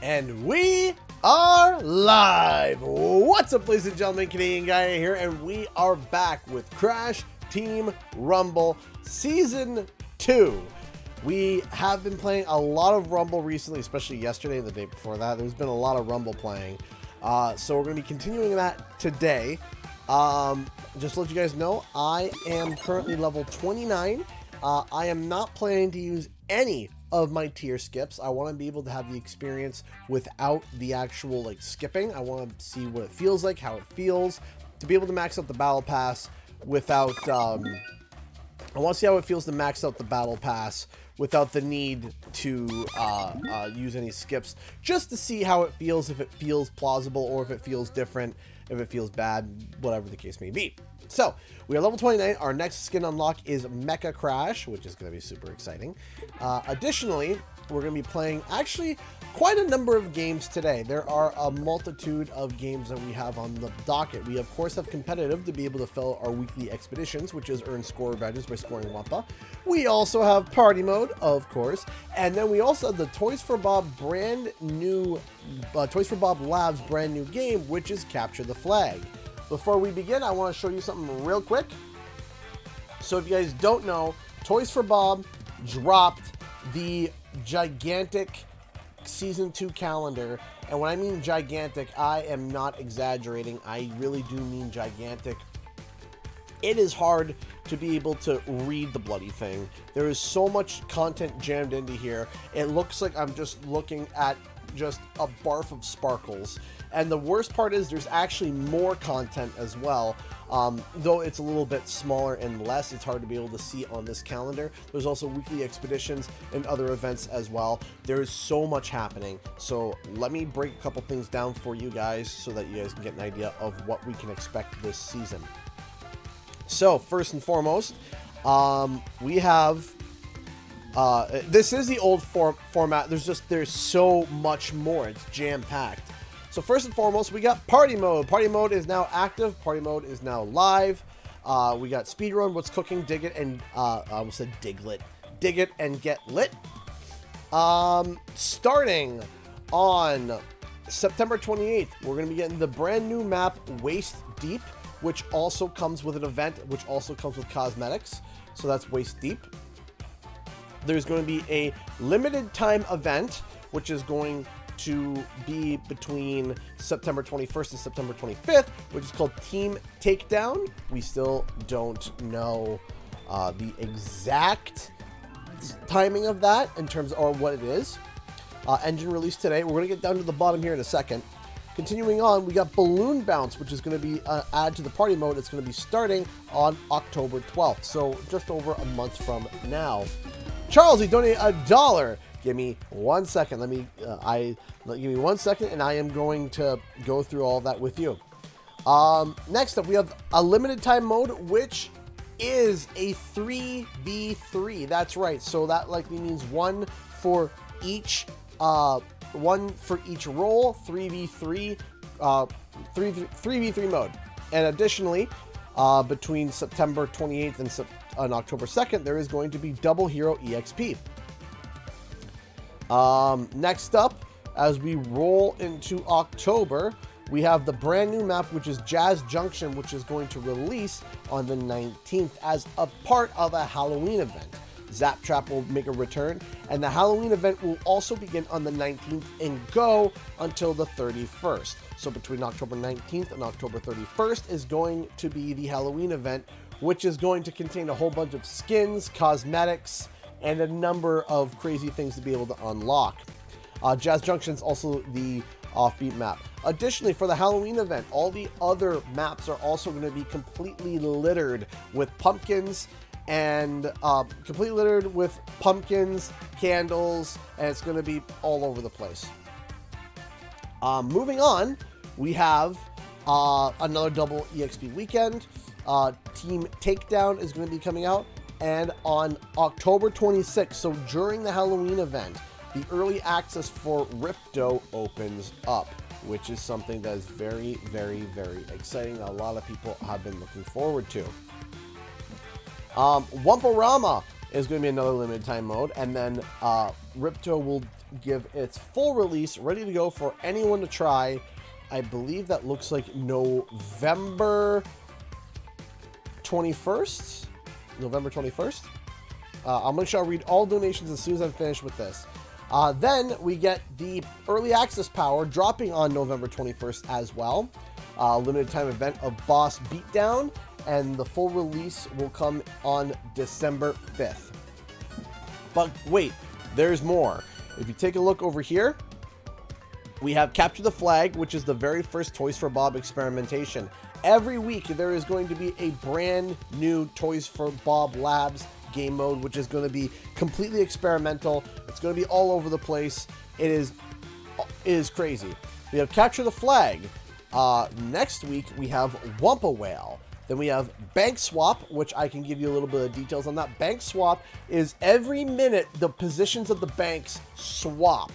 And we are live. What's up, ladies and gentlemen? Canadian Guy here, and we are back with Crash Team Rumble Season 2. We have been playing a lot of Rumble recently, especially yesterday and the day before that. There's been a lot of Rumble playing. So we're going to be continuing that today. Just to let you guys know, I am currently level 29. I am not planning to use any of my tier skips. I want to be able to have the experience without the actual like skipping. I want to see what it feels like, how it feels, to be able to max out the battle pass without I want to see how it feels to max out the battle pass without the need to use any skips, just to see how it feels, if it feels plausible or if it feels different, if it feels bad, whatever the case may be. So we are level 29. Our next skin unlock is Mecha Crash, which is going to be super exciting. Additionally, we're going to be playing actually quite a number of games today. There are a multitude of games that we have on the docket. We of course have competitive to be able to fill our weekly expeditions, which is earn score badges by scoring Wampa. We also have party mode, of course, and then we also have the Toys for Bob brand new Toys for Bob Labs brand new game, which is Capture the Flag. Before we begin, I want to show you something real quick. So if you guys don't know, Toys for Bob dropped the gigantic Season 2 calendar. And when I mean gigantic, I am not exaggerating. I really do mean gigantic. It is hard to be able to read the bloody thing. There is so much content jammed into here. It looks like I'm just looking at just a barf of sparkles. And the worst part is there's actually more content as well. Though it's a little bit smaller and less, it's hard to be able to see on this calendar. There's also weekly expeditions and other events as well. There is so much happening. So let me break a couple things down for you guys so that you guys can get an idea of what we can expect this season. So first and foremost, we have this is the old format. There's so much more. It's jam-packed. So first and foremost, we got party mode. Party mode is now active. Party mode is now live. We got speedrun, what's cooking, dig it, and I almost said diglet. Dig it and get lit. Starting on September 28th, we're going to be getting the brand new map Waist Deep, which also comes with an event, which also comes with cosmetics. So that's Waist Deep. There's going to be a limited time event, which is going to be between September 21st and September 25th, which is called Team Takedown. We still don't know the exact timing of that in terms of or what it is. Engine release today. We're going to get down to the bottom here in a second. Continuing on, we got Balloon Bounce, which is going to be added to the party mode. It's going to be starting on October 12th, so just over a month from now. Charles, you donated $1. Give me 1 second. Give me 1 second, and I am going to go through all that with you. Next up, we have a limited time mode, which is a 3v3. That's right. So that likely means one for each role. 3v3 mode. And additionally, between September 28th and October 2nd, there is going to be Double Hero EXP. Next up, as we roll into October, we have the brand new map, which is Jazz Junction, which is going to release on the 19th as a part of a Halloween event. Zap Trap will make a return, and the Halloween event will also begin on the 19th and go until the 31st. So between October 19th and October 31st is going to be the Halloween event, which is going to contain a whole bunch of skins, cosmetics, and a number of crazy things to be able to unlock. Jazz Junction is also the offbeat map. Additionally, for the Halloween event, all the other maps are also going to be completely littered with pumpkins and candles, and it's going to be all over the place. Moving on, we have another double EXP weekend. Team Takedown is going to be coming out, and on October 26th, so during the Halloween event, the early access for Ripto opens up, which is something that is very, very, very exciting. A lot of people have been looking forward to. Wumparama is going to be another limited time mode. And then Ripto will give its full release, ready to go for anyone to try. I believe that looks like November 21st. November 21st. I'll make sure I read all donations as soon as I'm finished with this. Then we get the early access power dropping on November 21st as well. Limited time event of Boss Beatdown, and the full release will come on December 5th. But wait, there's more. If you take a look over here, we have Capture the Flag, which is the very first Toys for Bob experimentation. Every week there is going to be a brand new Toys for Bob Labs game mode, which is going to be completely experimental. It's going to be all over the place. It is crazy. We have Capture the Flag. Next week we have Wumpa Whale. Then we have Bank Swap, which I can give you a little bit of details on that. Bank Swap is every minute the positions of the banks swap.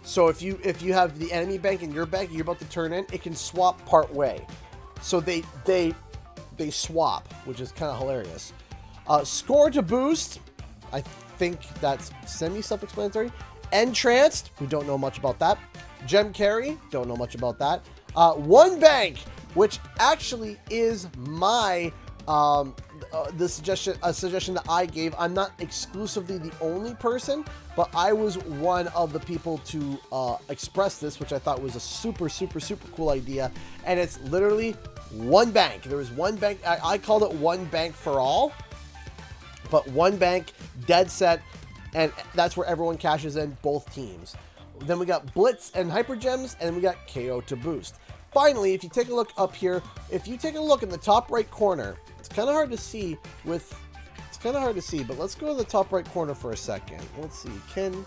So if you have the enemy bank in your bank, you're about to turn in, it can swap part way. So they swap, which is kind of hilarious. Score to boost, I think that's semi-self-explanatory. Entranced, we don't know much about that. Gem carry, don't know much about that. One bank, which actually is my a suggestion that I gave. I'm not exclusively the only person, but I was one of the people to express this, which I thought was a super cool idea. And it's literally one bank. There was one bank. I called it one bank for all, but one bank, dead set, and that's where everyone cashes in, both teams. Then we got Blitz and Hyper Gems, and we got KO to boost. Finally, if you take a look up here, if you take a look in the top right corner, it's kind of hard to see but let's go to the top right corner for a second. Let's see, it's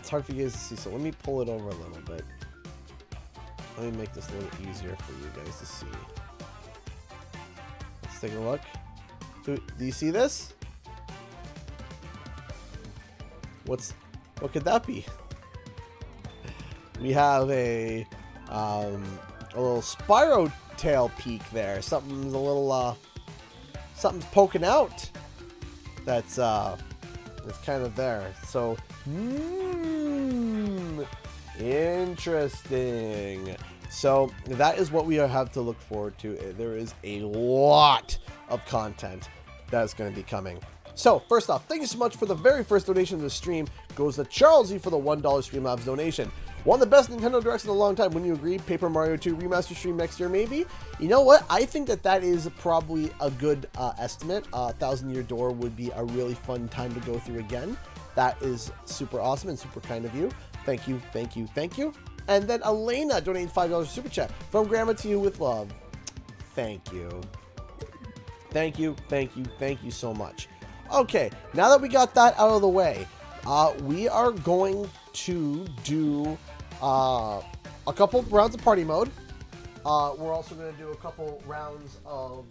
hard for you guys to see, so let me pull it over a little bit. Let me make this a little easier for you guys to see. Let's take a look. Do you see this? What could that be? We have a little Spyro tail peak there. Something's a little something's poking out. That's kind of there. So interesting. So that is what we have to look forward to. There is a lot of content that's going to be coming. So, first off, thank you so much for the very first donation to the stream. Goes to Charles E for the $1 Streamlabs donation. One of the best Nintendo Directs in a long time. Wouldn't you agree? Paper Mario 2 remaster stream next year, maybe? You know what? I think that is probably a good estimate. 1,000 Year Door would be a really fun time to go through again. That is super awesome and super kind of you. Thank you, thank you, thank you. And then Elena donated $5 super chat. From Grandma to you with love. Thank you. Thank you, thank you, thank you so much. Okay, now that we got that out of the way, we are going to do a couple rounds of party mode. We're also going to do a couple rounds of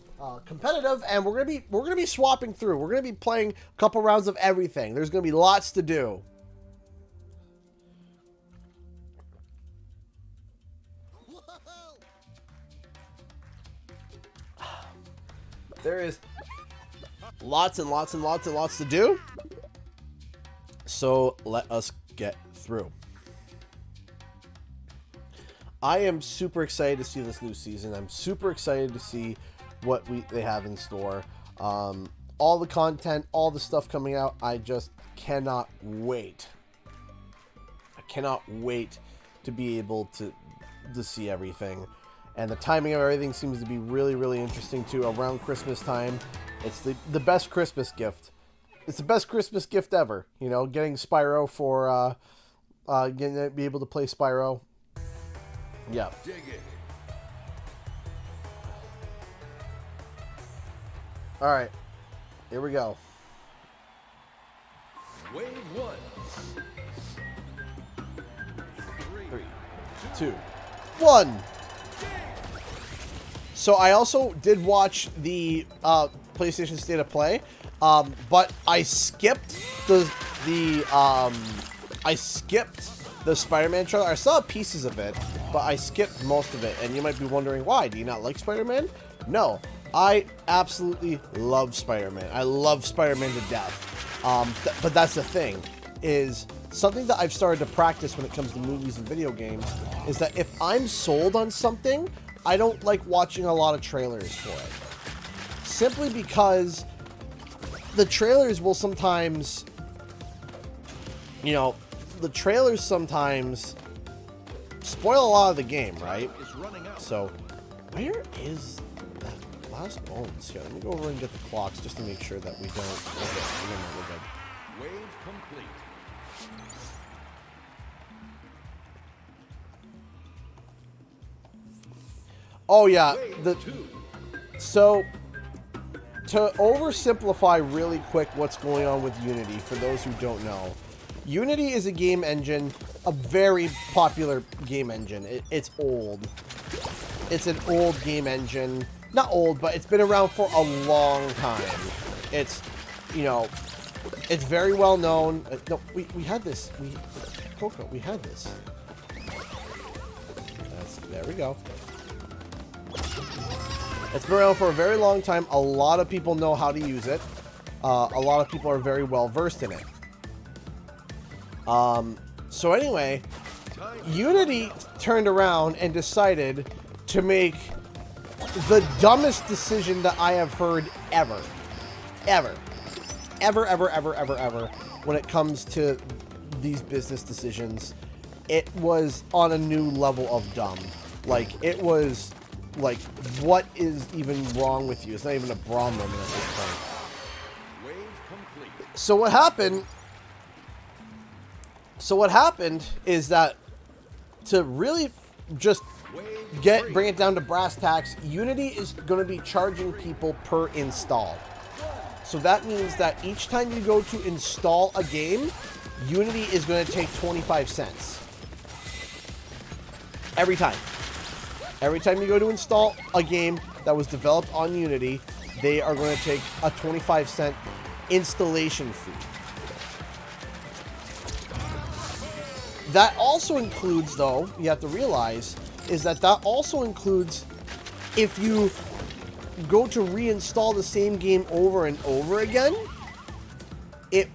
competitive, and we're gonna be swapping through. We're gonna be playing a couple rounds of everything. There's gonna be lots to do. There is lots and lots and lots and lots to do. So let us get through. I am super excited to see this new season. I'm super excited to see what they have in store. All the content, all the stuff coming out. I just cannot wait. I cannot wait to be able to see everything. And the timing of everything seems to be really, really interesting too. Around Christmas time, it's the best Christmas gift. It's the best Christmas gift ever. You know, getting Spyro for getting to be able to play Spyro. Yeah. Dig it. All right, here we go. Wave 1. 3, 2, 1. So I also did watch the PlayStation State of Play, but I skipped the Spider-Man trailer. I saw pieces of it, but I skipped most of it. And you might be wondering why? Do you not like Spider-Man? No, I absolutely love Spider-Man. I love Spider-Man to death. But that's the thing, is something that I've started to practice when it comes to movies and video games is that if I'm sold on something, I don't like watching a lot of trailers for it. Simply because the trailers will sometimes, you know, the trailers sometimes spoil a lot of the game, right? So, where is that last bones here? Let me go over and get the clocks just to make sure that we don't. Okay, we're good. Wave complete. Oh yeah, so to oversimplify really quick what's going on with Unity, for those who don't know, Unity is a game engine, a very popular game engine. It's old. It's an old game engine. Not old, but it's been around for a long time. It's, you know, it's very well known. No, we had this. Coco, we had this. There we go. It's been around for a very long time. A lot of people know how to use it. A lot of people are very well versed in it. So anyway, Unity turned around and decided to make the dumbest decision that I have heard ever when it comes to these business decisions. It was on a new level of dumb. Like, it was like, what is even wrong with you? It's not even a bra moment at this point. Wave complete. So what happened is that to really just bring it down to brass tacks, Unity is going to be charging people per install. So that means that each time you go to install a game, Unity is going to take 25 cents. Every time. Every time you go to install a game that was developed on Unity, they are going to take a 25-cent installation fee. That also includes, though, you have to realize, is that also includes if you go to reinstall the same game over and over again, it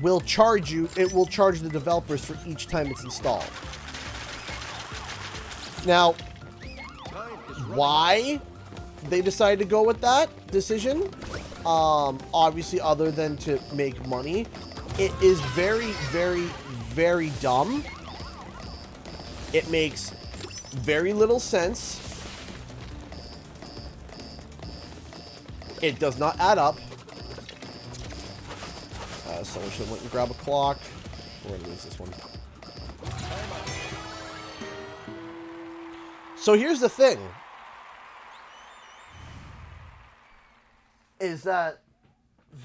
will charge the developers for each time it's installed. Now, why they decided to go with that decision, obviously other than to make money, it is very, very, very dumb. It makes very little sense. It does not add up. Someone should have went and grab a clock. We're going to lose this one. So here's the thing. Is that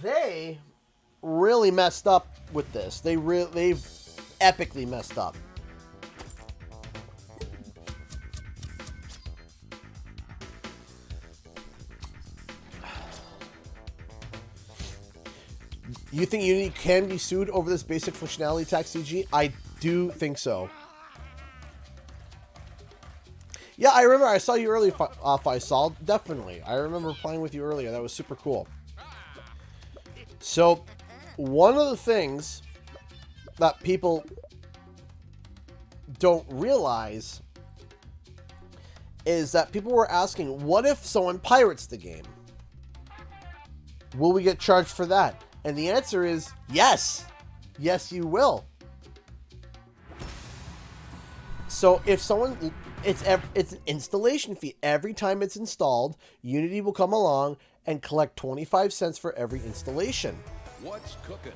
they really messed up with this. They've epically messed up. You think Unity can be sued over this basic functionality tax, CG? I do think so. Yeah, I remember I saw you earlier, Faisal. Definitely. I remember playing with you earlier. That was super cool. So, one of the things that people don't realize is that people were asking, what if someone pirates the game? Will we get charged for that? And the answer is yes. Yes, you will. So if someone... It's an installation fee. Every time it's installed, Unity will come along and collect 25 cents for every installation. What's cooking?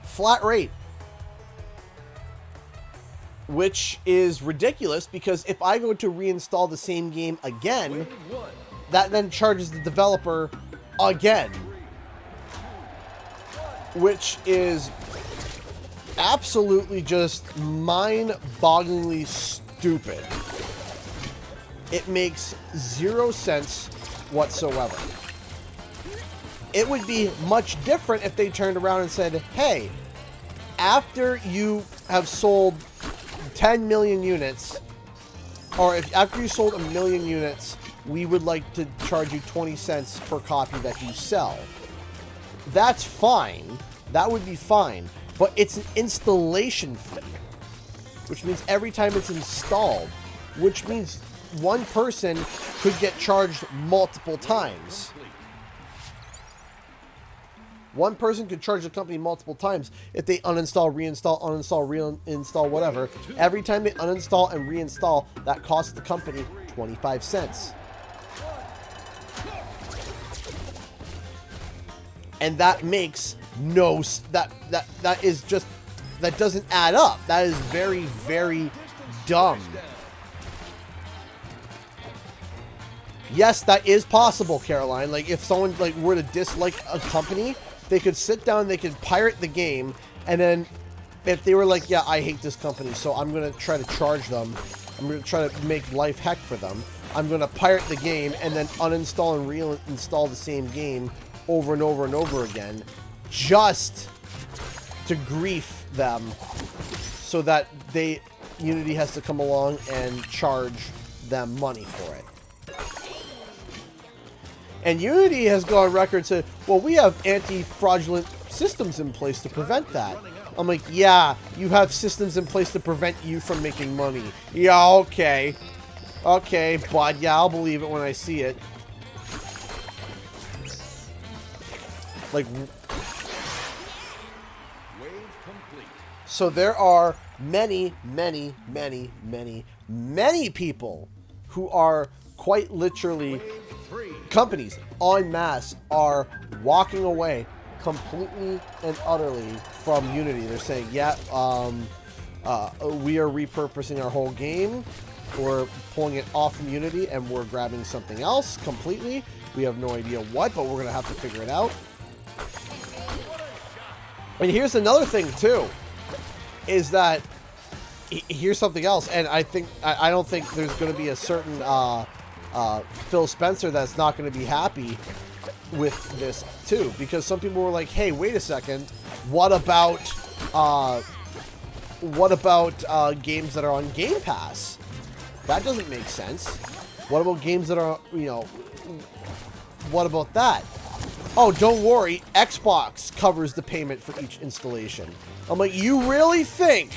Flat rate. Which is ridiculous because if I go to reinstall the same game again, that then charges the developer again. Which is absolutely just mind-bogglingly stupid. It makes zero sense whatsoever. It would be much different if they turned around and said, hey, after you have sold 10 million units, or after you sold 1 million units we would like to charge you 20 cents per copy that you sell. That's fine. That would be fine. But it's an installation fee, which means every time it's installed, which means one person could get charged multiple times. One person could charge the company multiple times if they uninstall, reinstall, uninstall, reinstall, whatever. Every time they uninstall and reinstall, that costs the company 25 cents. And that makes no, that is just, that doesn't add up. That is very, very dumb. Yes, that is possible, Caroline. Like, if someone like were to dislike a company, they could sit down, they could pirate the game, and then if they were like, yeah, I hate this company, so I'm going to try to charge them, I'm going to try to make life heck for them, I'm going to pirate the game and then uninstall and reinstall the same game over and over and over again, just to grief them, so that Unity has to come along and charge them money for it. And Unity has gone on record to, well, we have anti-fraudulent systems in place to prevent that. I'm like, yeah, you have systems in place to prevent you from making money. Yeah, okay. Okay, bud, yeah, I'll believe it when I see it. Like, so there are many, many, many, many, many people who are quite literally, companies en masse are walking away completely and utterly from Unity. They're saying, yeah, we are repurposing our whole game. We're pulling it off from Unity and we're grabbing something else completely. We have no idea what, but we're going to have to figure it out. And here's another thing too, is that here's something else, and I don't think there's going to be a certain Phil Spencer that's not going to be happy with this too, because some people were like, hey, wait a second, what about games that are on Game Pass? That doesn't make sense. What about games that are, you know, what about that? Oh, don't worry, Xbox covers the payment for each installation. I'm like, you really think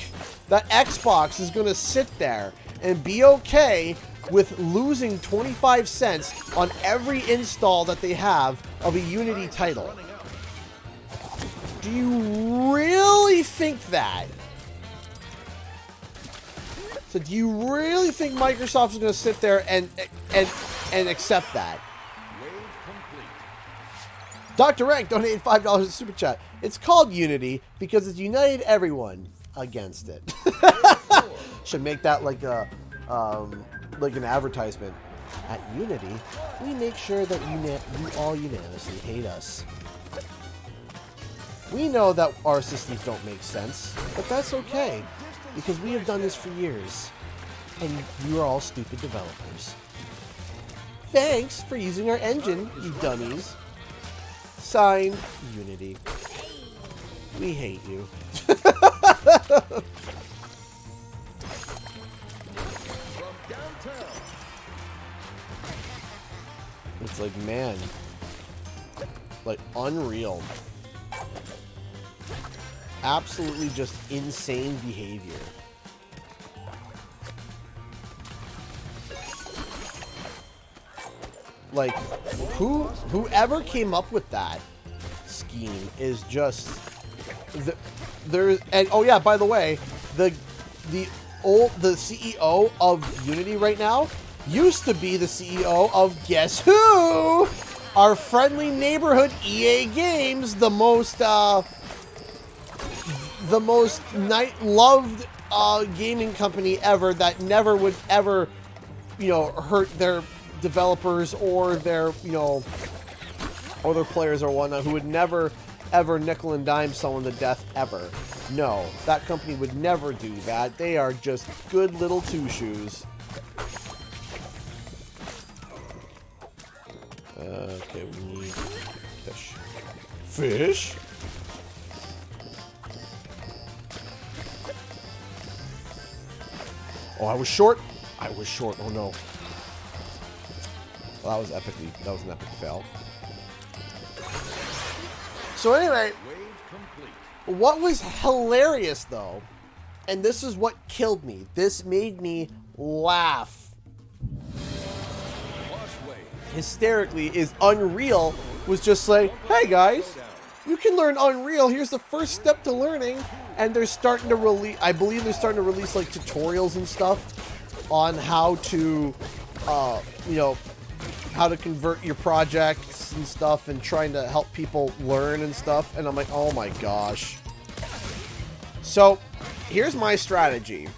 that Xbox is going to sit there and be okay with losing 25 cents on every install that they have of a Unity title? Do you really think that? So do you really think Microsoft is going to sit there and accept that? Dr. Rank donated $5 in Super Chat. It's called Unity because it's united everyone against it. Should make that like a like an advertisement. At Unity, we make sure that you all unanimously hate us. We know that our systems don't make sense, but that's okay because we have done this for years, and you are all stupid developers. Thanks for using our engine, you dummies. Signed, Unity. We hate you. It's like, man, like unreal. Absolutely just insane behavior. Like, whoever came up with that scheme is just and oh yeah, by the way, the CEO of Unity right now used to be the CEO of guess who? Our friendly neighborhood EA Games, the most loved gaming company ever, that never would ever, you know, hurt their developers or their, you know, or their players or whatnot, who would never ever nickel and dime someone to death ever. No, that company would never do that. They are just good little two-shoes. Okay, we need fish. Fish? Oh, I was short. I was short. Oh no. Well, that was an epic fail. So anyway, Wave complete. what was hilarious though, and this is what killed me. This made me laugh Boss wave. hysterically. Is Unreal was just like, hey guys, you can learn Unreal. Here's the first step to learning. And they're starting to release, I believe they're starting to release like tutorials and stuff on how to, you know, how to convert your projects and stuff and trying to help people learn and stuff. And I'm like, oh my gosh. So here's my strategy.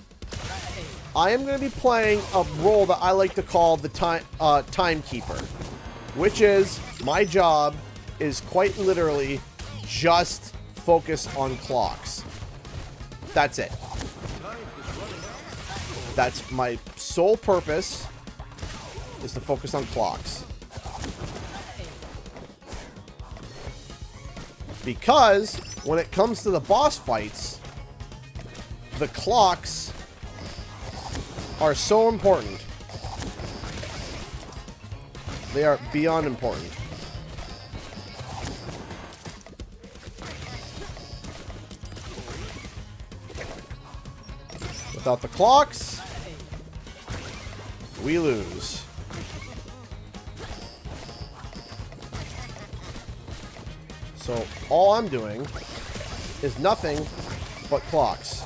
I am going to be playing a role that I like to call the timekeeper, which is my job is quite literally just focus on clocks. That's it. That's my sole purpose, is to focus on clocks. Because when it comes to the boss fights, the clocks are so important. They are beyond important. Without the clocks, we lose. So all I'm doing is nothing but clocks.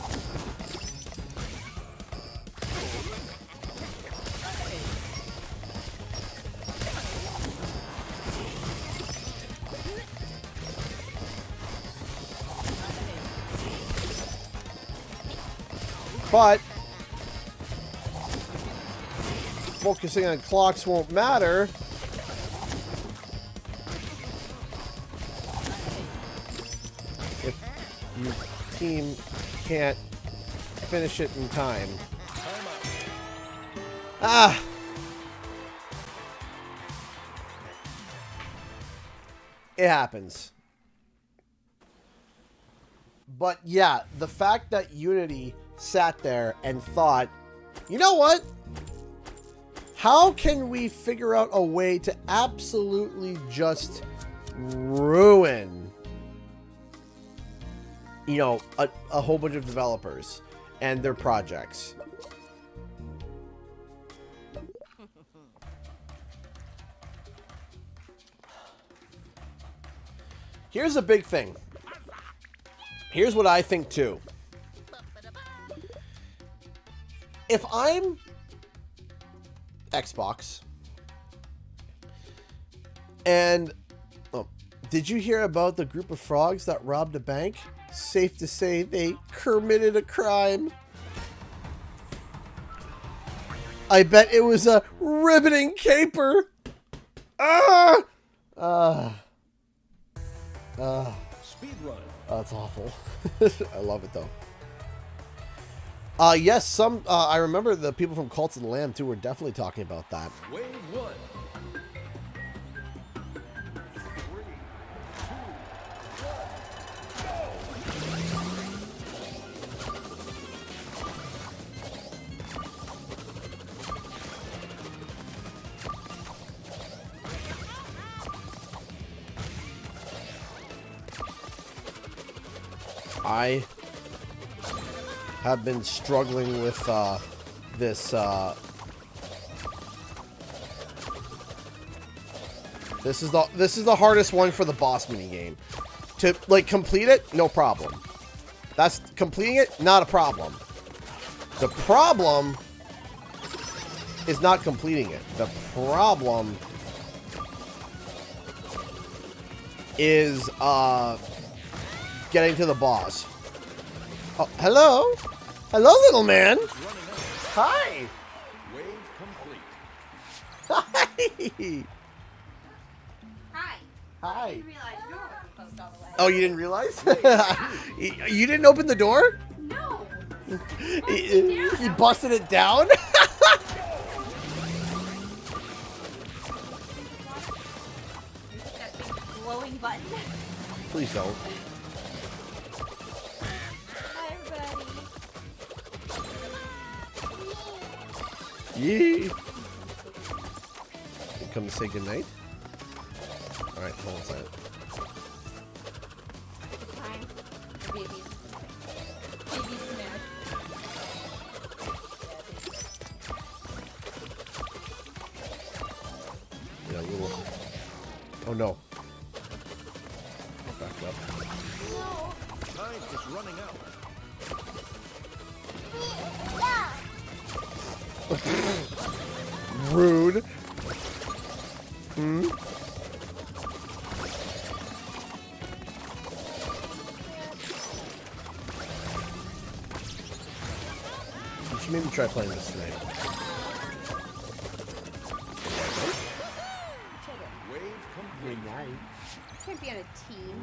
But focusing on clocks won't matter if your team can't finish it in time. Ah! It happens. But yeah, the fact that Unity sat there and thought, you know what? How can we figure out a way to absolutely just ruin, you know, a whole bunch of developers and their projects? Here's a big thing. Here's what I think too. If I'm Xbox and did you hear about the group of frogs that robbed a bank? Safe to say they committed a crime. I bet it was a riveting caper. Speed run. That's awful. I love it though. Yes, I remember the people from Cult of the Lamb too were definitely talking about that. Wave one. 3, 2, 1, go. I have been struggling with this this is the hardest one for the boss mini game. To like complete it, no problem. That's completing it, not a problem. The problem is not completing it. The problem is getting to the boss. Oh, hello? Hello, little man. Hi. Wave complete. Hi. Hi. Hi. I didn't realize your door was closed all the way. Oh, you didn't realize? You didn't open the door? No. He busted it down? That big glowing button. Please don't. Hi, everybody. Yee. come to say goodnight? Alright, hold on a second. It's time. Babies. Baby smash. Yeah, a little. Oh no. Back up. Time is running out. Rude. Hmm? You should maybe try playing this tonight. Wave complete. Can't be on a team.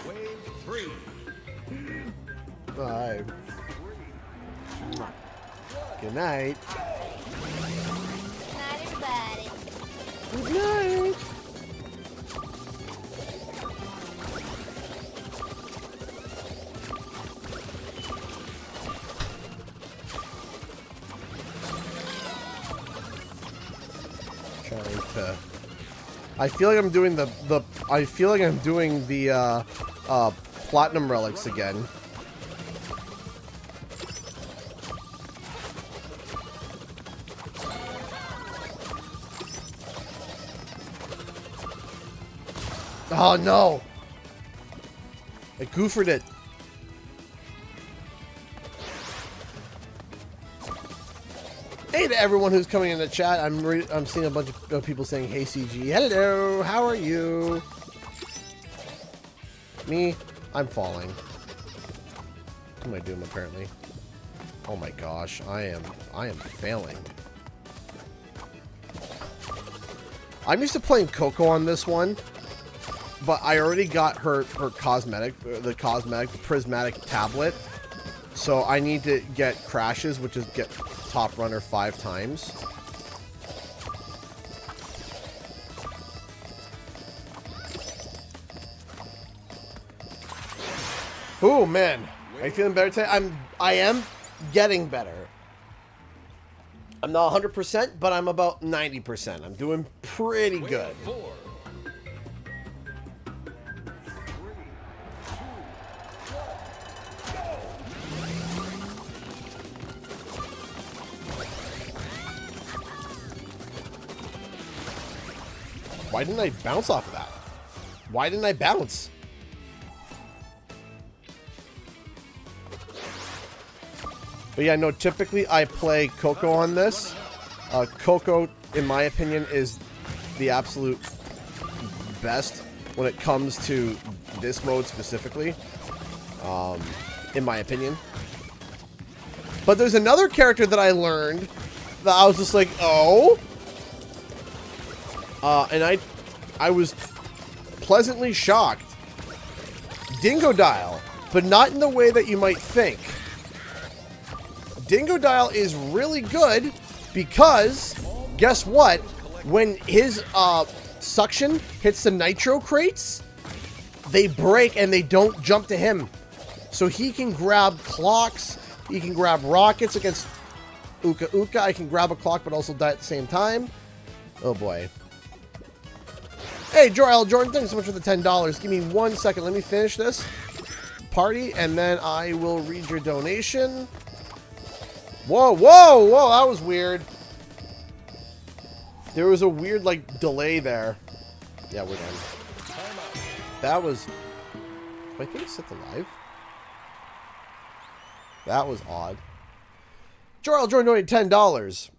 Wave 3. 5. Good night. Night, everybody. Good night. Trying to. I feel like I'm doing the I feel like I'm doing the platinum relics again. Oh no! I goofered it. Hey to everyone who's coming in the chat. I'm seeing a bunch of people saying, "Hey CG, hello, how are you?" Me, I'm falling. What am I doing apparently? Oh my gosh, I am failing. I'm used to playing Coco on this one, but I already got her cosmetic, the prismatic tablet. So I need to get crashes, which is get top runner 5 times. Oh man, are you feeling better today? I am getting better. I'm not 100%, but I'm about 90%. I'm doing pretty good. Wave 4. 3, 2, 1. Why didn't I bounce off of that? Why didn't I bounce? But yeah, no, typically I play Coco on this. Coco, in my opinion, is the absolute best when it comes to this mode specifically. In my opinion. But there's another character that I learned that I was just like, oh. And I was pleasantly shocked. Dingodile, but not in the way that you might think. Dingodile is really good because, guess what? When his suction hits the nitro crates, they break and they don't jump to him. So he can grab clocks, he can grab rockets against Uka Uka. I can grab a clock but also die at the same time. Oh boy. Hey, Jordan, thanks so much for the $10. Give me 1 second. Let me finish this party, and then I will read your donation. Whoa, whoa, whoa, that was weird. There was a weird, like, delay there. Yeah, we're done. That was... I think it's set to live. That was odd. Jordan donated $10.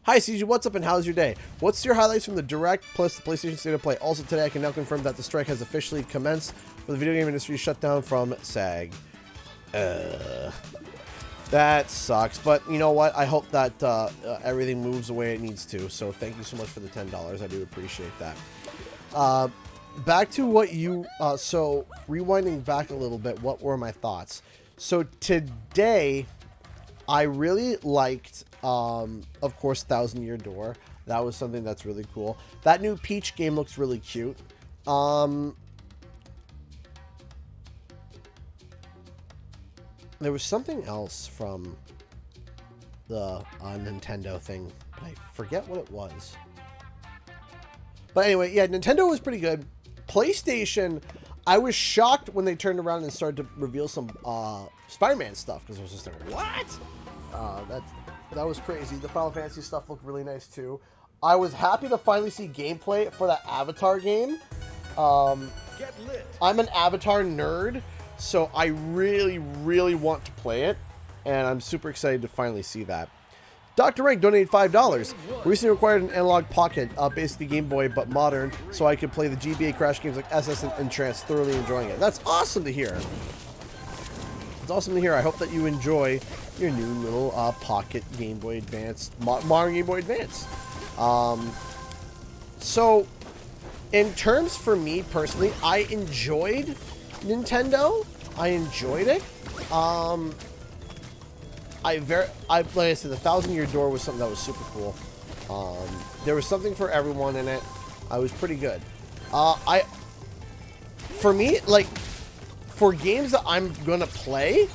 Hi, CG, what's up and how's your day? What's your highlights from the Direct plus the PlayStation State of Play? Also today, I can now confirm that the strike has officially commenced for the video game industry shutdown from SAG. That sucks, but you know what? I hope that everything moves the way it needs to. So thank you so much for the $10. I do appreciate that. Back to what you... so rewinding back a little bit, what were my thoughts? So today, I really liked... of course, Thousand Year Door. That was something that's really cool. That new Peach game looks really cute. There was something else from Nintendo thing. But I forget what it was. But anyway, yeah, Nintendo was pretty good. PlayStation, I was shocked when they turned around and started to reveal some Spider-Man stuff, because I was just like, what? That was crazy. The Final Fantasy stuff looked really nice too. I was happy to finally see gameplay for that Avatar game. Get lit. I'm an Avatar nerd, so I really, really want to play it, and I'm super excited to finally see that. Dr. Rank donated $5. Recently acquired an analog pocket, basically Game Boy, but modern, so I could play the GBA Crash games like SS and Trance, thoroughly enjoying it. That's awesome to hear. It's awesome to hear. I hope that you enjoy your new little pocket Game Boy Advance, modern Game Boy Advance. So, in terms for me personally, I enjoyed Nintendo. I enjoyed it. Like I said, the 1,000-Year Door was something that was super cool. There was something for everyone in it. I was pretty good. For me, like, for games that I'm gonna play,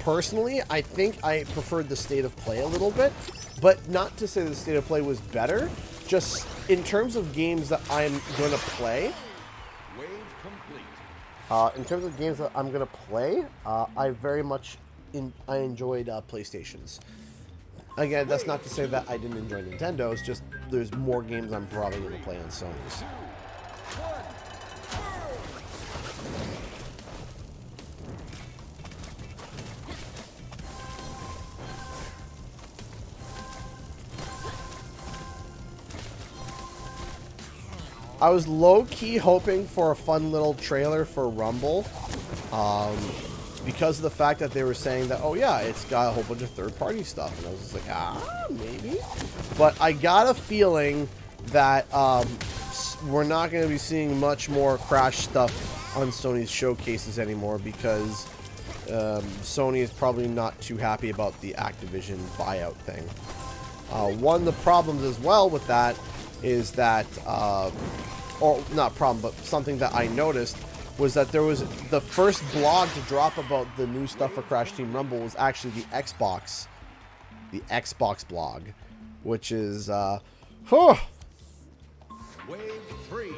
personally, I think I preferred the state of play a little bit, but not to say the state of play was better. Just in terms of games that I'm gonna play. Wave complete. In terms of games that I'm gonna play, I very much I enjoyed PlayStations. Again, that's not to say that I didn't enjoy Nintendo's, just there's more games I'm probably gonna play on Sony's. I was low-key hoping for a fun little trailer for Rumble, because of the fact that they were saying that, oh yeah, it's got a whole bunch of third-party stuff, and I was just like, maybe? But I got a feeling that we're not going to be seeing much more Crash stuff on Sony's showcases anymore, because Sony is probably not too happy about the Activision buyout thing. One of the problems as well with that is that, or not problem, but something that I noticed was that there was the first blog to drop about the new stuff for Crash Team Rumble was actually the Xbox blog, which is, Wave 3. 3, 2,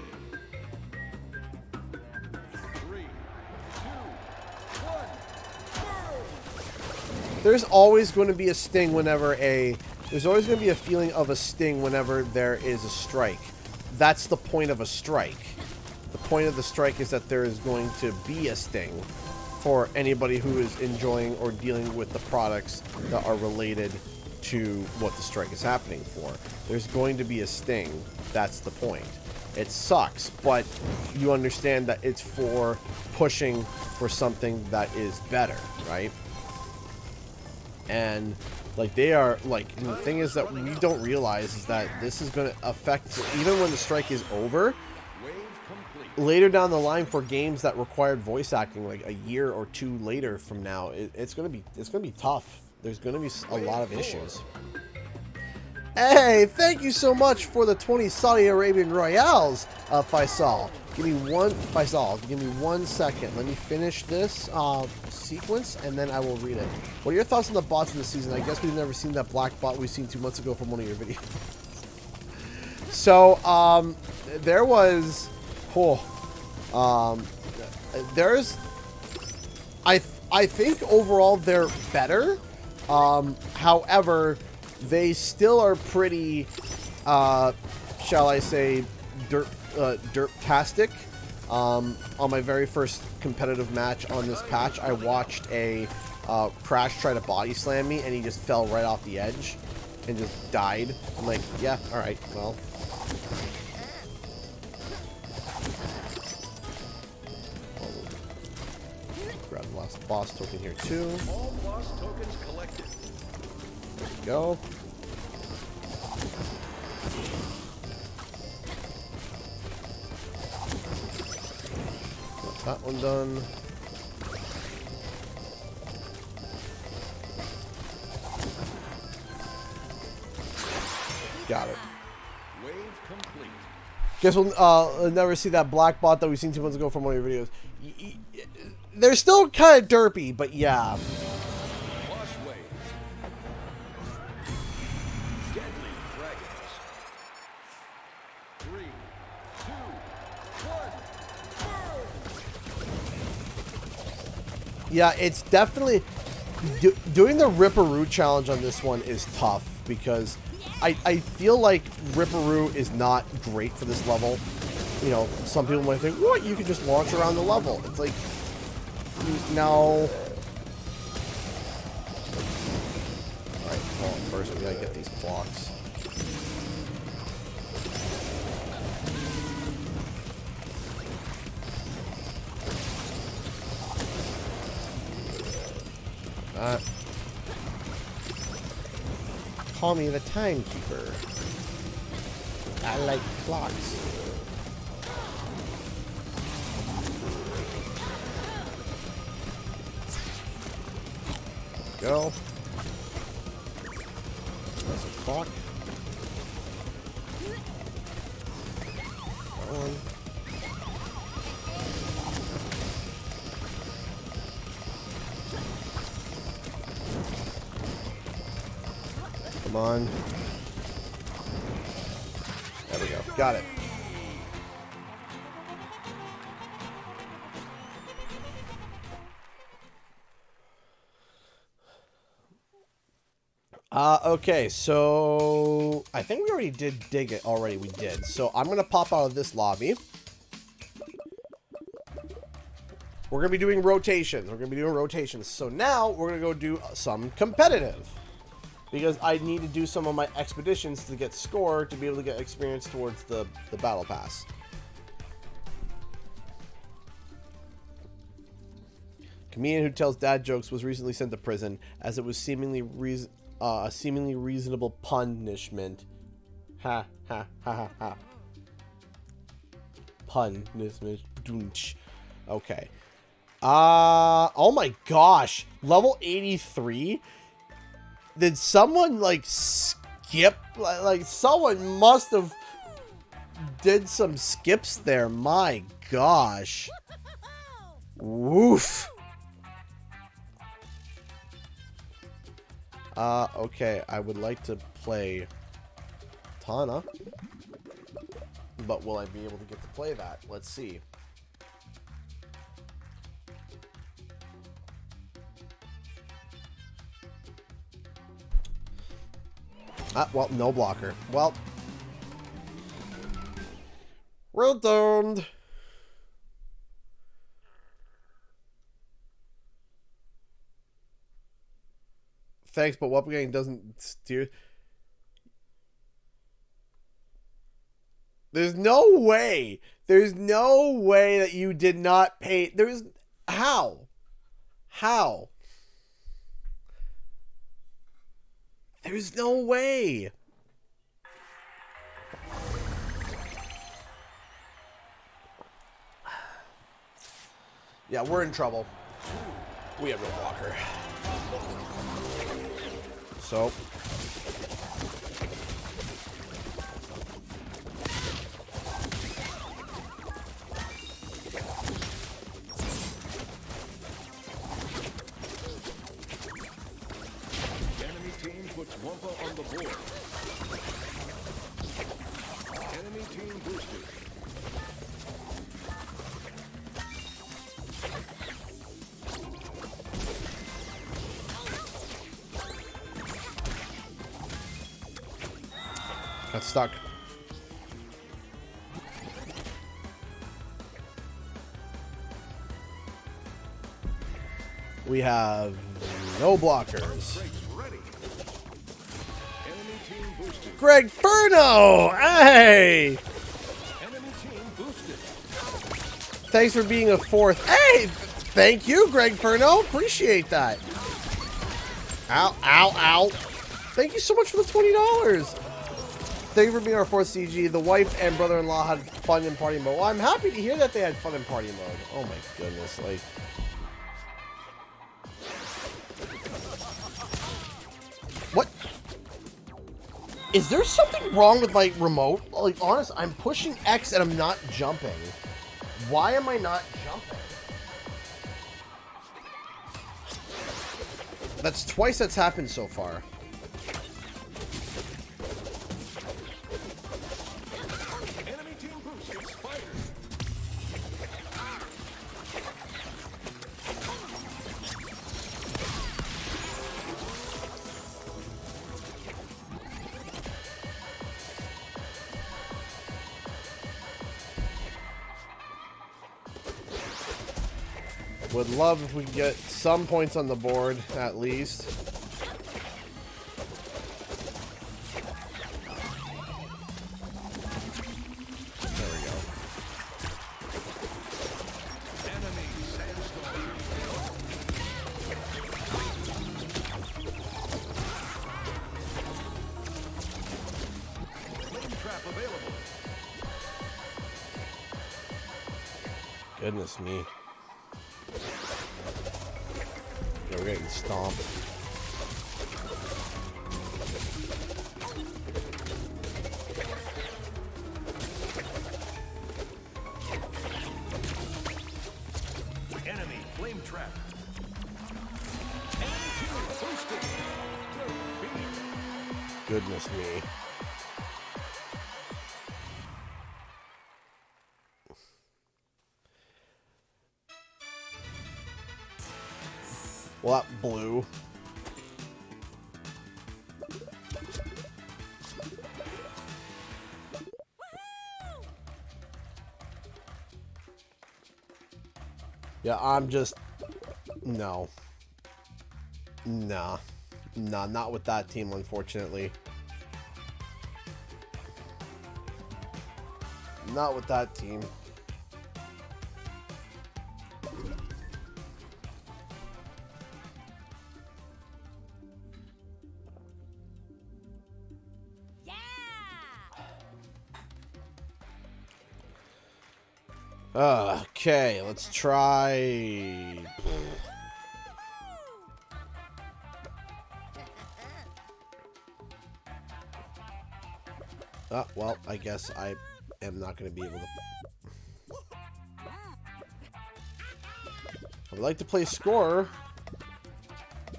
1, go! There's always going to be a sting whenever there's always going to be a feeling of a sting whenever there is a strike. That's the point of a strike. The point of the strike is that there is going to be a sting for anybody who is enjoying or dealing with the products that are related to what the strike is happening for. There's going to be a sting. That's the point. It sucks, but you understand that it's for pushing for something that is better, right? And like they are, like, and the thing is that we don't realize is that this is going to affect, even when the strike is over, later down the line for games that required voice acting, like a year or two later from now, it's gonna be tough. There's gonna be a lot of issues. Hey, thank you so much for the 20 Saudi Arabian Royales, Faisal. Give me one second. Let me finish this sequence, and then I will read it. What are your thoughts on the bots in the season? I guess we've never seen that black bot we've seen 2 months ago from one of your videos. So, there was... there's... I think overall they're better. However, they still are pretty, shall I say, derp-tastic. On my very first competitive match on this patch, I watched a Crash try to body slam me, and he just fell right off the edge and just died. I'm like, yeah, alright, well. Grab the last boss token here too. All boss tokens collected. There we go. Got that one done. Got it. Wave complete. Guess we'll never see that black bot that we've seen 2 months ago from one of your videos. They're still kind of derpy, but yeah. Boss wave. Yeah, it's definitely... doing the Ripperoo challenge on this one is tough because I feel like Ripperoo is not great for this level. You know, some people might think, what? You could just launch around the level. It's like, no. Alright, well, first we gotta get these blocks. Call me the timekeeper. I like clocks. Go. There's a clock. On. Come on. There we go. Got it. Okay, so I think we already did dig it already. We did. So I'm going to pop out of this lobby. We're going to be doing rotations. So now we're going to go do some competitive. Because I need to do some of my expeditions to get score to be able to get experience towards the battle pass. Comedian who tells dad jokes was recently sent to prison as it was seemingly a seemingly reasonable punishment. Ha ha ha ha ha. Punishment. Okay. Oh my gosh. Level 83? Did someone like skip? Like someone must have did some skips there. My gosh. Woof. Okay, I would like to play Tana. But will I be able to get to play that? Let's see. Well, no blocker. Well. We're doomed. Thanks, but Weapon Gang doesn't steer. There's no way. There's no way that you did not pay. There's... How? How? There's no way. Yeah, we're in trouble. We have no blocker. So. Enemy team puts Wumpa on the board. Enemy team boosted. Got stuck. We have no blockers. Ready. Enemy team boosted. Greg Furno! Hey! Enemy team boosted. Thanks for being a fourth. Hey! Thank you, Greg Furno. Appreciate that. Ow, ow, ow. Thank you so much for the $20. Thank you for being our fourth CG. The wife and brother-in-law had fun in party mode. Well, I'm happy to hear that they had fun in party mode. Oh my goodness, like... What? Is there something wrong with my remote? Like, honest, I'm pushing X and I'm not jumping. Why am I not jumping? That's twice that's happened so far. Enemy team boosted. Spider. Would love if we could get some points on the board, at least. There we go. Enemy sandstorm. Flame trap available. Goodness me. Yeah, we're getting stomped. Enemy flame trap. Enemy team boosted. Defeat. Goodness me. Well, that blew. Yeah, I'm just... No. Nah. Nah, not with that team, unfortunately. Not with that team. Okay, let's try. Well, I guess I am not going to be able to. I would like to play scorer.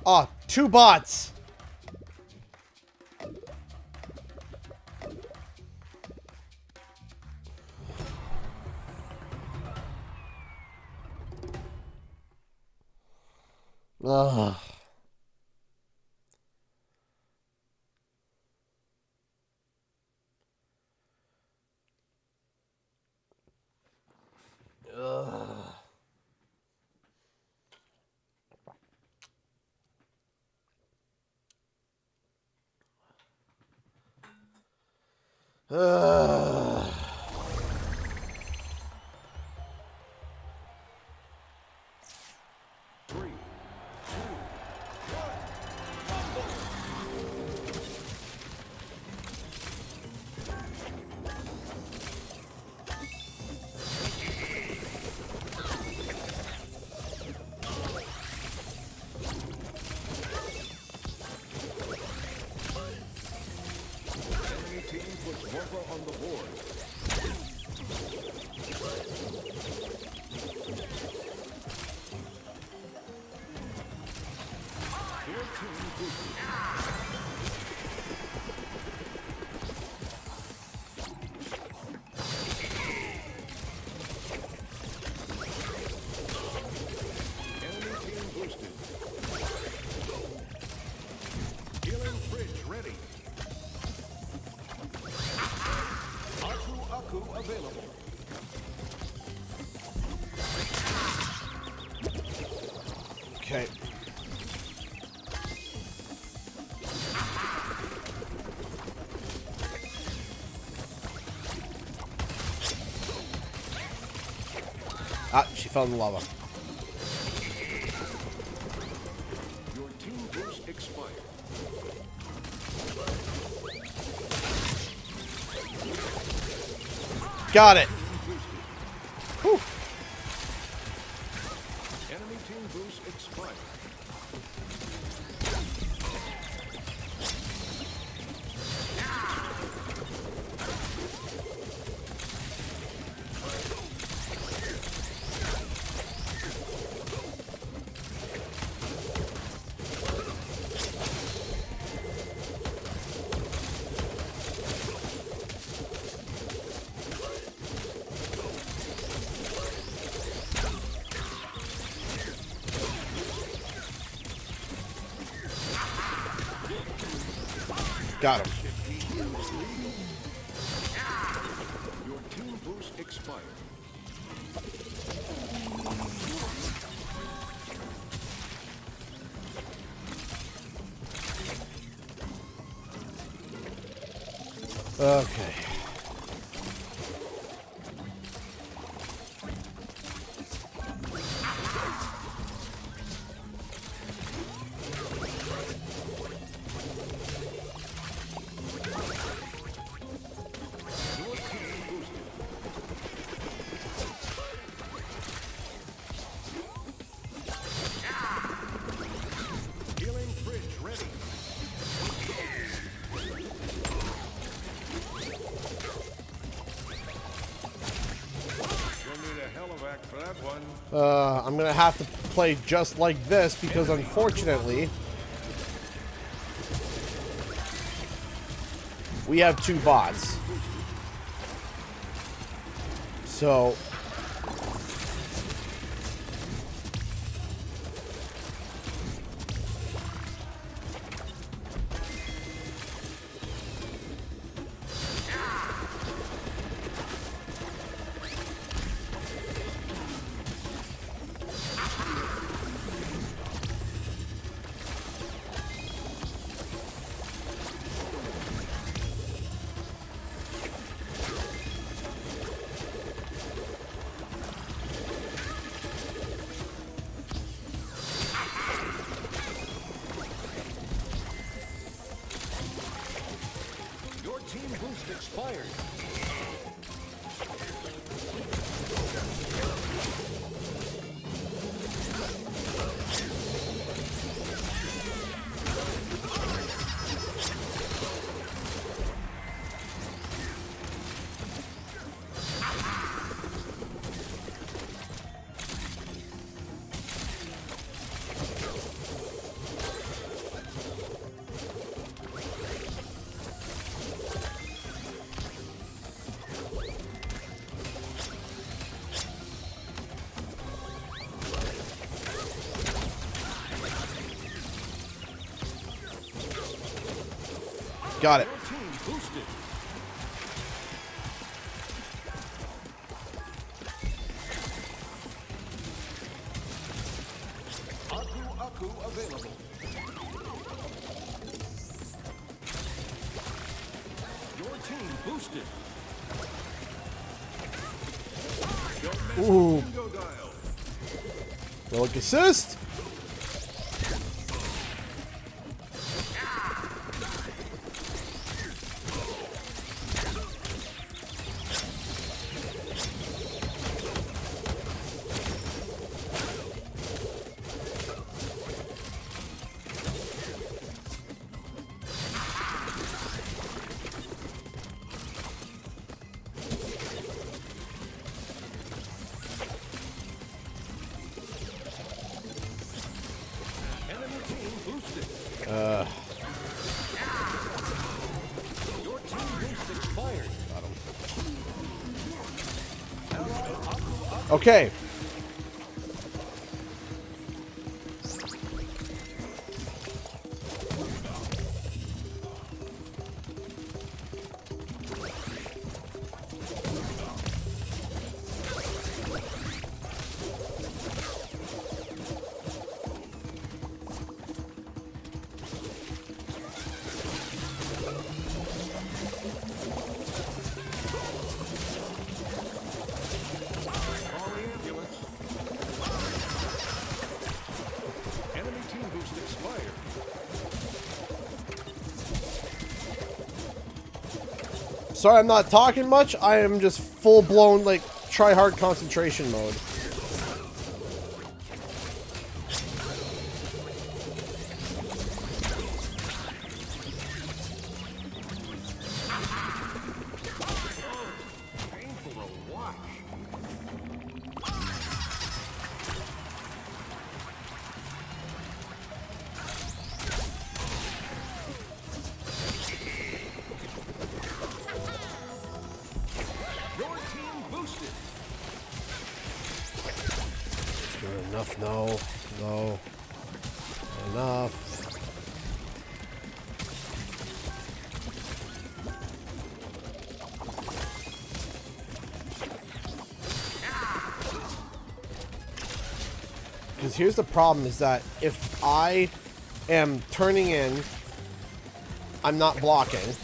Ah, 2 bots. Ugh. Ugh. Ugh. Team puts Morpho on the board. Your team boosted. Enemy team boosted. Healing fridge ready. Aku available. Okay. Ah, she fell in the lava. Your team boost expired. Got it. Whew. Enemy team boost expired. Got him. Your team boost expired. Okay. Healing fridge ready. You'll need a helivac for that one. I'm gonna have to play just like this because unfortunately we have two bots. So Your team boost expired. got it. Your team boosted. Aku available. Your team boosted. Don't mess Ooh. with bingo dial. Relic assist. Enemy team boosted. Your team boost expired. Okay. Call the ambulance. Enemy team boost expired. Sorry, I'm not talking much. I am just full blown like try hard concentration mode. Painful to watch. Your team boosted. Good enough, no. No. Enough. Because here's the problem is that if I am turning in, I'm not blocking.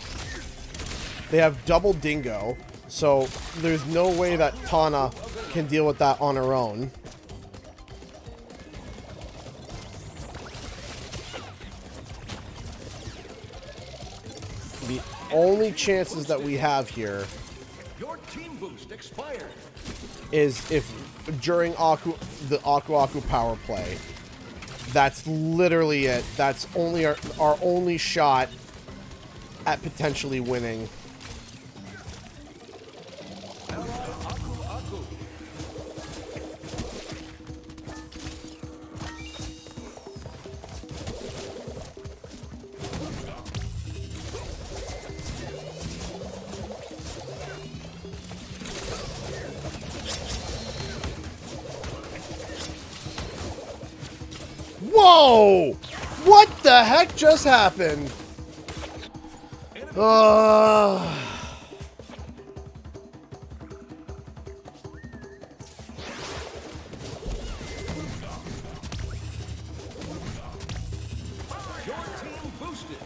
They have double Dingo, so there's no way that Tana can deal with that on her own. The only chances that we have here Your team boost expired. is if during the Aku Aku power play. That's literally it. That's only our only shot at potentially winning. Whoa! What the heck just happened? Your team boosted.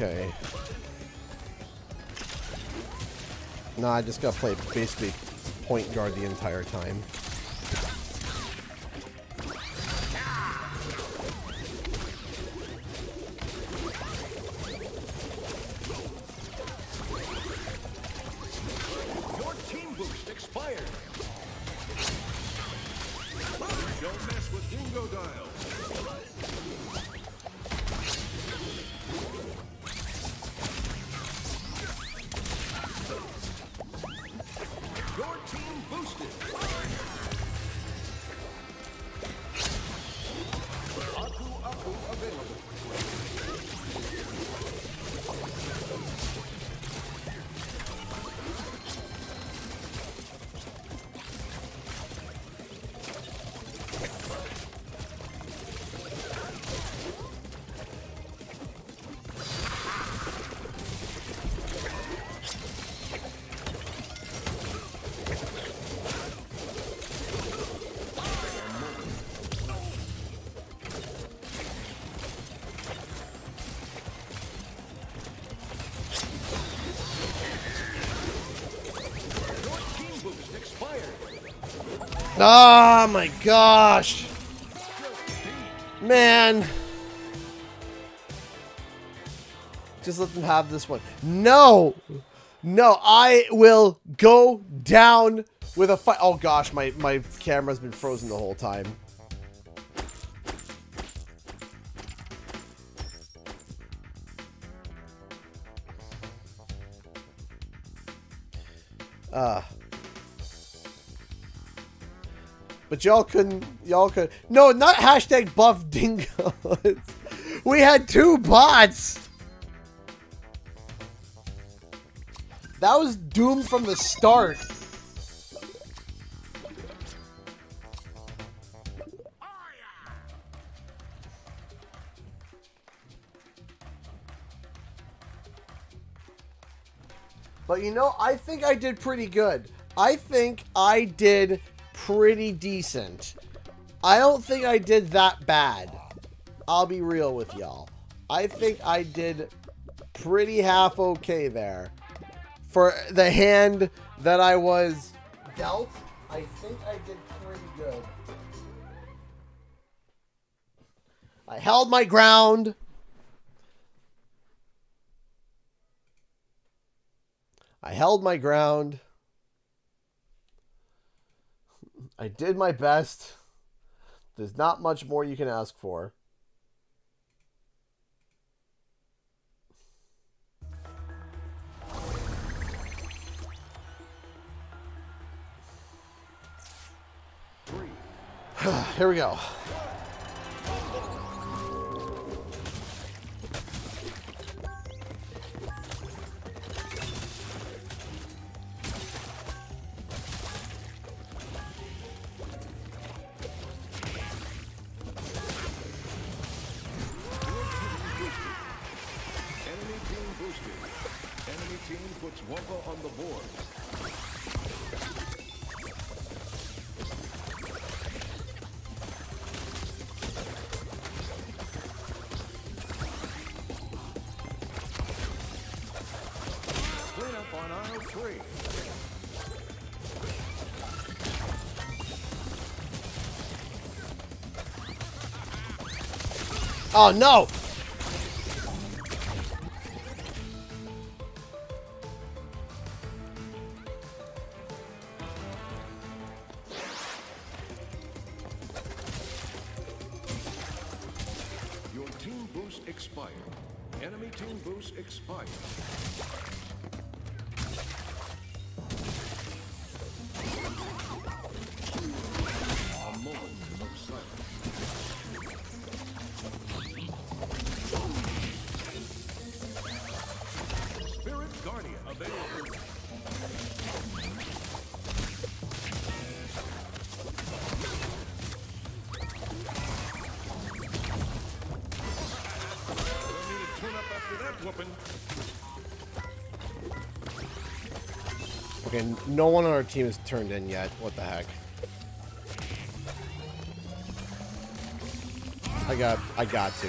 Okay. Nah, I just gotta play basically point guard the entire time. Your team boost expired. Don't mess with Dingo Dial. Your team boosted. Aku Aku available. Your team boost expired. Oh my gosh! Man! Just let them have this one. No! No, I will go down with a fight. Oh gosh, my camera's been frozen the whole time. But y'all could. No, not hashtag buff dingoes. We had 2 bots. That was doomed from the start. But you know, I think I did pretty good. I think I did pretty decent. I don't think I did that bad. I'll be real with y'all. I think I did pretty half okay there. For the hand that I was dealt, I think I did pretty good. I held my ground. I held my ground. I did my best. There's not much more you can ask for. Here we go. team boosted. Enemy team puts Wumpa on the board. Clean up on aisle 3. Oh no! Your team boost expired. Enemy team boost expired. A moment of silence. Spirit Guardian available. Don't need a tune-up after that whooping. Okay, no one on our team has turned in yet. What the heck? I got to.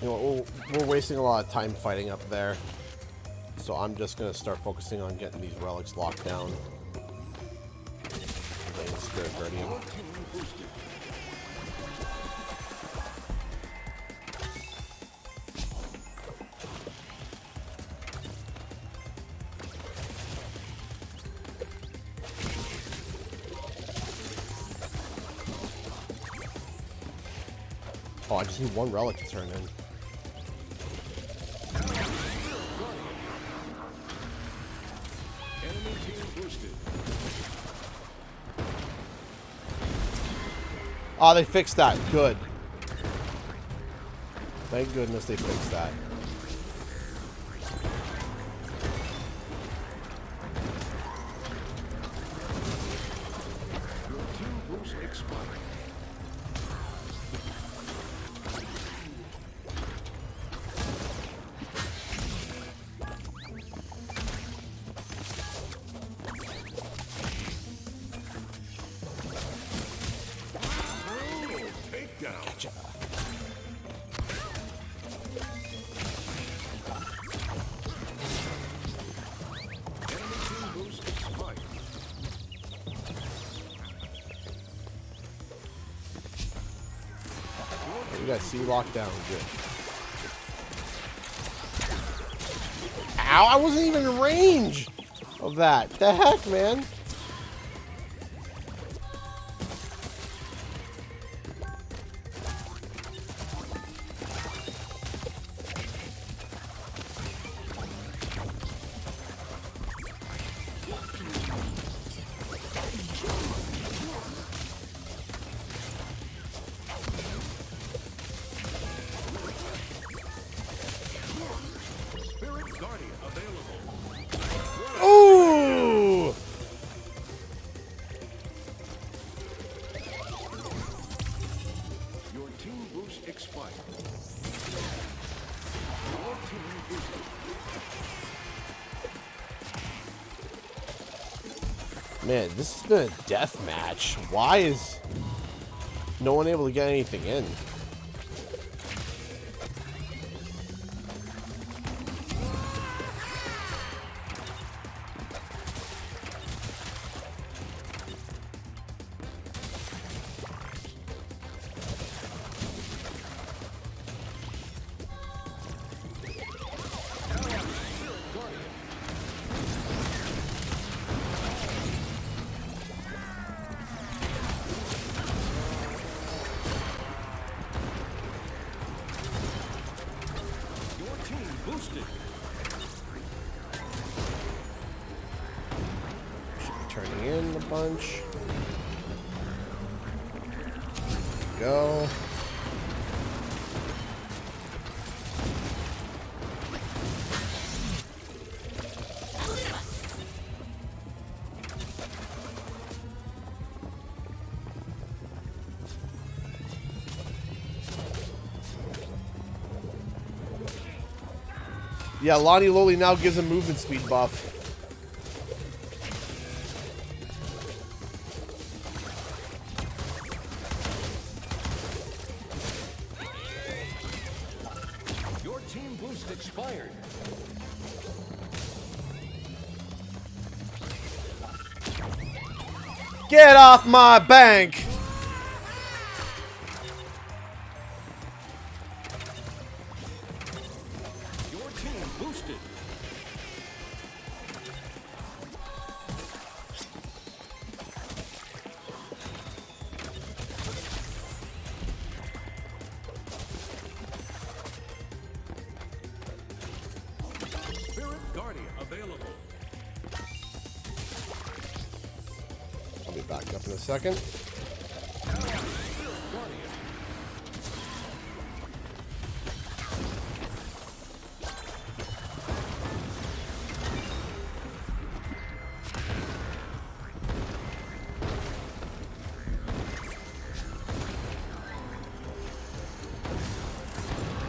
You know, we're wasting a lot of time fighting up there. So I'm just gonna start focusing on getting these relics locked down. Playing Spirit Guardian. Your team boosted. Oh, I just need one relic to turn in. Enemy team boosted. Oh, they fixed that. Good. Thank goodness they fixed that. Your team boost expired. Takedown. Gotcha. Enemy team boost expired. We got C locked down. Good. Ow, I wasn't even in range of that. The heck, man? Spirit Guardian available. Ooh! Your team boost expired. Your team boosted. Man, this has been a death match. Why is no one able to get anything in? Your team boosted. Should be turning in a bunch. Go. Yeah, Lonnie Loli now gives him movement speed buff. Your team boost expired. Get off my bank! Your team boosted. Spirit Guardian available. I'll be back up in a second. Guardian.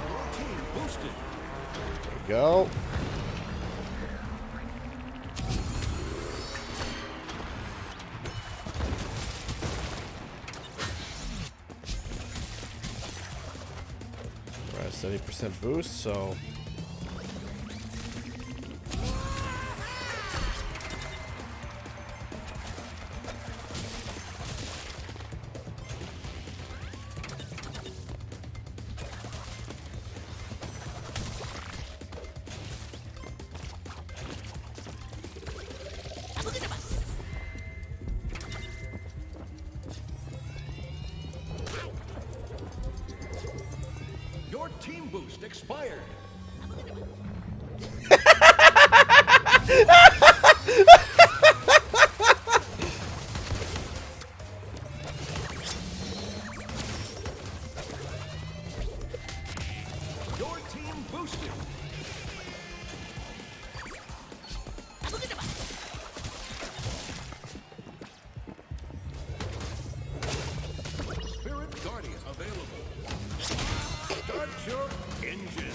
Your team boosted. There we go. We're at 70% boost, so Your team boost expired. Your team boosted. Spirit Guardian available. Start your engine.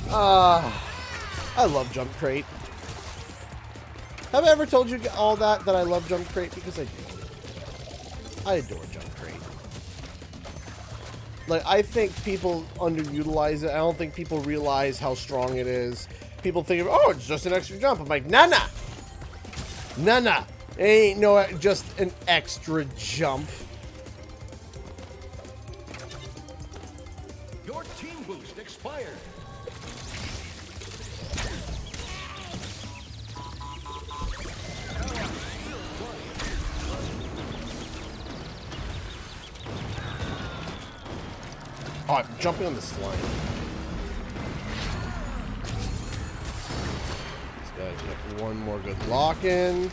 I love Jump Crate. Have I ever told you all that I love Jump Crate? Because I do. I adore Jump Crate. Like, I think people underutilize it. I don't think people realize how strong it is. People think, oh, it's just an extra jump. I'm like, nah. It ain't no just an extra jump. Your team boost expired. Oh, I'm jumping on the slime. Just gotta get one more good lock in.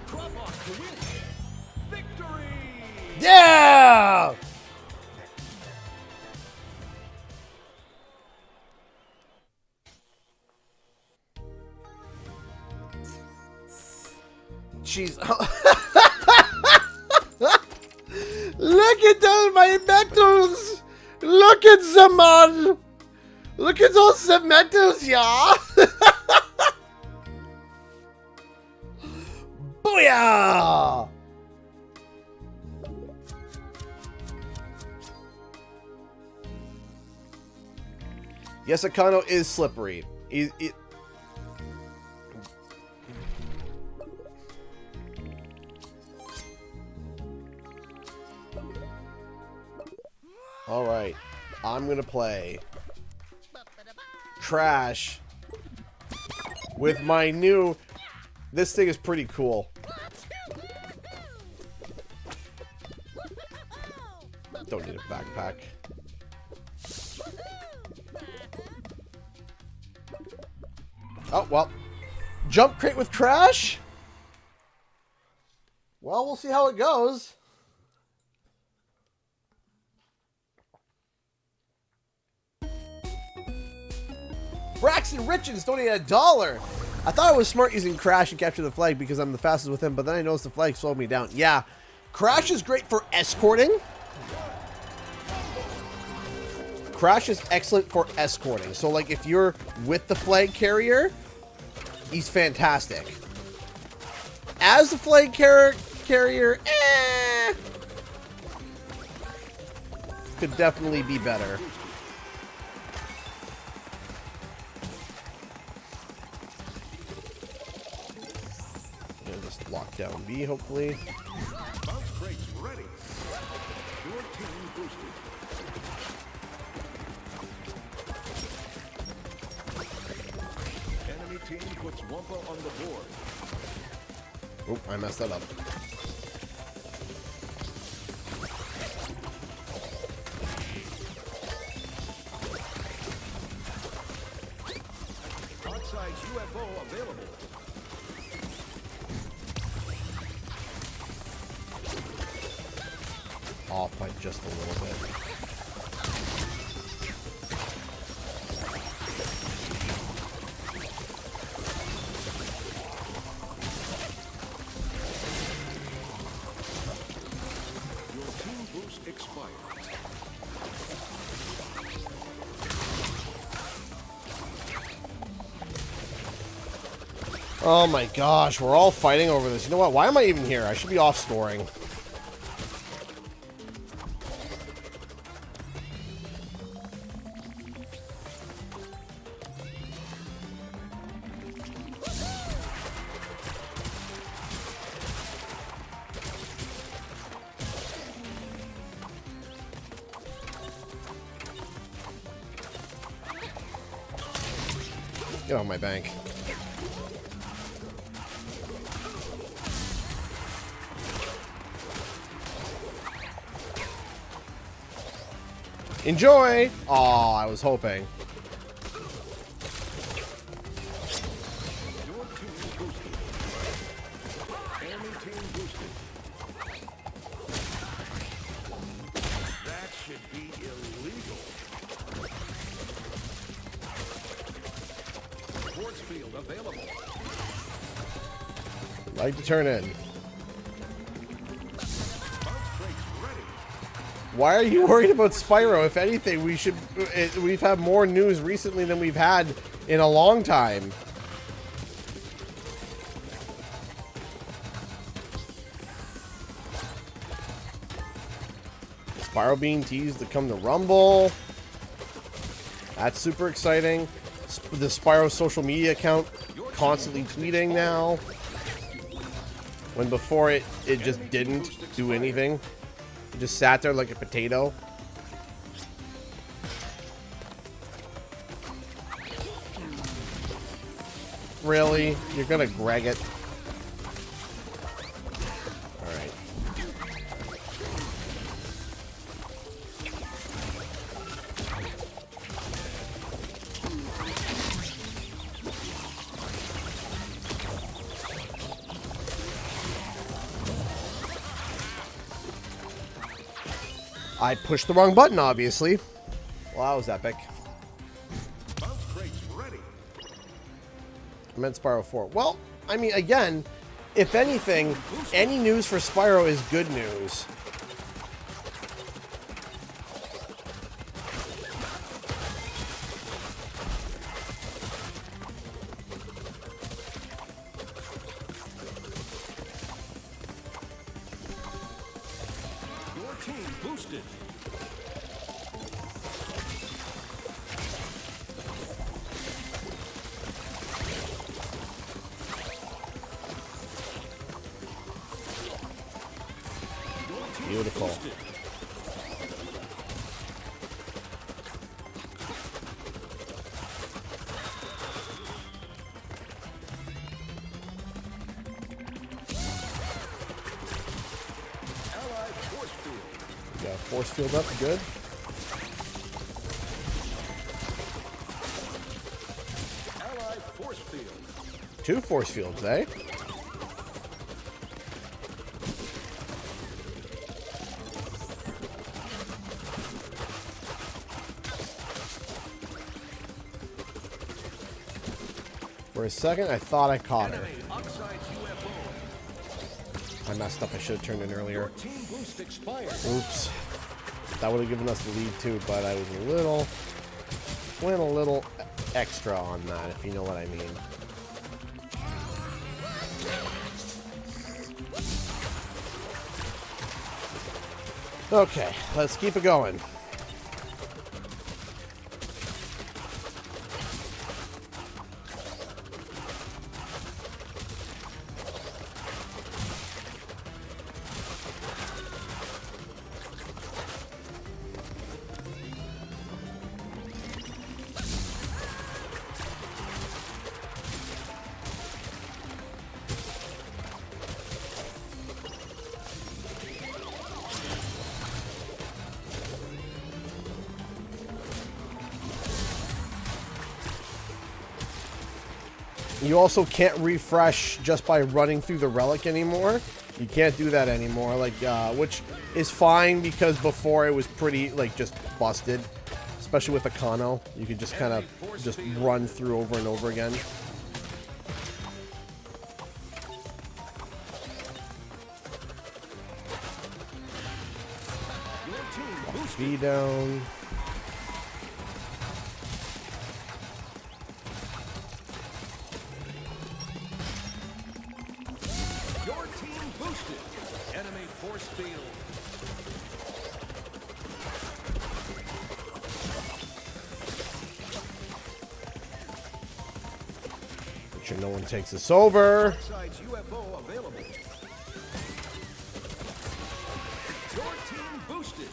Drop off to win. Victory! Yeah! Jeez. Look at those, my metals! Look at them, man! Look at those metals, yeah! Booyah! Yes, Akano is slippery. Alright, I'm gonna play Crash with my new... This thing is pretty cool. Don't need a backpack. Oh, well. Jump Crate with Crash? Well, we'll see how it goes. Braxton Richards donated $1. I thought I was smart using Crash and capture the flag because I'm the fastest with him, but then I noticed the flag slowed me down. Yeah, Crash is great for escorting. Crash is excellent for escorting. So, like, if you're with the flag carrier, he's fantastic. As the flag carrier, could definitely be better. And just lock down B, hopefully. Bounce breaks ready. Your team boosted. Enemy team puts Wumpa on the board. Oh, I messed that up. Outside UFO available. Off by just a little bit. Your team boost expired. Oh my gosh, we're all fighting over this. You know what? Why am I even here? I should be off scoring. Get off my bank. Enjoy! Aw, I was hoping. Your team boosted. Enemy team boosted. That should be illegal. Force field available. Like to turn in. Bounce breaks ready. Why are you worried about Spyro? If anything, we've had more news recently than we've had in a long time. Spyro being teased to come to Rumble. That's super exciting. The Spyro social media account constantly tweeting now. When before it just didn't do anything. It just sat there like a potato. Really? You're gonna Greg it? Alright. I pushed the wrong button, obviously. Well, that was epic. Bounce breaks ready. I meant Spyro 4. Well, I mean, again, if anything, any news for Spyro is good news. Your team boosted. Beautiful. Allied force field. Yeah, force field up, good. Allied force field. 2 force fields, eh? For a second, I thought I caught her. Enemy outside UFO. I messed up. I should have turned in earlier. Team boost expired. Oops. That would have given us the lead too, but I was went a little extra on that, if you know what I mean. Okay, let's keep it going. You also can't refresh just by running through the relic anymore. You can't do that anymore, like, which is fine because before it was pretty, like, just busted. Especially with the Kano. You could just kind of just run through over and over again. Speed down. Make sure no one takes us over. UFO available. Your team boosted.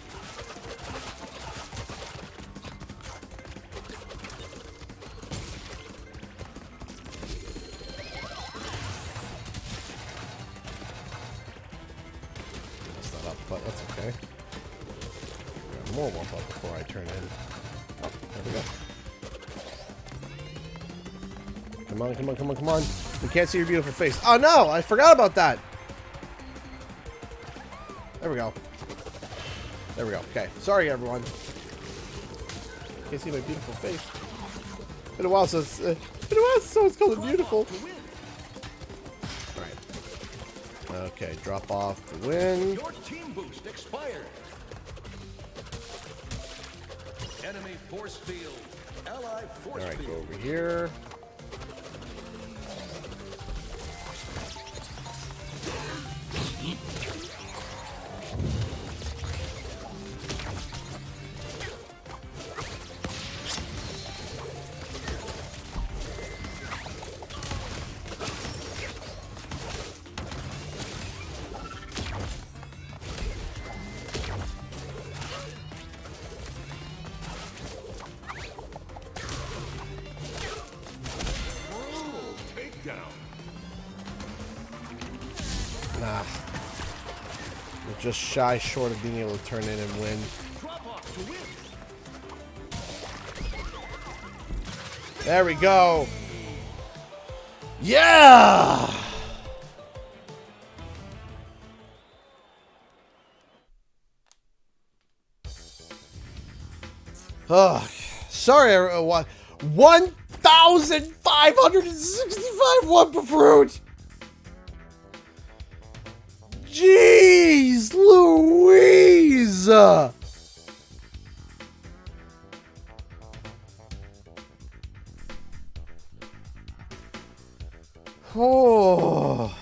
Messed that up, but that's okay. Grab more wump up before I turn in. Oh, there we go. Come on, come on, come on, come on. We can't see your beautiful face. Oh no, I forgot about that. There we go. There we go. Okay. Sorry, everyone. Can't see my beautiful face. Been a while since someone's called it beautiful. Alright. Okay, drop off the win. Your team boost expired. Enemy force field. Ally force Alright, field. go over here. Nah. We're just shy short of being able to turn in and win. There we go. Yeah! Oh, sorry, everyone. 1,565 Wumpa Fruit! Jeez Louise! Oh.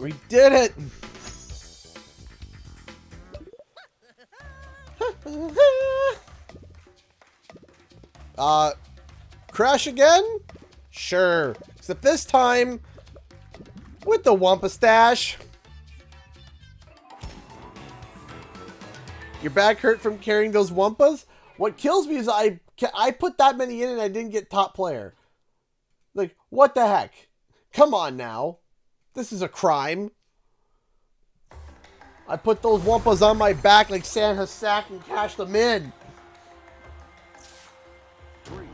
We did it! Crash again? Sure. Except this time, with the Wumpa Stash. Your back hurt from carrying those Wumpas? What kills me is I put that many in and I didn't get top player. Like, what the heck? Come on now. This is a crime. I put those Wumpas on my back like Santa's sack and cashed them in. 3, 2, 1.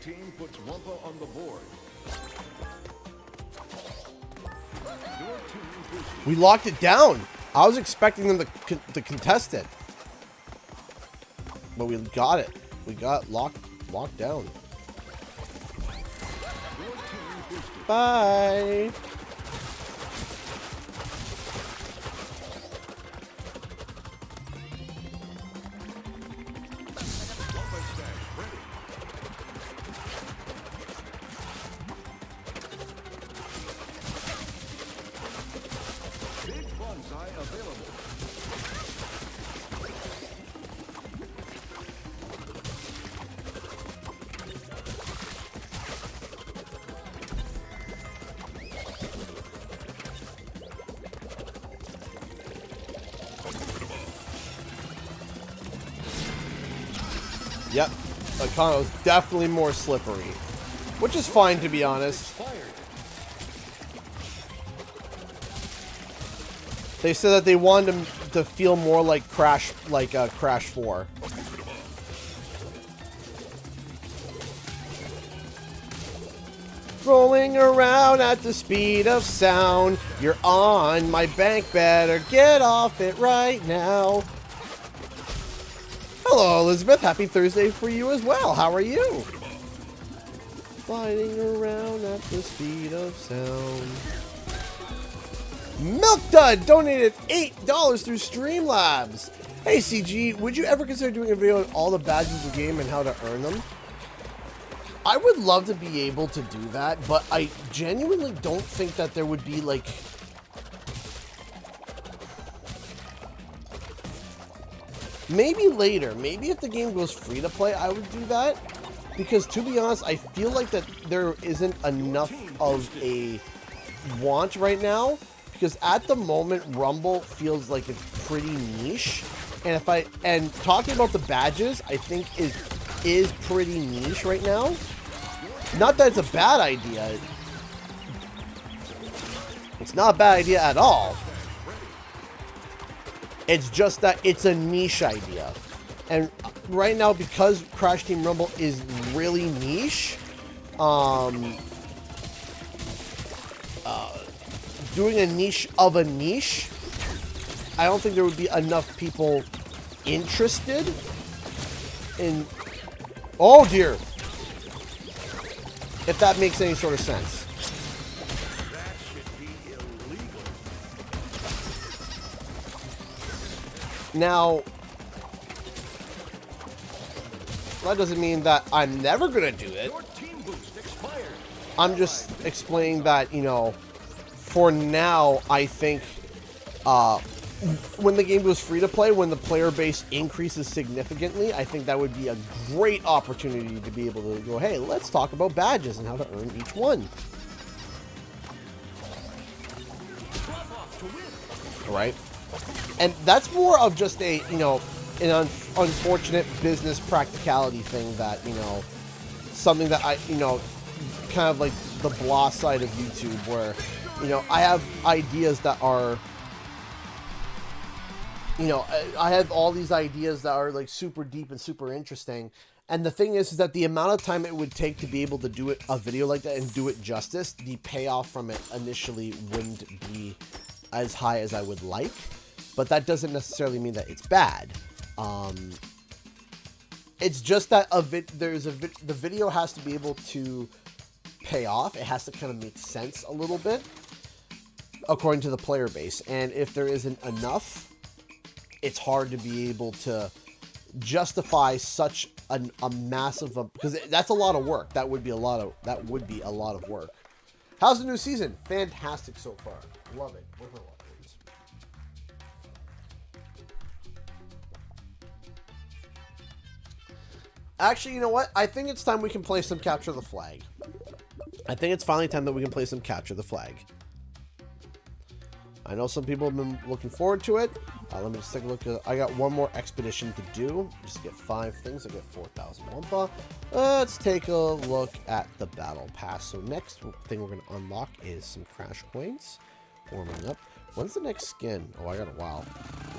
team puts Wumpa on the board. Your team boosted. We locked it down. I was expecting them to contest it. But we got it. We got locked down. Your team boosted. Bye. Wumpa stash ready. Big bonsai available. Yep. Akana was definitely more slippery. Which is fine, to be honest. Fired. They said that they wanted him to feel more like Crash 4. Rolling around at the speed of sound. You're on my bank, better get off it right now. Hello, Elizabeth. Happy Thursday for you as well. How are you? Sliding around at the speed of sound. Milk Dud donated $8 through Streamlabs. Hey, CG, would you ever consider doing a video on all the badges of the game and how to earn them? I would love to be able to do that, but I genuinely don't think that there would be, like... Maybe later. Maybe if the game goes free to play, I would do that. Because, to be honest, I feel like that there isn't enough of a want right now. Because at the moment, Rumble feels like it's pretty niche. And talking about the badges, I think is pretty niche right now. Not that it's a bad idea. It's not a bad idea at all. It's just that it's a niche idea. And right now, because Crash Team Rumble is really niche, doing a niche of a niche, I don't think there would be enough people interested in... Oh, dear. If that makes any sort of sense. That should be illegal. Now, that doesn't mean that I'm never going to do it. Your team boost expired. I'm just explaining that, you know, for now, I think when the game goes free to play, when the player base increases significantly, I think that would be a great opportunity to be able to go, hey, let's talk about badges and how to earn each one. All right? And that's more of just a, you know, an unfortunate business practicality thing that, you know, something that I, you know, kind of like the blah side of YouTube where, you know, I have ideas that are, you know, I have all these ideas that are like super deep and super interesting. And the thing is that the amount of time it would take to be able to do a video like that and do it justice, the payoff from it initially wouldn't be as high as I would like. But that doesn't necessarily mean that it's bad. It's just that the video has to be able to pay off. It has to kind of make sense a little bit according to the player base. And if there isn't enough, it's hard to be able to justify such a massive, because that's a lot of work. That would be a lot of work. How's the new season? Fantastic so far. Love it. Where's my water, please? Actually, you know what? I think it's time we can play some Capture the Flag. I think it's finally time that we can play some Capture the Flag. I know some people have been looking forward to it. Let me just take a look. I got one more expedition to do. Just get 5 things. I get 4,000 Wumpa. Let's take a look at the Battle Pass. So next thing we're going to unlock is some Crash Coins. Warming up. When's the next skin? Oh, I got a while.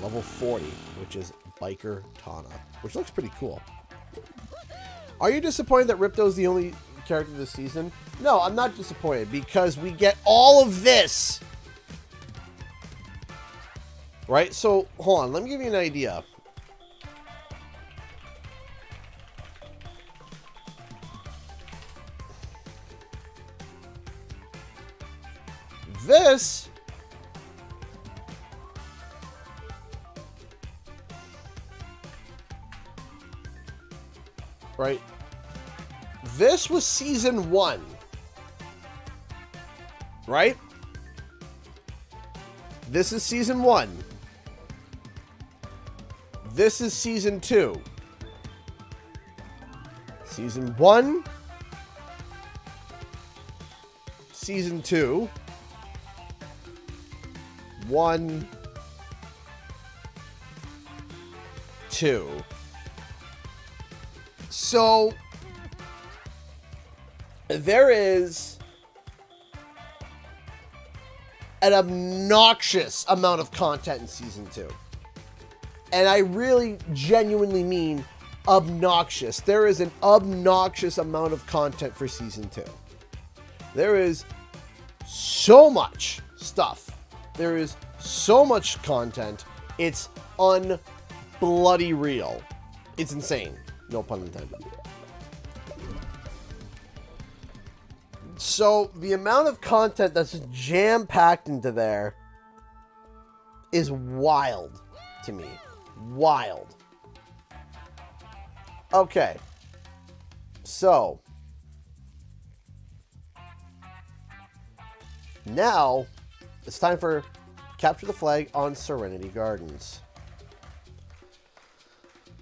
Level 40, which is Biker Tana, which looks pretty cool. Are you disappointed that Ripto's the only character this season? No, I'm not disappointed because we get all of this. Right? So, hold on. Let me give you an idea. This right? This was season 1. Right? This is season 1. This is season 2. Season 1. Season 2. 1, 2. So there is an obnoxious amount of content in season 2. And I really genuinely mean obnoxious. There is an obnoxious amount of content for season 2. There is so much stuff. There is so much content. It's un-bloody real. It's insane. No pun intended. So the amount of content that's jam-packed into there is wild to me. Wild. Okay. So now it's time for Capture the Flag on Serenity Gardens.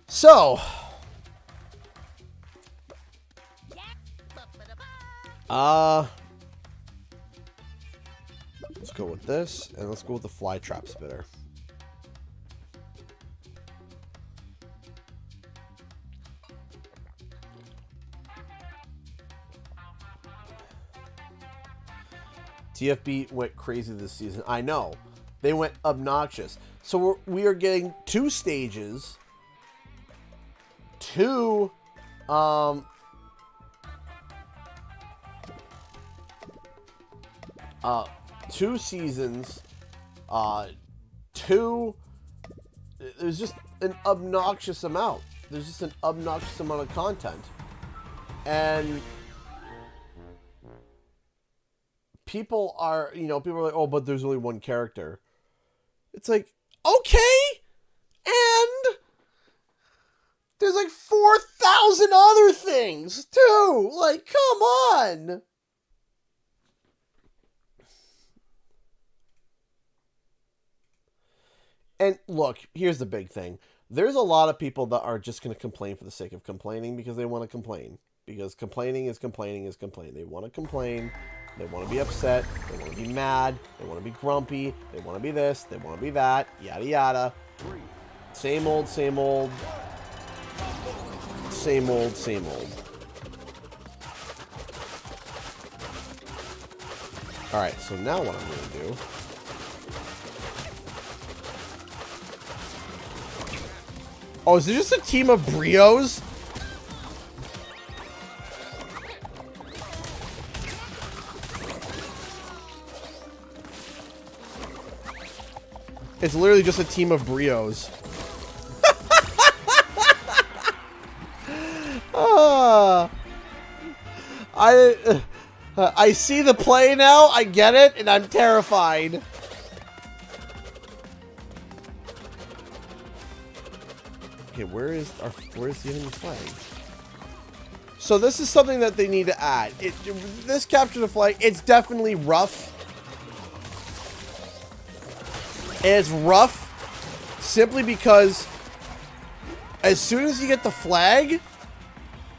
So let's go with this, and let's go with the fly trap spitter. TFB went crazy this season. I know. They went obnoxious. So we are getting 2 stages. 2 2 seasons, 2, there's just an obnoxious amount. There's just an obnoxious amount of content. And people are, people are like, oh, but there's only one character. It's like, okay, and there's like 4,000 other things, too. Like, come on. And look, here's the big thing. There's a lot of people that are just going to complain for the sake of complaining because they want to complain. Because complaining is complaining is complaining. They want to complain. They want to be upset. They want to be mad. They want to be grumpy. They want to be this. They want to be that. Yada, yada. Same old, same old. Same old, same old. Alright, so now what I'm going to do... Oh, is it just a team of Brios? It's literally just a team of Brios. I see the play now. I get it, and I'm terrified. Okay, where's the enemy flag? So this is something that they need to add. This capture the flag, it's definitely rough. And it's rough simply because as soon as you get the flag,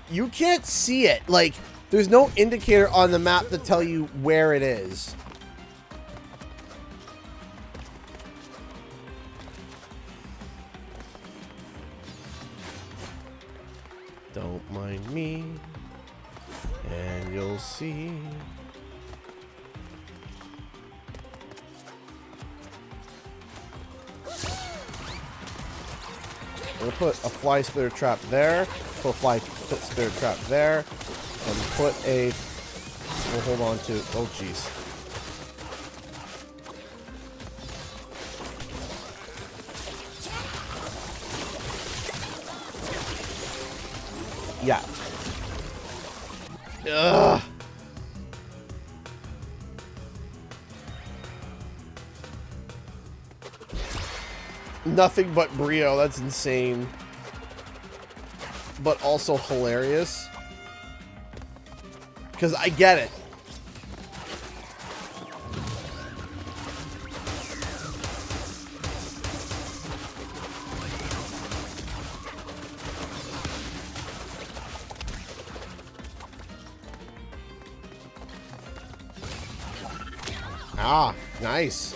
you can't see it. Like, there's no indicator on the map to tell you where it is. Don't mind me, and you'll see. I'm gonna put a fly spitter trap there. Put a fly spirit trap there. And put a... We'll hold on to... Oh, jeez. Yeah. Ugh. Nothing but Brio. That's insane. But also hilarious. Because I get it. Ah, nice.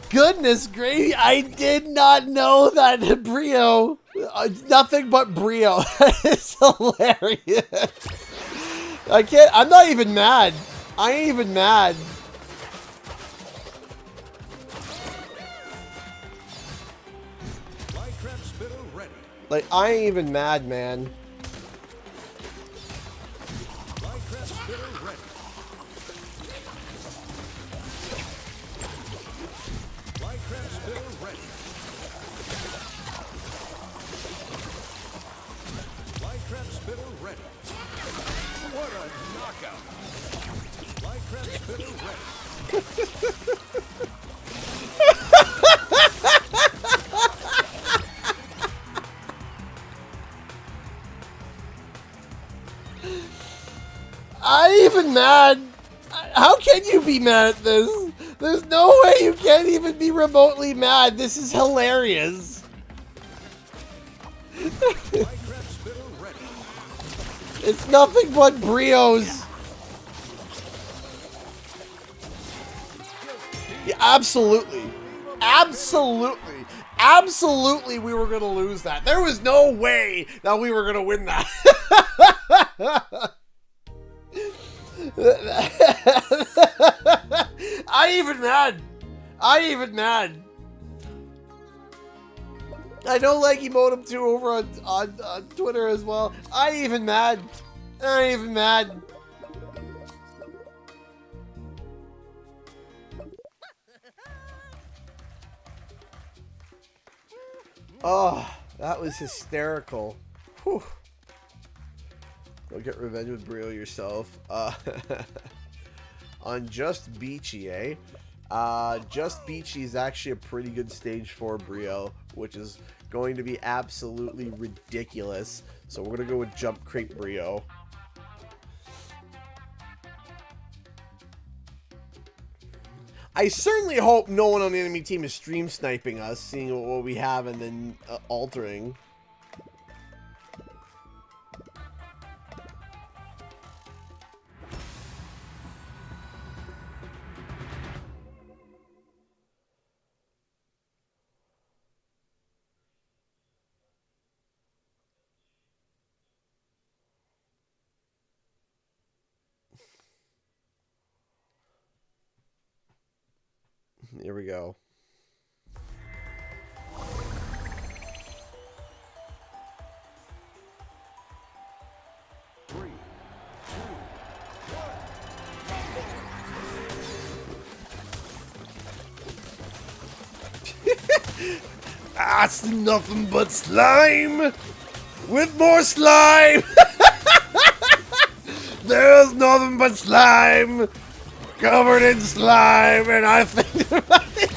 Goodness gravy, I did not know that Brio. Nothing but Brio. It's hilarious. I can't, I'm not even mad. I ain't even mad. Like, I ain't even mad, man. What a knockout! Minecraft spinner ready. I ain't even mad. How can you be mad at this? There's no way you can't even be remotely mad. This is hilarious. It's nothing but Brios. Yeah, absolutely. Absolutely. Absolutely we were going to lose that. There was no way that we were going to win that. I even mad. I even mad. I know Leggy Modem too over on Twitter as well. I even mad. I even mad. Oh, that was hysterical. Whew. Go get revenge with Brio yourself. On Just Beachy, eh? Just Beachy is actually a pretty good stage for Brio, which is going to be absolutely ridiculous. So we're going to go with Jump Crate Brio. I certainly hope no one on the enemy team is stream sniping us, seeing what we have and then altering. Here we go. Three, That's nothing but slime with more slime. There's nothing but slime covered in slime, and I think about it.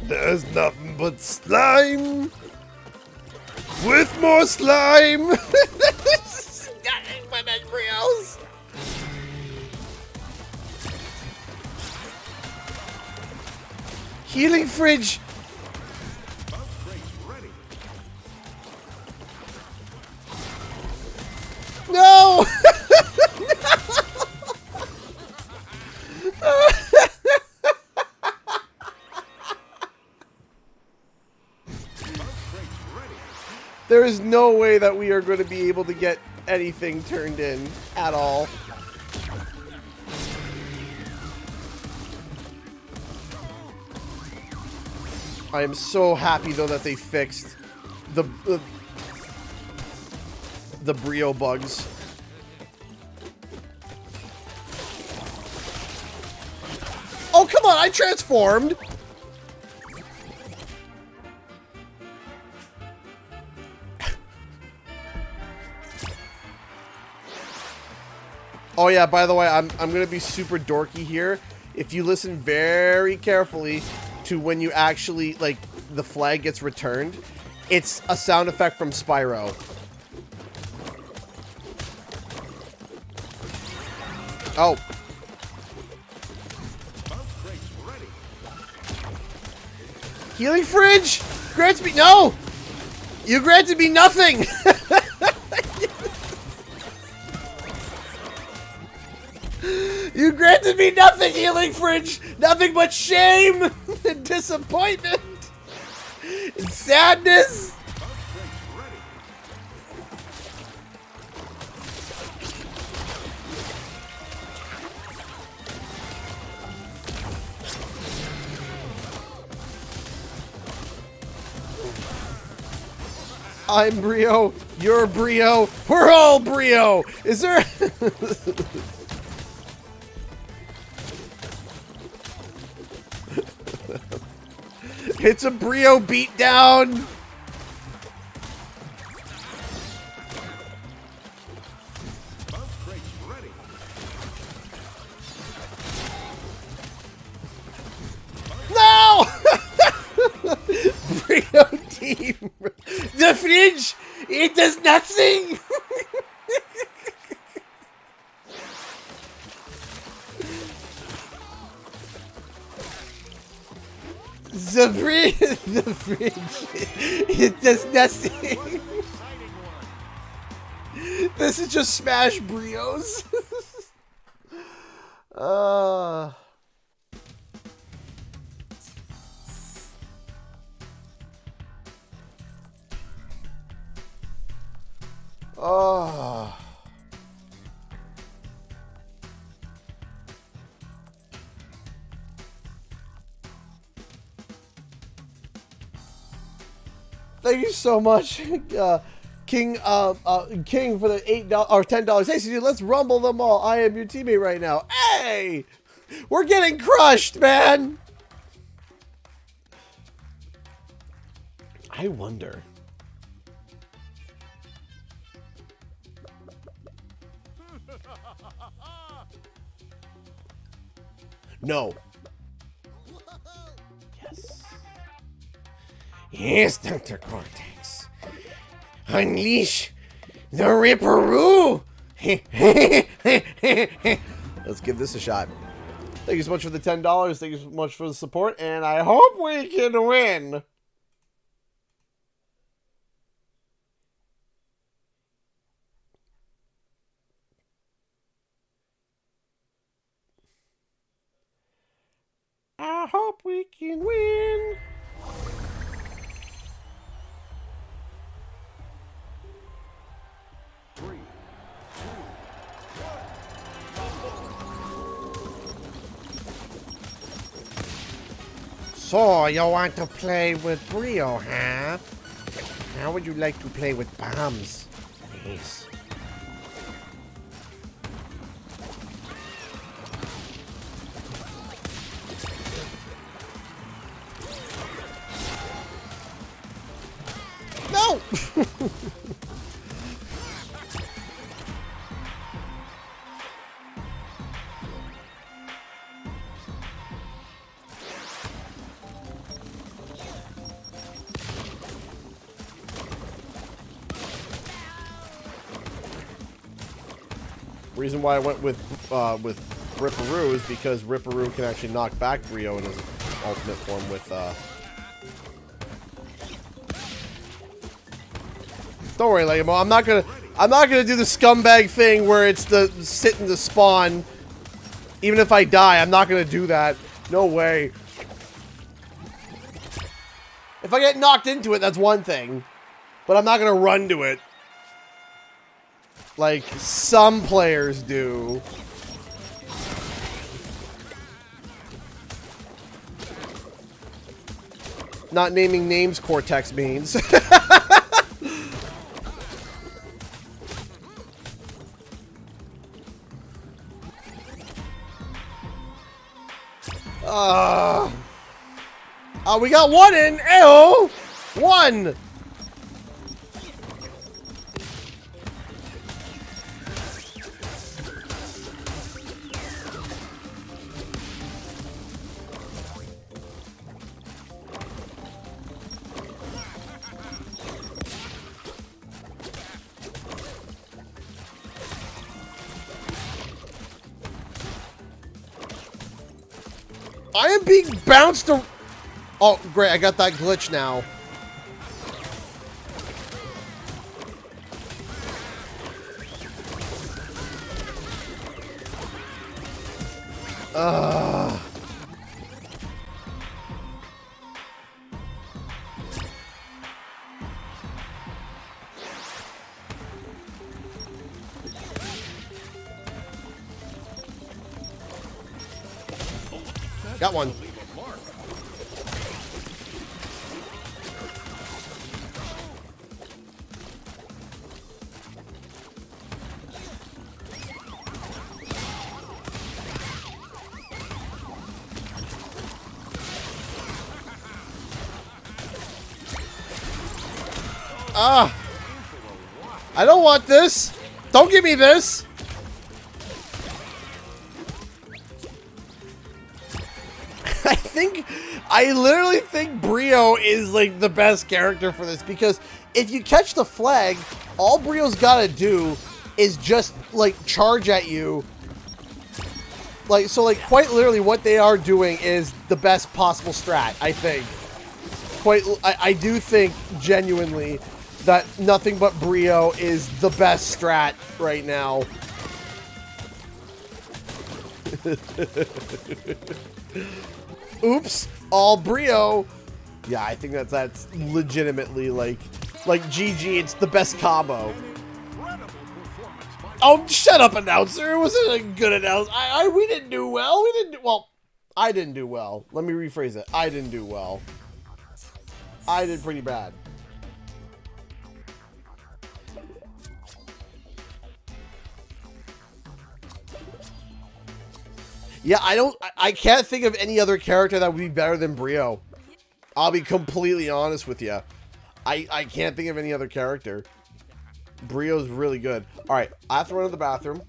There's nothing but slime with more slime. Healing fridge. No. There is no way that we are going to be able to get anything turned in at all. I am so happy though that they fixed the Brio bugs. Oh, come on, I transformed. Oh yeah, by the way, I'm going to be super dorky here. If you listen very carefully to when you actually, like, the flag gets returned, it's a sound effect from Spyro. Oh. Healing fridge? Grants me... No! You granted me nothing! You granted me nothing, healing fridge! Nothing but shame and disappointment and sadness! I'm Brio, you're Brio, we're all Brio! Is there... It's a Brio beatdown! No! Brio team! The fridge! It does nothing! The fridge, it does nothing. This is just Smash Brios. Oh. Thank you so much, King. King for the $8 or $10. Hey, dude, let's rumble them all. I am your teammate right now. Hey, we're getting crushed, man. I wonder. No. Yes. Yes, Dr. Cortex. Unleash the Ripperoo! Let's give this a shot. Thank you so much for the $10. Thank you so much for the support, and I hope we can win. I hope we can win. So, you want to play with Brio, huh? How would you like to play with bombs? Yes. No! Reason why I went with Ripperoo is because Ripperoo can actually knock back Brio in his ultimate form with Don't worry, Legamo. I'm not gonna do the scumbag thing where it's the sit in the spawn. Even if I die, I'm not gonna do that. No way. If I get knocked into it, that's one thing. but I'm not going to run to it like some players do. Not naming names, Cortex means. We got one in. Ew! One! I am being bounced. Oh, great. I got that glitch now. Got one. I don't want this. Don't give me this. I literally think Brio is like the best character for this, because if you catch the flag, all Brio's gotta do is just like charge at you. Like, so like quite literally what they are doing is the best possible strat, I think. I do think genuinely that nothing but Brio is the best strat right now. Oops, all Brio. Yeah, I think that's legitimately like GG. It's the best combo. Oh, shut up, announcer. It wasn't a good announce. We didn't do well. Well, I didn't do well. Let me rephrase it. I didn't do well. I did pretty bad. Yeah, I can't think of any other character that would be better than Brio. I'll be completely honest with you. I can't think of any other character. Brio's really good. All right, I have to run to the bathroom.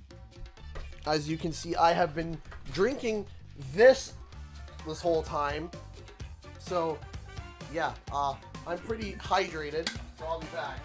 As you can see, I have been drinking this whole time. So, yeah, I'm pretty hydrated, so I'll be back.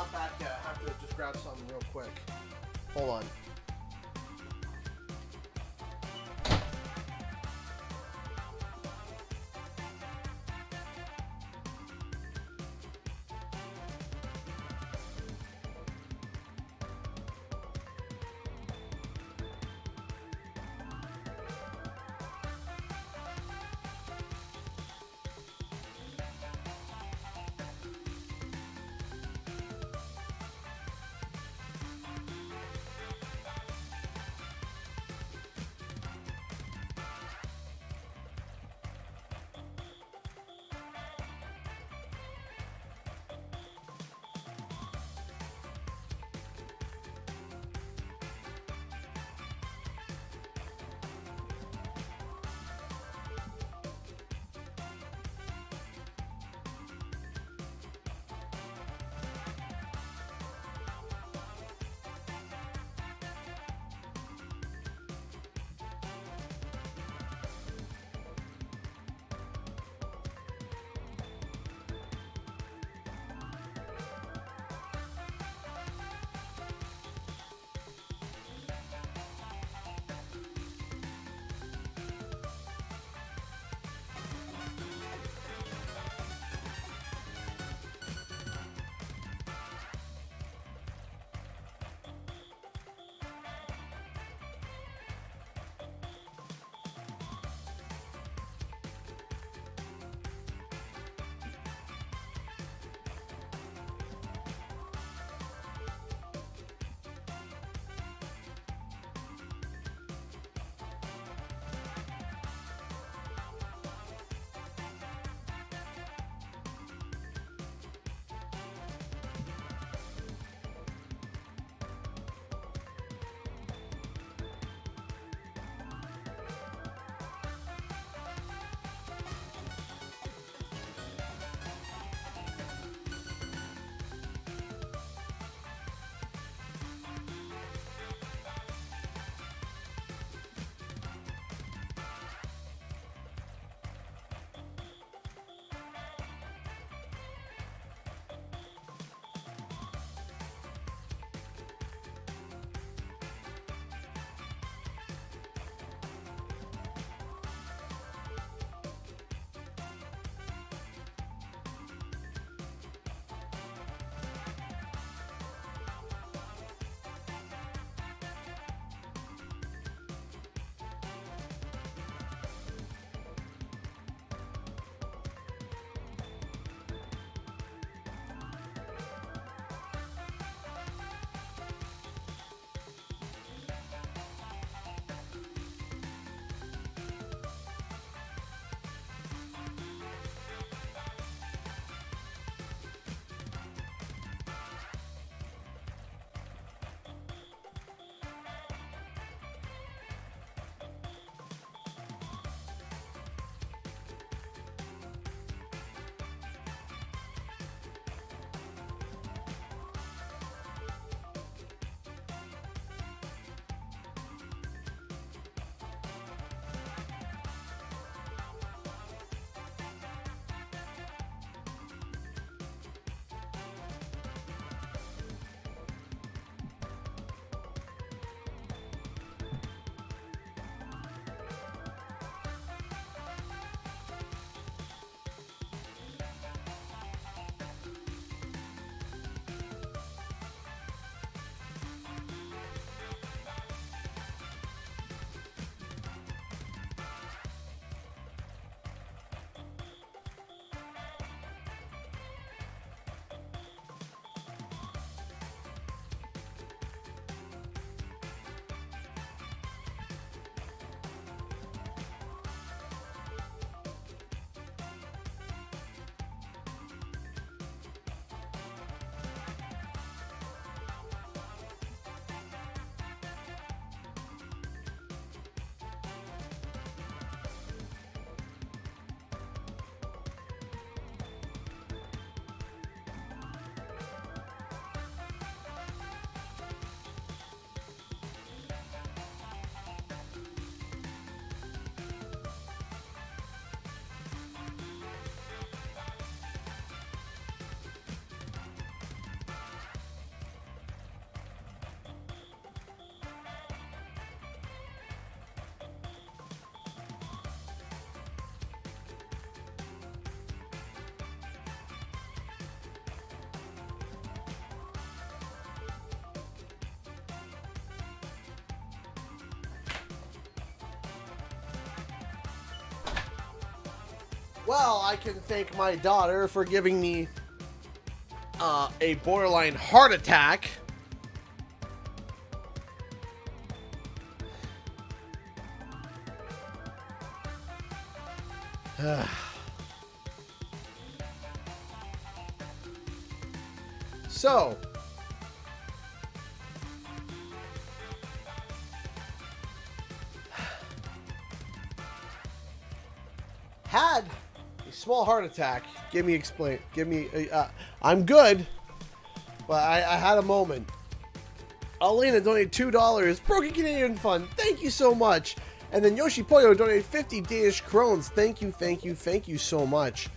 not back yet. I have to just grab something real quick. Hold on. Well, I can thank my daughter for giving me a borderline heart attack. So, had a small heart attack. I'm good, but I had a moment. Alina donated $2. Broken Canadian Fund, thank you so much. And then Yoshi Poyo donated 50 Danish krones. Thank you so much.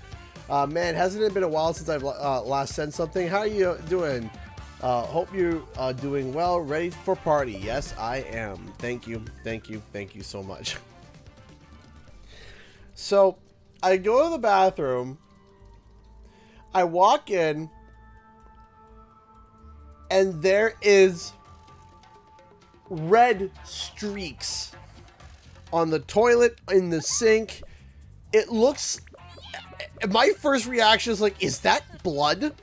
Man, hasn't it been a while since I've last sent something? How are you doing? Hope you are doing well. Ready for party? Yes, I am. Thank you so much. So, I go to the bathroom. I walk in, and there is red streaks on the toilet, in the sink. It looks... My first reaction is like, is that blood?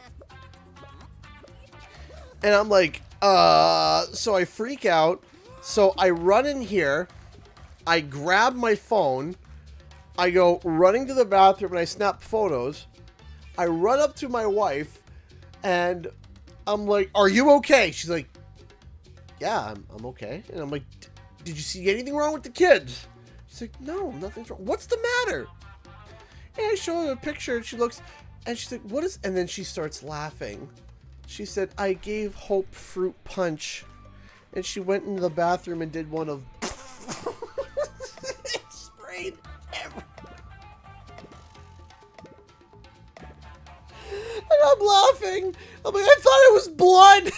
And I'm like, so I freak out. So I run in here. I grab my phone. I go running to the bathroom and I snap photos. I run up to my wife and I'm like, are you okay? She's like, yeah, I'm okay. And I'm like, did you see anything wrong with the kids? She's like, no, nothing's wrong. What's the matter? And I show her a picture and she looks and she's like, what is, and then she starts laughing. She said, I gave Hope fruit punch. And she went into the bathroom and did one of it sprayed everywhere. And I'm laughing. I'm like, I thought it was blood.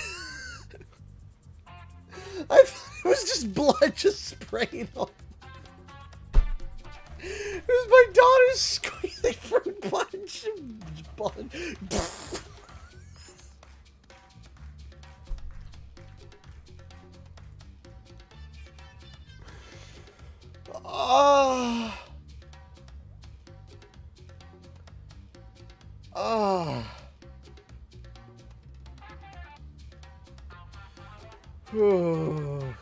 I thought it was just blood just spraying on. It was my daughter's squealing fruit punch. Blood. Oh. Oh. Oh.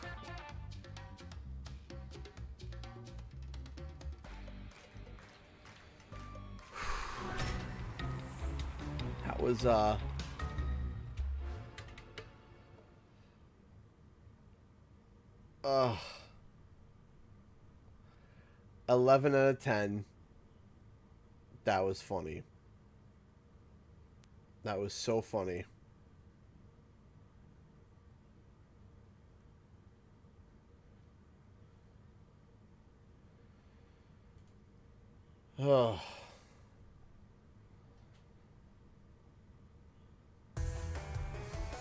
That was 11 out of 10. That was funny. That was so funny. Oh.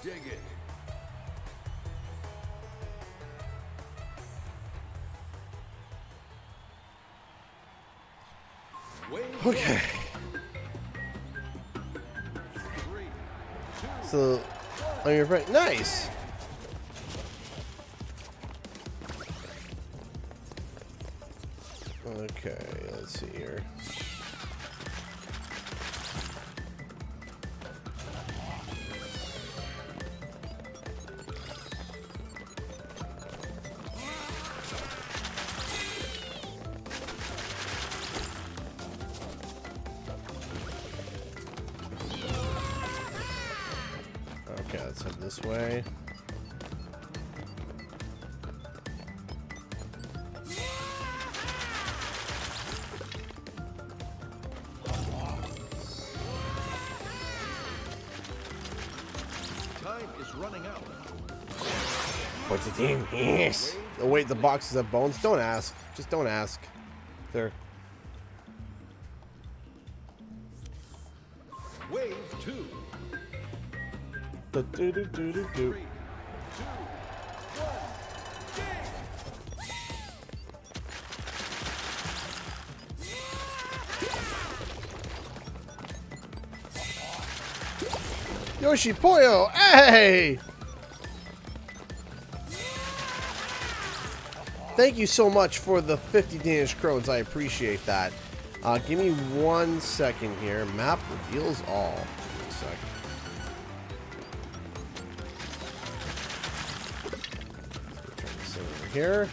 Dig it. Okay. So, on your right, nice. Okay, let's see here. Okay, let's head this way. Time is running out. What's the team? Yes. Oh, wait, the boxes have bones? Don't ask. Just don't ask. There. Wave 2. Do, do, do, do, do, do. 3, 2, 1, Yoshi Poyo, hey! Thank you so much for the 50 Danish krones. I appreciate that. Give me 1 second here. Map reveals all. Give me a sec. Turn this over here.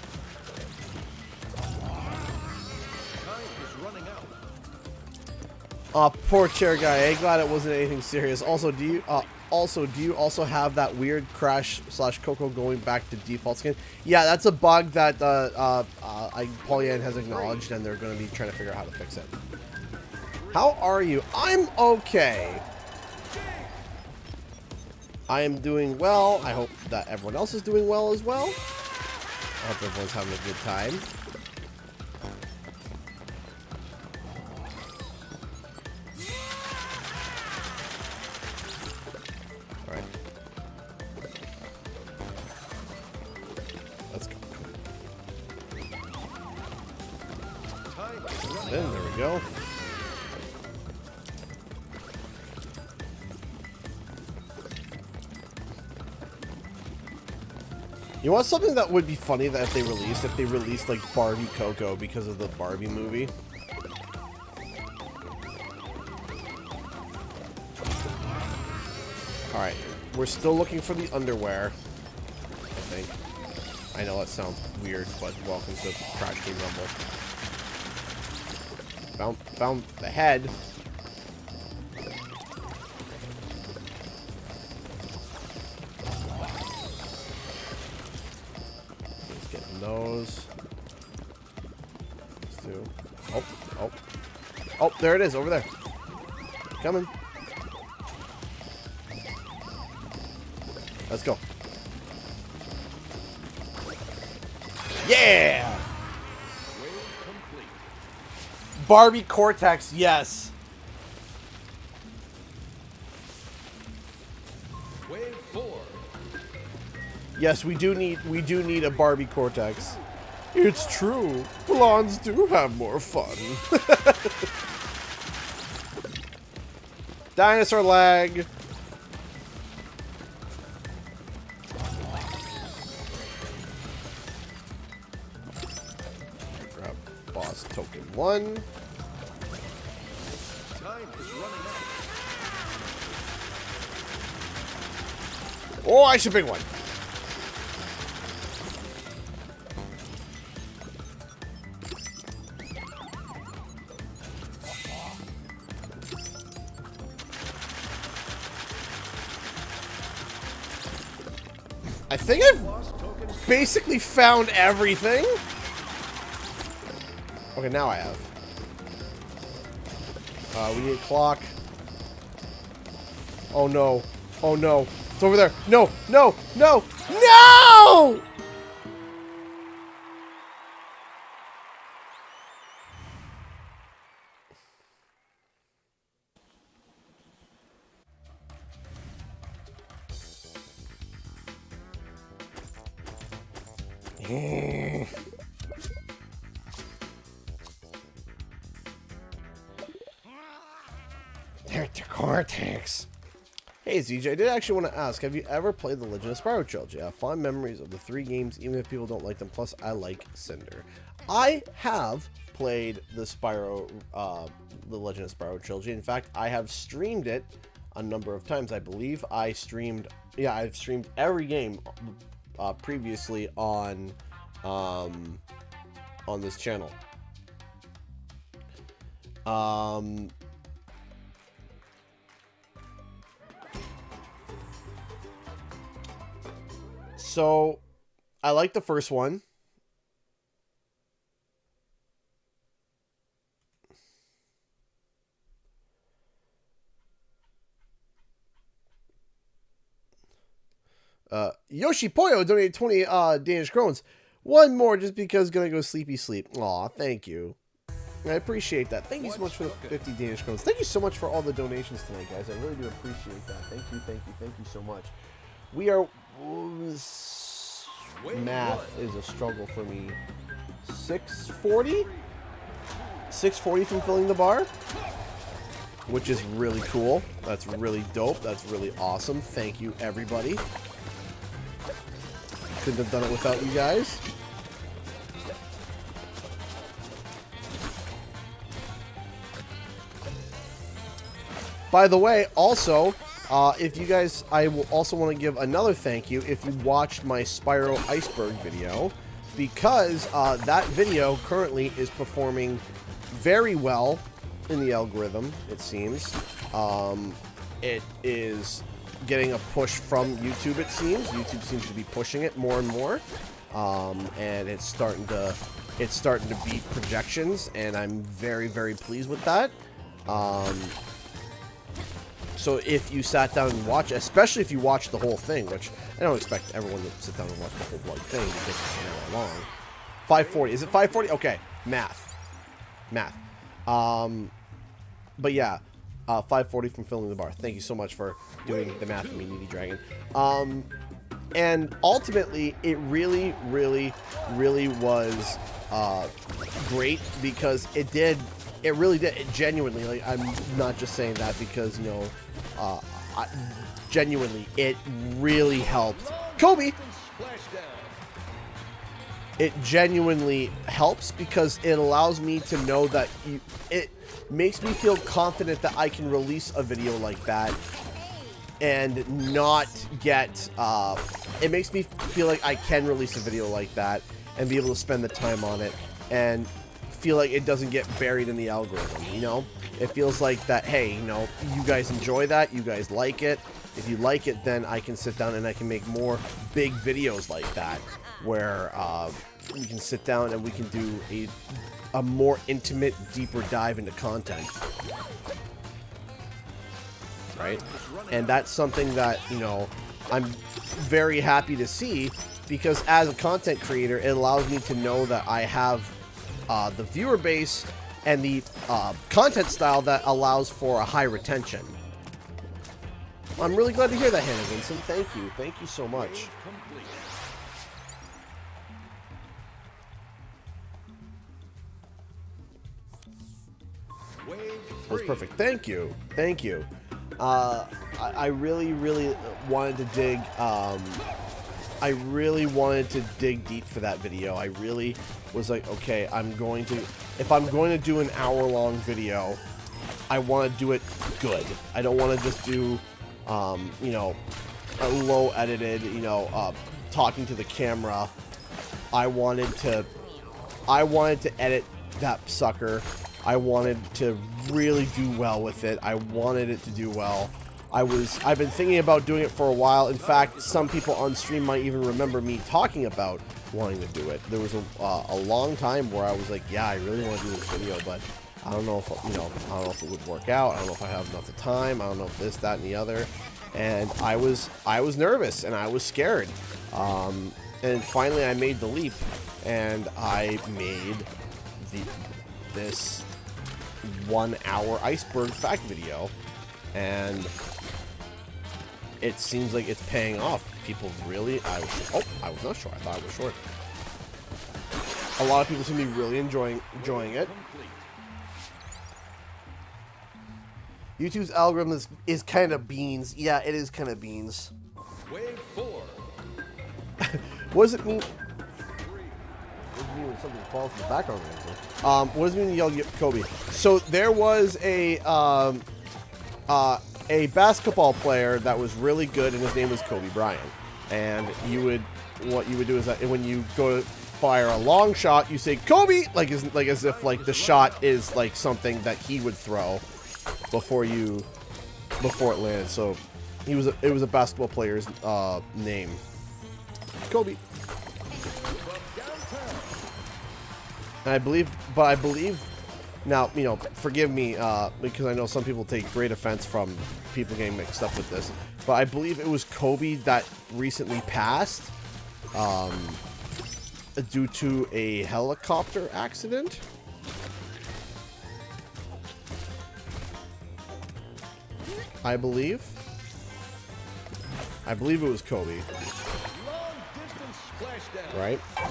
Poor chair guy. Hey, glad it wasn't anything serious. Also, do you also have that weird Crash / Coco going back to default skin? Yeah, that's a bug that Polyan has acknowledged, and they're going to be trying to figure out how to fix it. How are you? I'm okay. I am doing well. I hope that everyone else is doing well as well. I hope everyone's having a good time. There we go. You want something that would be funny that if they released like Barbie Coco because of the Barbie movie? Alright, we're still looking for the underwear, I think. I know that sounds weird, but welcome to Crash Team Rumble. Found the head. Just getting those. Let's do. Oh, there it is, over there. Coming. Let's go. Yeah! Barbie Cortex, yes. Wave 4. Yes, we do need a Barbie Cortex. It's true. Blondes do have more fun. Dinosaur lag. Grab boss token 1. Oh, I should pick one. I think I've basically found everything. Okay, now I have. We need a clock. Oh no. Oh no. It's over there. No, no, no, no! They're the Cortex. Hey ZJ, I did actually want to ask, have you ever played the Legend of Spyro trilogy? I have fond memories of the 3 games, even if people don't like them, plus I like Cinder. I have played the the Legend of Spyro trilogy. In fact, I have streamed it a number of times. I believe I've streamed every game previously on this channel. So, I like the first one. Yoshi Poyo donated 20 Danish krones. One more just because gonna go sleepy sleep. Aw, thank you. I appreciate that. Thank you so much for the 50 Danish krones. Thank you so much for all the donations tonight, guys. I really do appreciate that. Thank you, thank you, thank you so much. We are... Math is a struggle for me. 640? 640 from filling the bar? Which is really cool. That's really dope. That's really awesome. Thank you, everybody. Couldn't have done it without you guys. By the way, also, if you guys, I will also want to give another thank you if you watched my Spyro Iceberg video, because that video currently is performing very well in the algorithm, it seems. It is getting a push from YouTube, it seems. YouTube seems to be pushing it more and more. And it's starting to beat projections, and I'm very, very pleased with that. So if you sat down and watch, especially if you watch the whole thing, which I don't expect everyone to sit down and watch the whole bloody thing because it's an hour long. 540. Is it 540? Okay. Math. But yeah, 540 from Filling the Bar. Thank you so much for doing the math for me, Needy Dragon. And ultimately, it really, really, really was great, because it really did. It genuinely, like, I'm not just saying that because, you know, genuinely, it really helped. Kobe! It genuinely helps because it allows me to know that it makes me feel confident that I can release a video like that and not get, it makes me feel like I can release a video like that and be able to spend the time on it and feel like it doesn't get buried in the algorithm, you know? It feels like that, hey, you know, you guys enjoy that, you guys like it. If you like it, then I can sit down and I can make more big videos like that, where we can sit down and we can do a more intimate, deeper dive into content. Right? And that's something that, you know, I'm very happy to see, because as a content creator, it allows me to know that I have the viewer base and the content style that allows for a high retention. I'm really glad to hear that, Hannah Vincent. Thank you. Thank you so much. That was perfect. Thank you. Thank you. I really, really wanted to dig, I really wanted to dig deep for that video. I really was like, okay, if I'm going to do an hour-long video, I want to do it good. I don't want to just do, you know, a low-edited, you know, talking to the camera. I wanted to edit that sucker. I wanted to really do well with it. I wanted it to do well. I've been thinking about doing it for a while. In fact, some people on stream might even remember me talking about wanting to do it. There was a long time where I was like, yeah, I really want to do this video, but I don't know if, you know, I don't know if it would work out. I don't know if I have enough time. I don't know if this, that, and the other. And I was nervous and I was scared. And finally I made the leap, and I made this 1 hour iceberg fact video, and it seems like it's paying off. People really, I was not sure. I thought I was short. A lot of people seem to be really enjoying it. YouTube's algorithm is kind of beans. Yeah, it is kind of beans. Wave 4. What does it mean? What does it mean when something falls in the background? What does it mean when you yell Kobe? So there was a basketball player that was really good, and his name was Kobe Bryant. And what you would do is that when you go to fire a long shot, you say Kobe, like as if like the shot is like something that he would throw before it landed. So it was a basketball player's name, Kobe. And I believe now, you know, forgive me, because I know some people take great offense from people getting mixed up with this, but I believe it was Kobe that recently passed due to a helicopter accident. I believe it was Kobe. Right? I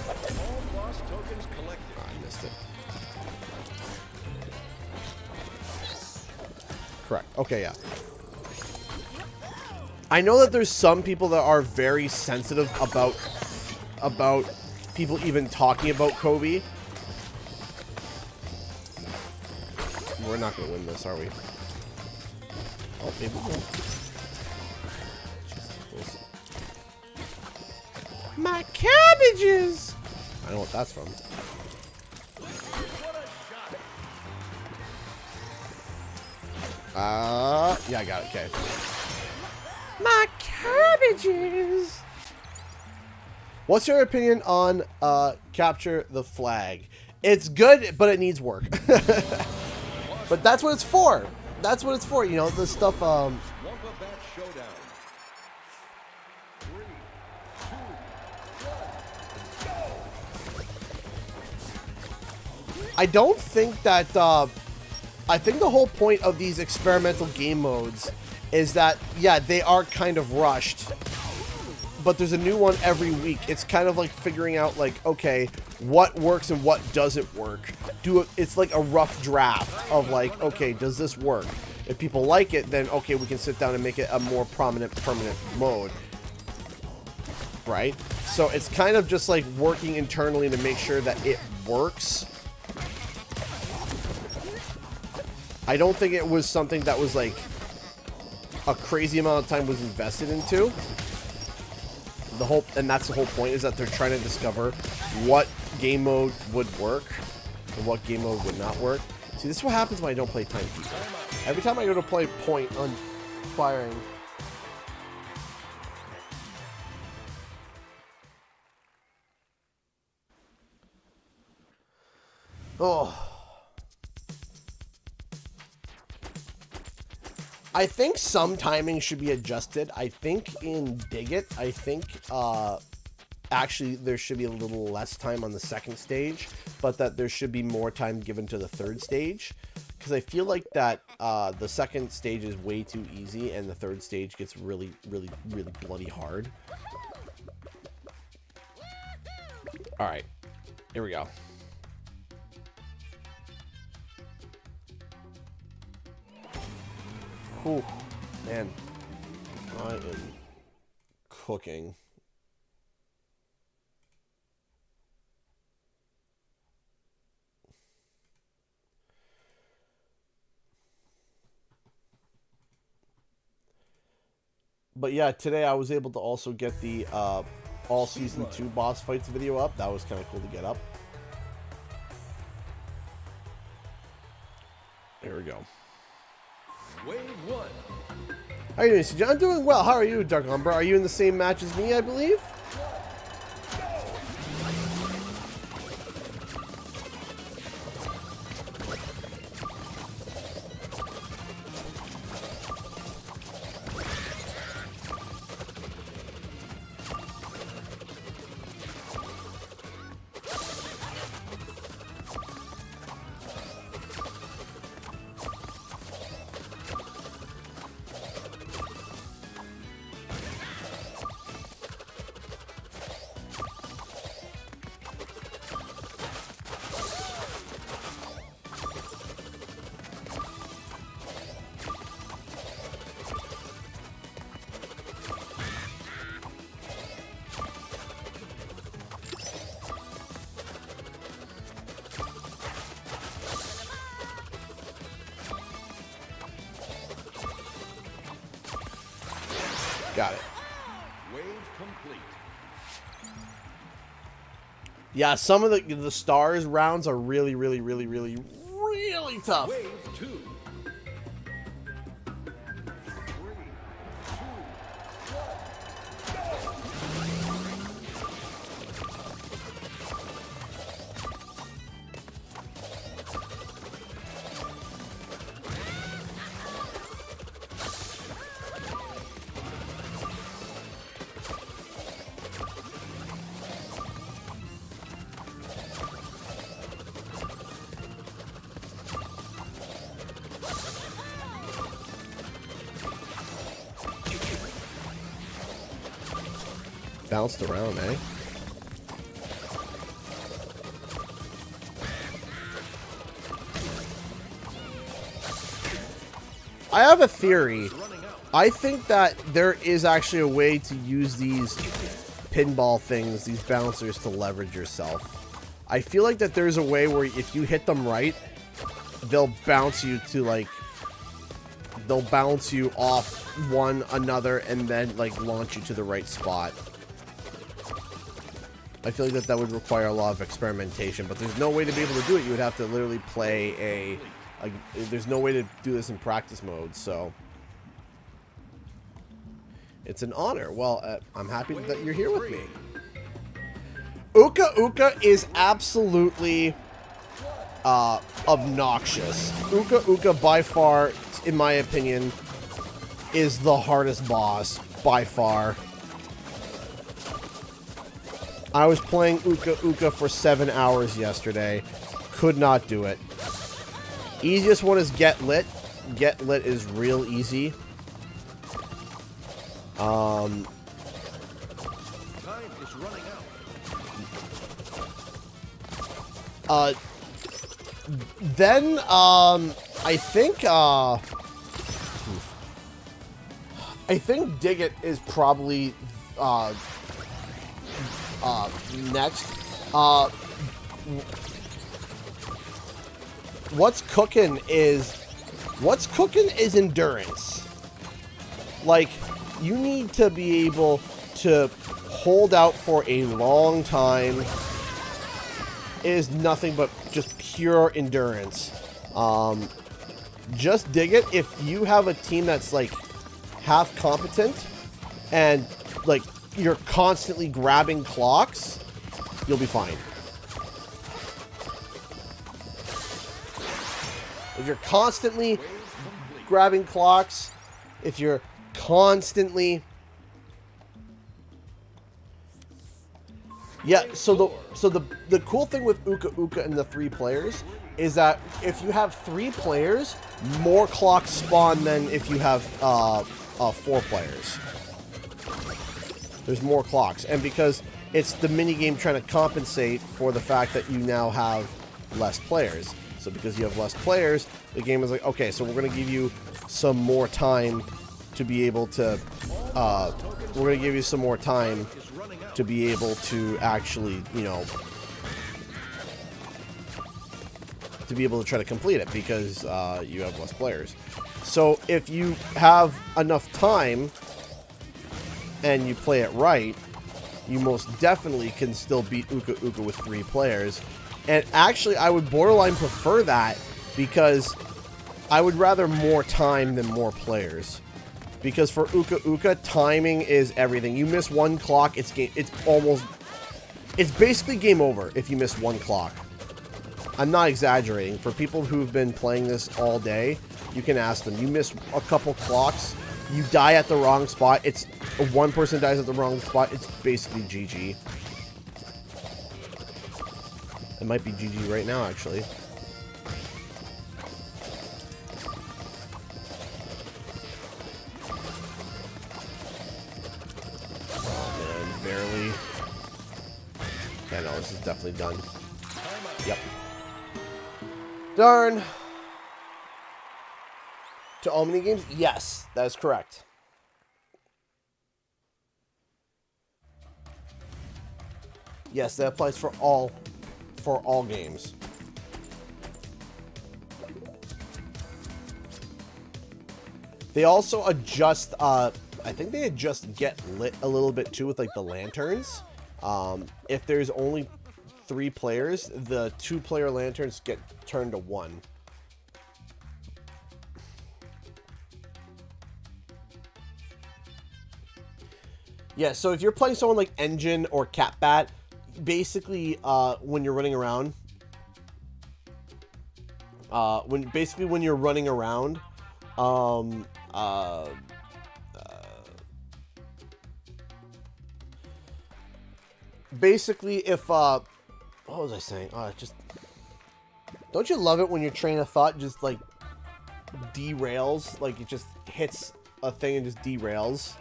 missed it. Correct. Okay, yeah. I know that there's some people that are very sensitive about people even talking about Kobe. We're not going to win this, are we? Oh, maybe we won't. My cabbages! I don't know what that's from. Yeah, I got it. Okay. My cabbages! What's your opinion on Capture the Flag? It's good, but it needs work. But that's what it's for. That's what it's for. You know, the stuff. Wumpa Bat Showdown. 3, 2, 1, go! I don't think that. I think the whole point of these experimental game modes is that, yeah, they are kind of rushed, but there's a new one every week. It's kind of like figuring out, like, okay, what works and what doesn't work. It's like a rough draft of, like, okay, does this work? If people like it, then okay, we can sit down and make it a more prominent, permanent mode, right? So it's kind of just like working internally to make sure that it works. I don't think it was something that was like a crazy amount of time was invested into. And that's the whole point, is that they're trying to discover what game mode would work and what game mode would not work. See, this is what happens when I don't play Timekeeper. Every time I go to play point on firing, oh, I think some timing should be adjusted. I think in Dig It, I think actually there should be a little less time on the second stage, but that there should be more time given to the third stage. Because I feel like that the second stage is way too easy and the third stage gets really, really, really bloody hard. Alright, here we go. Whew, man, I am cooking. But yeah, today I was able to also get the all season 2 boss fights video up. That was kind of cool to get up. There we go. Wave 1. How are you doing, CJ? I'm doing well. How are you, Dark Umbra? Are you in the same match as me, I believe? Got it. Wave complete. Yeah, some of the stars rounds are really, really, really, really, really tough. Wave 2. 3, Bounced around, eh? I have a theory. I think that there is actually a way to use these pinball things, these bouncers, to leverage yourself. I feel like that there's a way where if you hit them right, they'll bounce you to, like, like they'll bounce you off one another and then like launch you to the right spot. I feel like that would require a lot of experimentation, but there's no way to be able to do it. You would have to literally play there's no way to do this in practice mode, so it's an honor. Well, I'm happy that you're here with me. Uka Uka is absolutely obnoxious. Uka Uka, by far, in my opinion, is the hardest boss, by far. I was playing Uka Uka for 7 hours yesterday. Could not do it. Easiest one is Get Lit. Get Lit is real easy. Time is running out. Then, I think Dig It is probably, next. What's cooking is endurance. Like, you need to be able to hold out for a long time. It is nothing but just pure endurance. Just Dig It. If you have a team that's like half competent and like you're constantly grabbing clocks, you'll be fine. If you're constantly grabbing clocks, if you're constantly... Yeah, so the cool thing with Uka Uka and the 3 players is that if you have 3 players, more clocks spawn than if you have 4 players. There's more clocks, and because it's the minigame trying to compensate for the fact that you now have less players. So because you have less players, the game is like, okay, so we're going to give you some more time to be able to, we're going to give you some more time to be able to actually, you know, to be able to try to complete it because you have less players. So if you have enough time and you play it right, you most definitely can still beat Uka Uka with 3 players. And actually, I would borderline prefer that because I would rather more time than more players. Because for Uka Uka, timing is everything. You miss 1 clock, it's basically game over if you miss 1 clock. I'm not exaggerating. For people who've been playing this all day, you can ask them. You miss a couple clocks, you die at the wrong spot. It's one person dies at the wrong spot. It's basically GG. It might be GG right now, actually. Oh man, barely. Yeah, no, this is definitely done. Yep. Darn. To all mini games? Yes, that is correct. Yes, that applies for all games. They also adjust, I think they adjust Get Lit a little bit too with like the lanterns. If there's only 3 players, the 2-player lanterns get turned to 1. Yeah, so if you're playing someone like Engine or Catbat, basically, when you're running around, when you're running around, basically, if, what was I saying? Just, don't you love it when your train of thought just, like, derails? Like, it just hits a thing and just derails?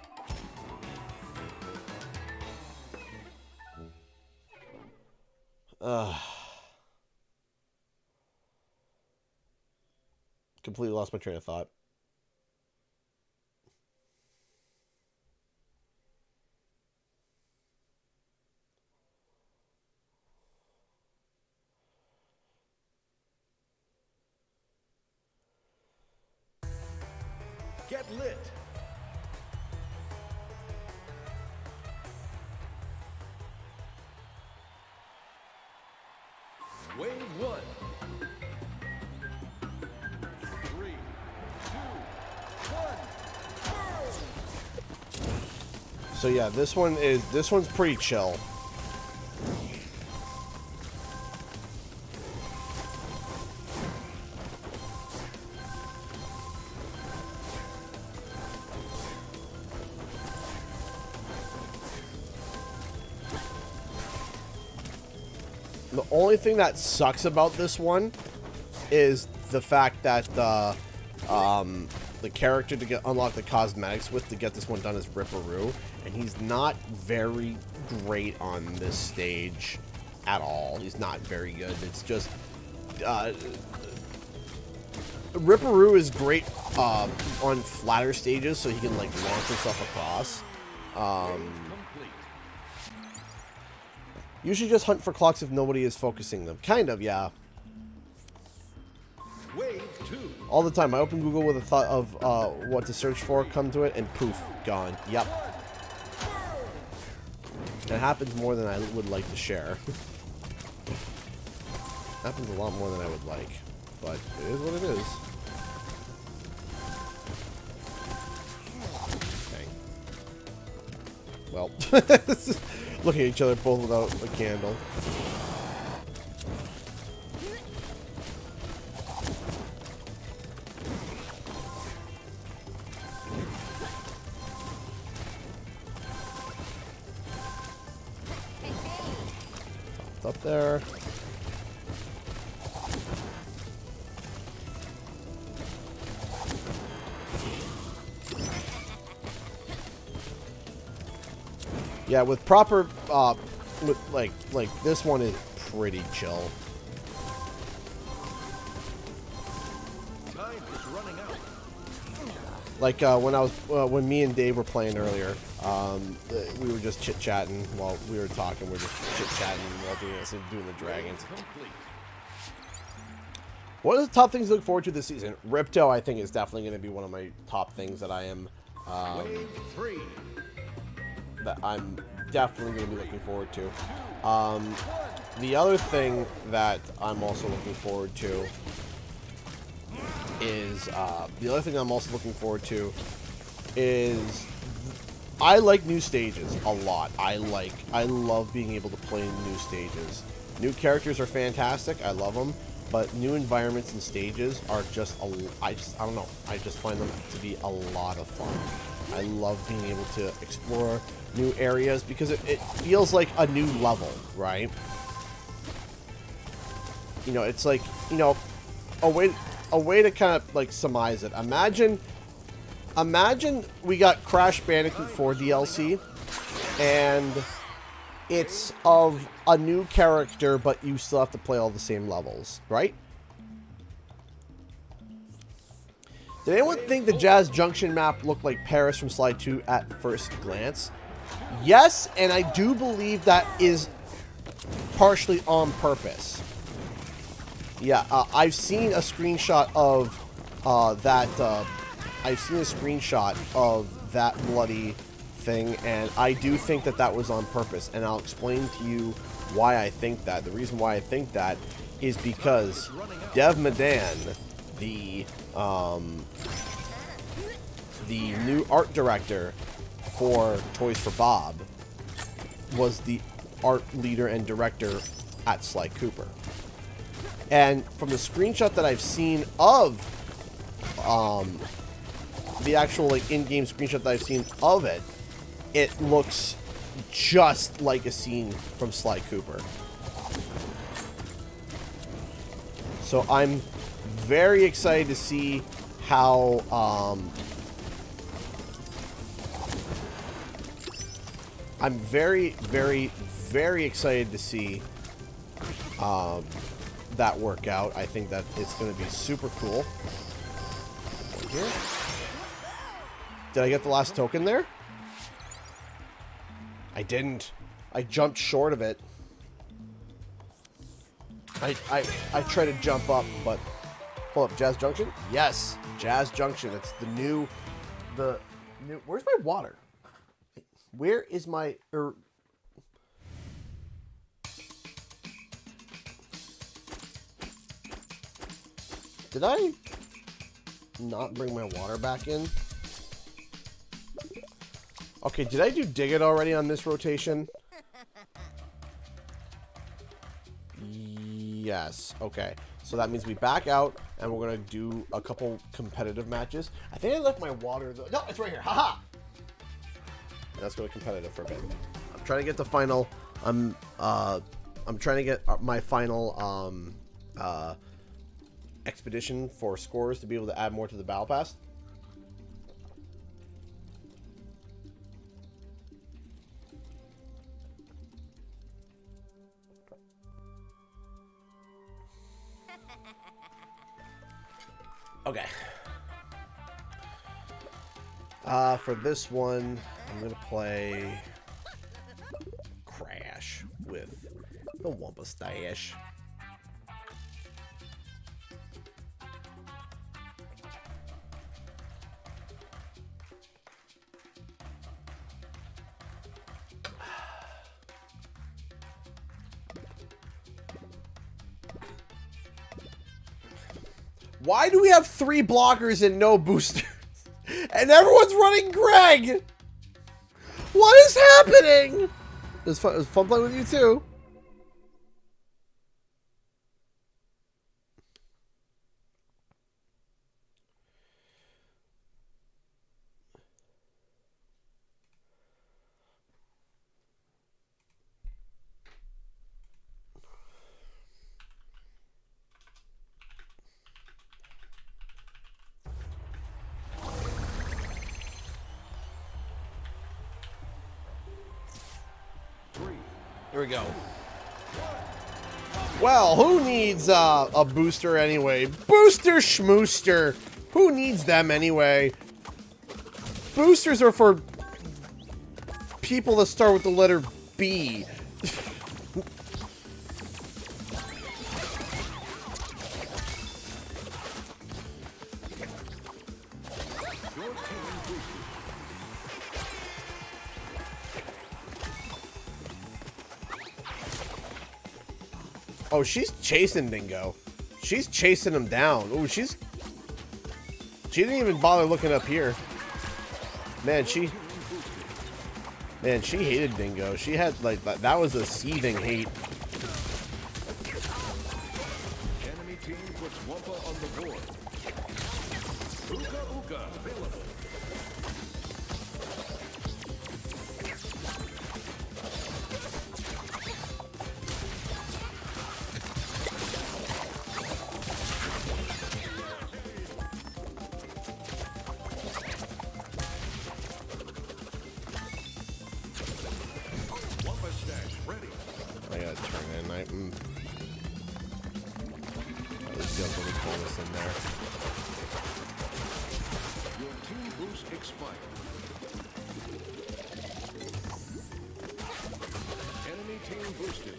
Completely lost my train of thought. Get lit. Wave 1. 3, 2, 1. So yeah, this one's pretty chill. The only thing that sucks about this one is the fact that the character to unlock the cosmetics with to get this one done is Ripperoo, and he's not very great on this stage at all. He's not very good. It's just Ripperoo is great on flatter stages, so he can like launch himself across. Usually just hunt for clocks if nobody is focusing them. Kind of, yeah. Wave 2. All the time. I open Google with a thought of what to search for, come to it, and poof, gone. Yep. It happens more than I would like to share. Happens a lot more than I would like. But it is what it is. Okay. Well, looking at each other both without a candle. Up there. Yeah, with proper with like this one is pretty chill. Time is running out. Like when me and Dave were playing earlier, we were just chit-chatting while we were talking. We were just chit-chatting while doing this and doing the dragons. Complete. One of the top things to look forward to this season, Ripto, I think, is definitely going to be one of my top things that I am Wave 3. that I'm definitely going to be looking forward to. The other thing that I'm also looking forward to is I like new stages a lot. I love being able to play new stages. New characters are fantastic. I love them, but new environments and stages are just I don't know. I just find them to be a lot of fun. I love being able to explore new areas because it feels like a new level, right? You know, it's like, you know, a way to kind of like surmise it. Imagine we got Crash Bandicoot 4 DLC and it's of a new character, but you still have to play all the same levels, right? Did anyone think the Jazz Junction map looked like Paris from Slide 2 at first glance? Yes, and I do believe that is partially on purpose. Yeah, I've seen a screenshot of that bloody thing, and I do think that that was on purpose, and I'll explain to you why I think that. The reason why I think that is because Dev Madan, the new art director for Toys for Bob, was the art leader and director at Sly Cooper. And from the screenshot that I've seen of the actual like in-game screenshot that I've seen of it, it looks just like a scene from Sly Cooper. So I'm very excited to see how I'm very, very, very excited to see that work out. I think that it's going to be super cool. Here. Did I get the last token there? I didn't. I jumped short of it. I tried to jump up, but pull up Jazz Junction. Yes, Jazz Junction. It's the new the new. Where's my water? Where is my? Did I not bring my water back in? Okay, did I do dig it already on this rotation? Yes. Okay. So that means we back out and we're going to do a couple competitive matches. I think I left my water though. No, it's right here. Haha. Let's go to competitive for a bit. I'm trying to get the final. I'm trying to get my final expedition for scores to be able to add more to the battle pass. Okay. For this one, I'm gonna play Crash with the Wumpa Stash. Why do we have 3 blockers and no boosters? And everyone's running Greg! What is happening? It was fun playing with you too. Here we go. Well, who needs a booster anyway? Booster schmooster. Who needs them anyway? Boosters are for people that start with the letter B. Oh, she's chasing Dingo. She's chasing him down. Oh, she didn't even bother looking up here. Man, she hated Dingo. She had like that was a seething hate. Enemy team puts Wumpa on the board. Uka Uka available. I gotta turn in. There's definitely bonus in there. Your team boost expired. Enemy team boosted.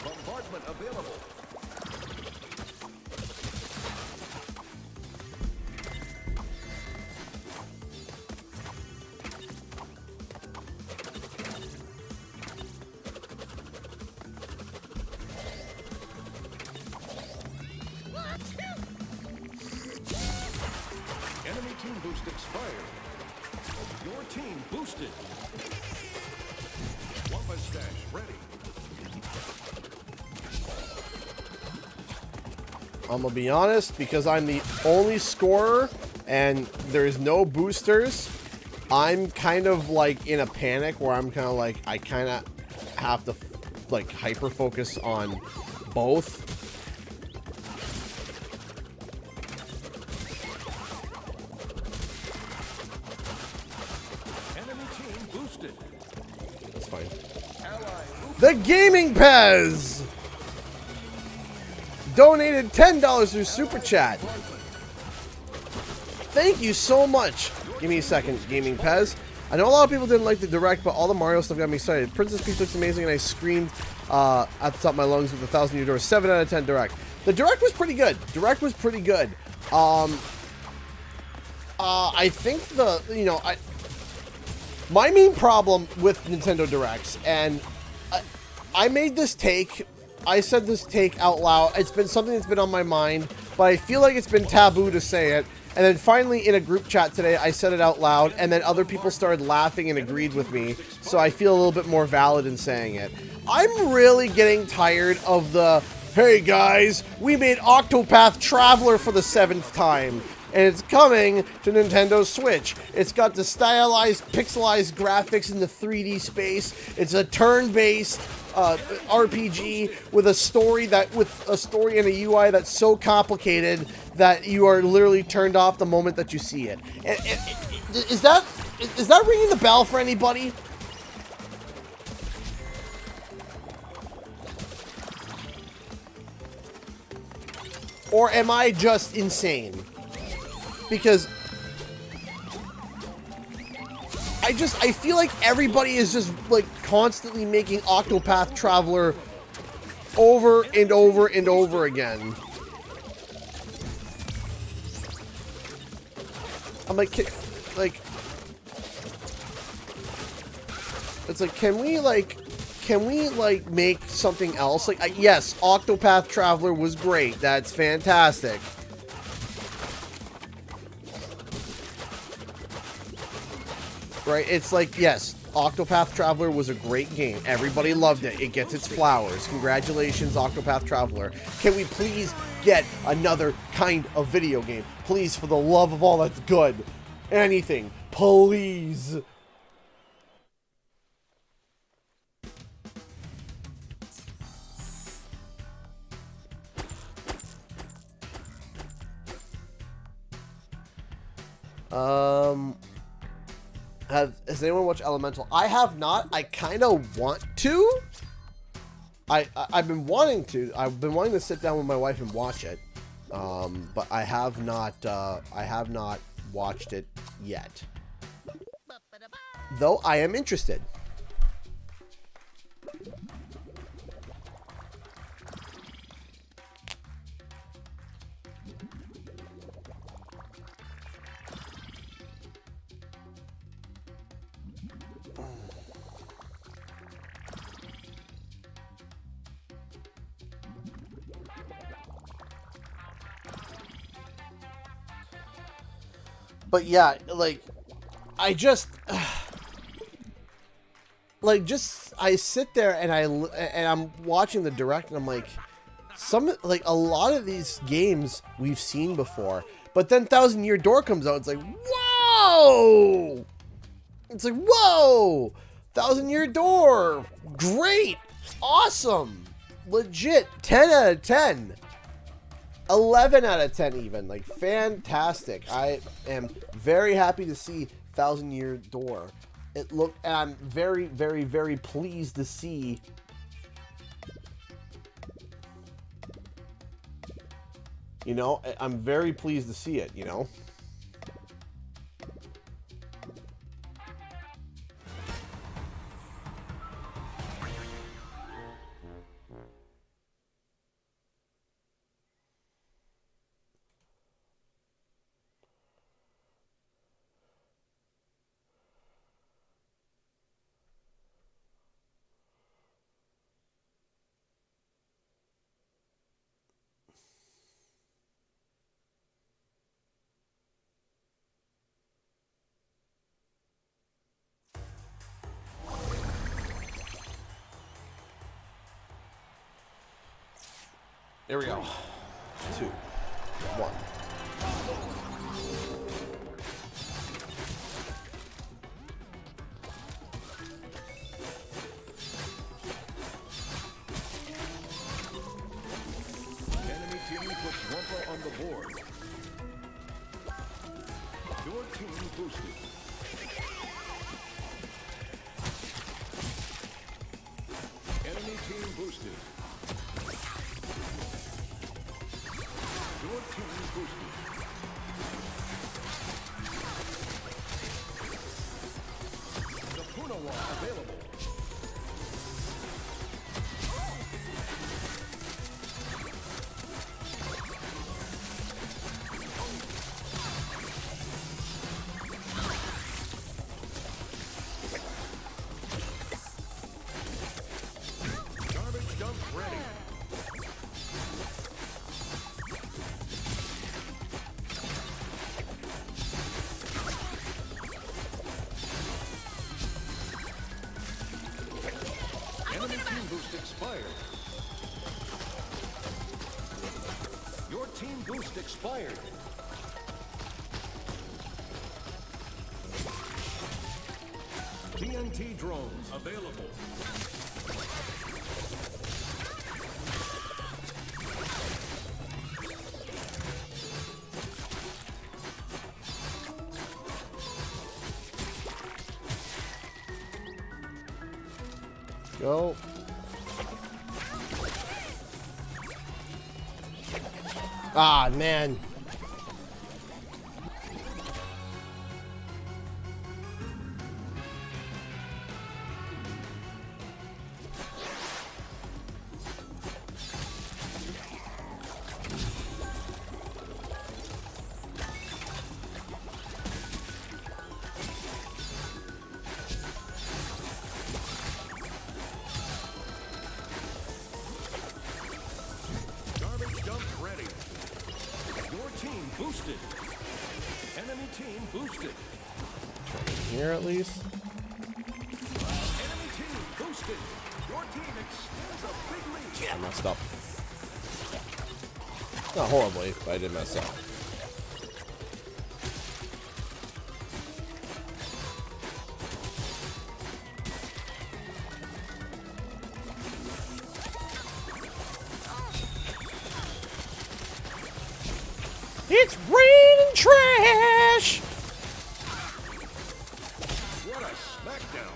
Bombardment available. Enemy team boost expired. Your team boosted. Wumpa stash ready. I'm gonna be honest, because I'm the only scorer and there's no boosters, I'm kind of like in a panic where I'm kind of like, I kind of have to like hyper focus on both. Enemy team boosted. That's fine. Ally The Gaming Pez! donated $10 through Super Chat. Thank you so much. Give me a second, Gaming Pez. I know a lot of people didn't like the Direct, but all the Mario stuff got me excited. Princess Peach looks amazing, and I screamed at the top of my lungs with the 1,000 Year Door. 7 out of 10 Direct. The Direct was pretty good. Direct was pretty good. I think my main problem with Nintendo Directs, and I made this take, I said this take out loud. It's been something that's been on my mind, but I feel like it's been taboo to say it. And then finally in a group chat today, I said it out loud, and then other people started laughing and agreed with me, so I feel a little bit more valid in saying it. I'm really getting tired of the, hey guys, we made Octopath Traveler for the 7th time, and it's coming to Nintendo Switch. It's got the stylized, pixelized graphics in the 3D space. It's a turn-based RPG with a story and a UI that's so complicated that you are literally turned off the moment that you see it. Is that ringing the bell for anybody? Or am I just insane? Because I feel like everybody is just like constantly making Octopath Traveler over and over and over again. I'm like, it's like, can we make something else? Like, yes, Octopath Traveler was great. That's fantastic. Right? It's like, yes, Octopath Traveler was a great game. Everybody loved it. It gets its flowers. Congratulations, Octopath Traveler. Can we please get another kind of video game? Please, for the love of all that's good. Anything. Please. Has anyone watched Elemental? I have not. I kind of want to. I've been wanting to. I've been wanting to sit down with my wife and watch it. But I have not watched it yet. Though I am interested. But yeah, like, I just, I sit there and I'm watching the Direct and I'm like, a lot of these games we've seen before, but then 1,000 Year Door comes out. It's like, whoa! It's like, whoa! 1,000 Year Door, great, awesome, legit, 10 out of 10. 11 out of 10 even. Like, fantastic. I am very happy to see 1,000 Year Door. And I'm very, very, very pleased to see I'm very pleased to see it, Here we go. 2, 1. Enemy team puts Wumpa on the board. Your team boosted. Enemy team boosted. expired. Your team boost expired. TNT drones available. Go. Ah, man. Garbage dump ready. Your team boosted. Enemy team boosted. Here at least. Enemy team boosted. Your team extends a big lead. I messed up. Not horribly, but I did mess up. It's raining trash! What a smackdown.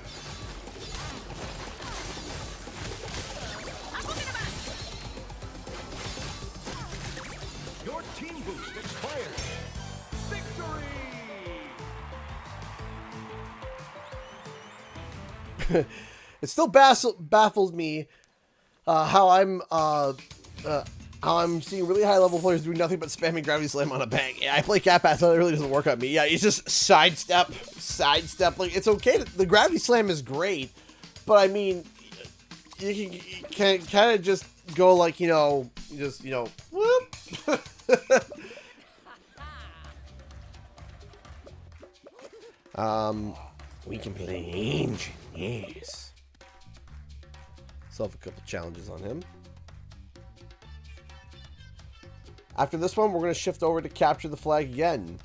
Your team boost expired. Victory! It still baffles me how I'm seeing really high level players doing nothing but spamming gravity slam on a bang. Yeah, I play Cat Pass, so it really doesn't work on me. Yeah, it's just sidestep. Like, it's okay. The gravity slam is great, but I mean, you can kind of just go like, whoop. We can play Ancient, yes. Still have a couple challenges on him. After this one, we're going to shift over to capture the flag again.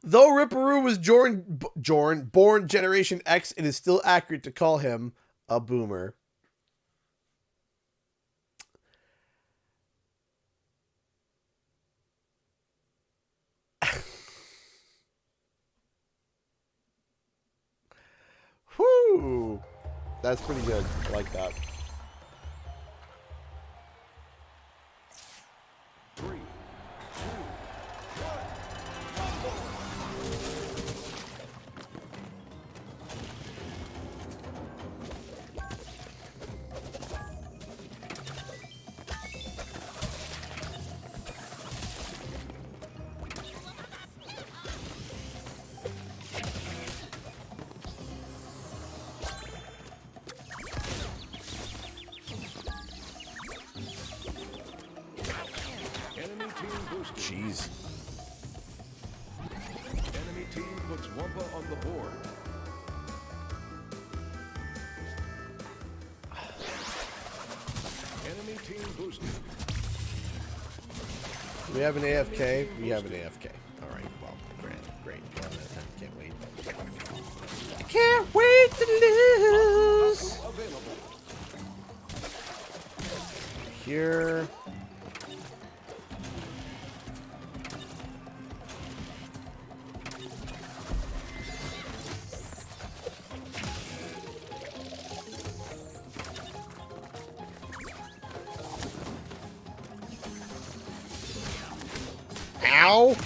Though Ripperoo was born Generation X, it is still accurate to call him a boomer. Whew. That's pretty good. I like that. 3, 2, 1. Enemy team boosted. Jeez. Enemy team puts Wumpa on the board. Enemy team boosted. We have an AFK. We have an AFK. All right. Well, great. We have an AFK. can't wait to lose. Available. Here. Ow!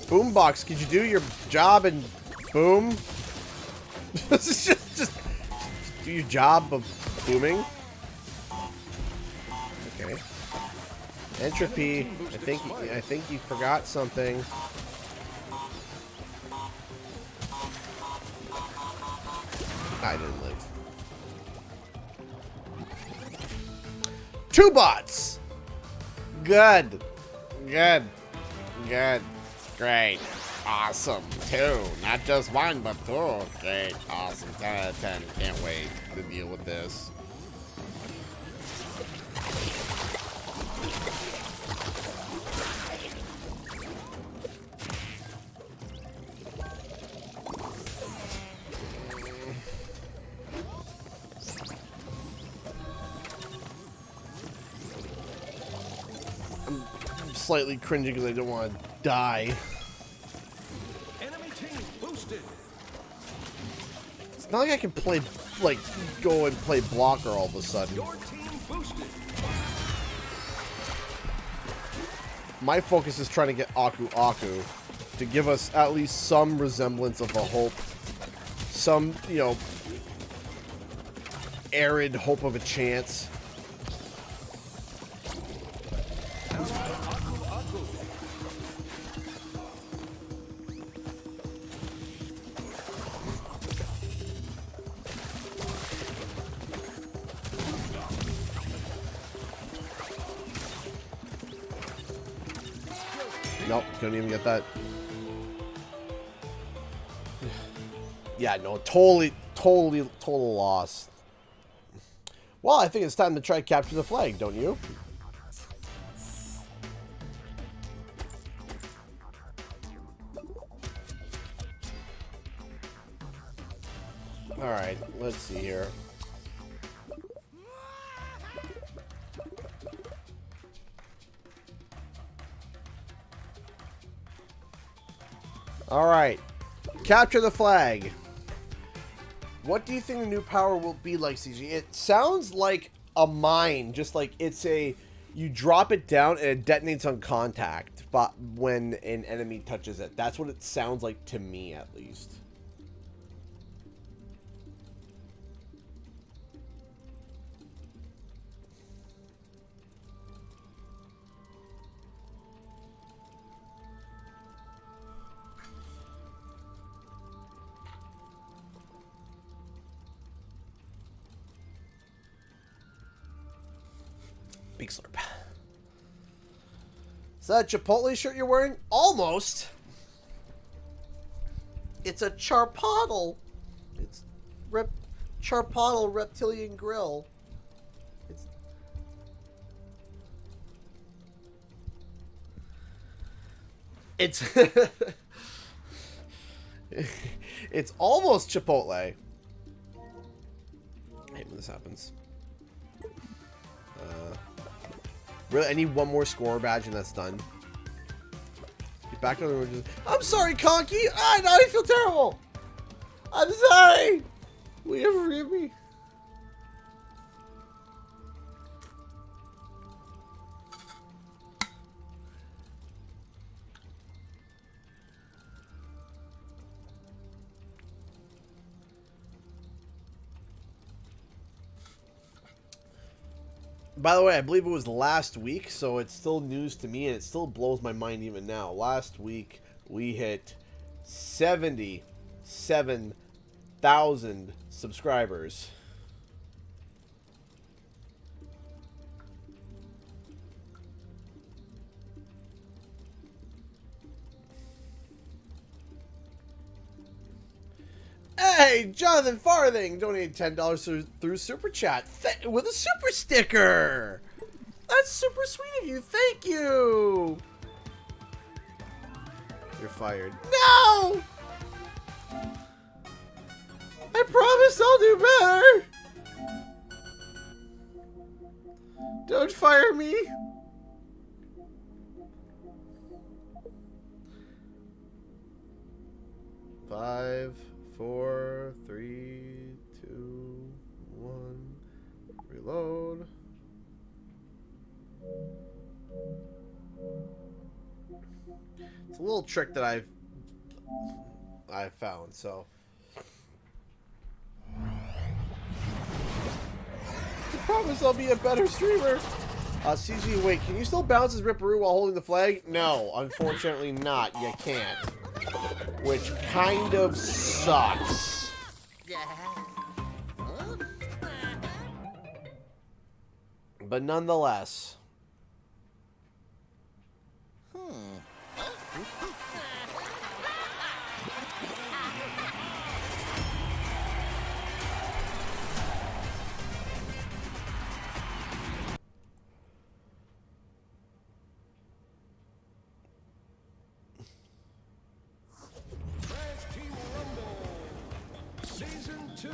Boombox, could you do your job and boom? just do your job of booming. Okay. Entropy. I think you forgot something. I didn't live. 2 bots. Good. Good. Good. Great. Awesome. 2. Not just 1, but 2. Great. Awesome. 10 out of 10. Can't wait to deal with this. I'm slightly cringing because I don't want to die. Enemy team boosted. It's not like I can play, like, go and play blocker all of a sudden. Your team boosted. My focus is trying to get Aku Aku to give us at least some resemblance of a hope. Some, you know, arid hope of a chance. Nope, couldn't even get that. Yeah, no, total loss. Well, I think it's time to try to capture the flag, don't you? Alright, let's see here. Alright. Capture the flag. What do you think the new power will be like, CG? It sounds like a mine. Just like it's a... You drop it down and it detonates on contact but when an enemy touches it. That's what it sounds like to me, at least. Big slurp. Is that a Chipotle shirt you're wearing? Almost. It's a Charpotle. It's Charpotle Reptilian Grill. It's it's almost Chipotle. I hate when this happens. Really, I need one more score badge and that's done. Get back on the road. I'm sorry, Conky. I feel terrible. I'm sorry. Will you ever forgive me? By the way, I believe it was last week, so it's still news to me, and it still blows my mind even now. Last week, we hit 77,000 subscribers. Hey, Jonathan Farthing donated $10 through Super Chat with a super sticker. That's super sweet of you. Thank you. You're fired. No! I promise I'll do better. Don't fire me. Five, four, three, two, one. Reload. It's a little trick that I've found, so. I promise I'll be a better streamer. CG, wait, can you still bounce as Ripperoo while holding the flag? No, unfortunately not. You can't. Which kind of sucks. But nonetheless. Crash Team Rumble Season 2.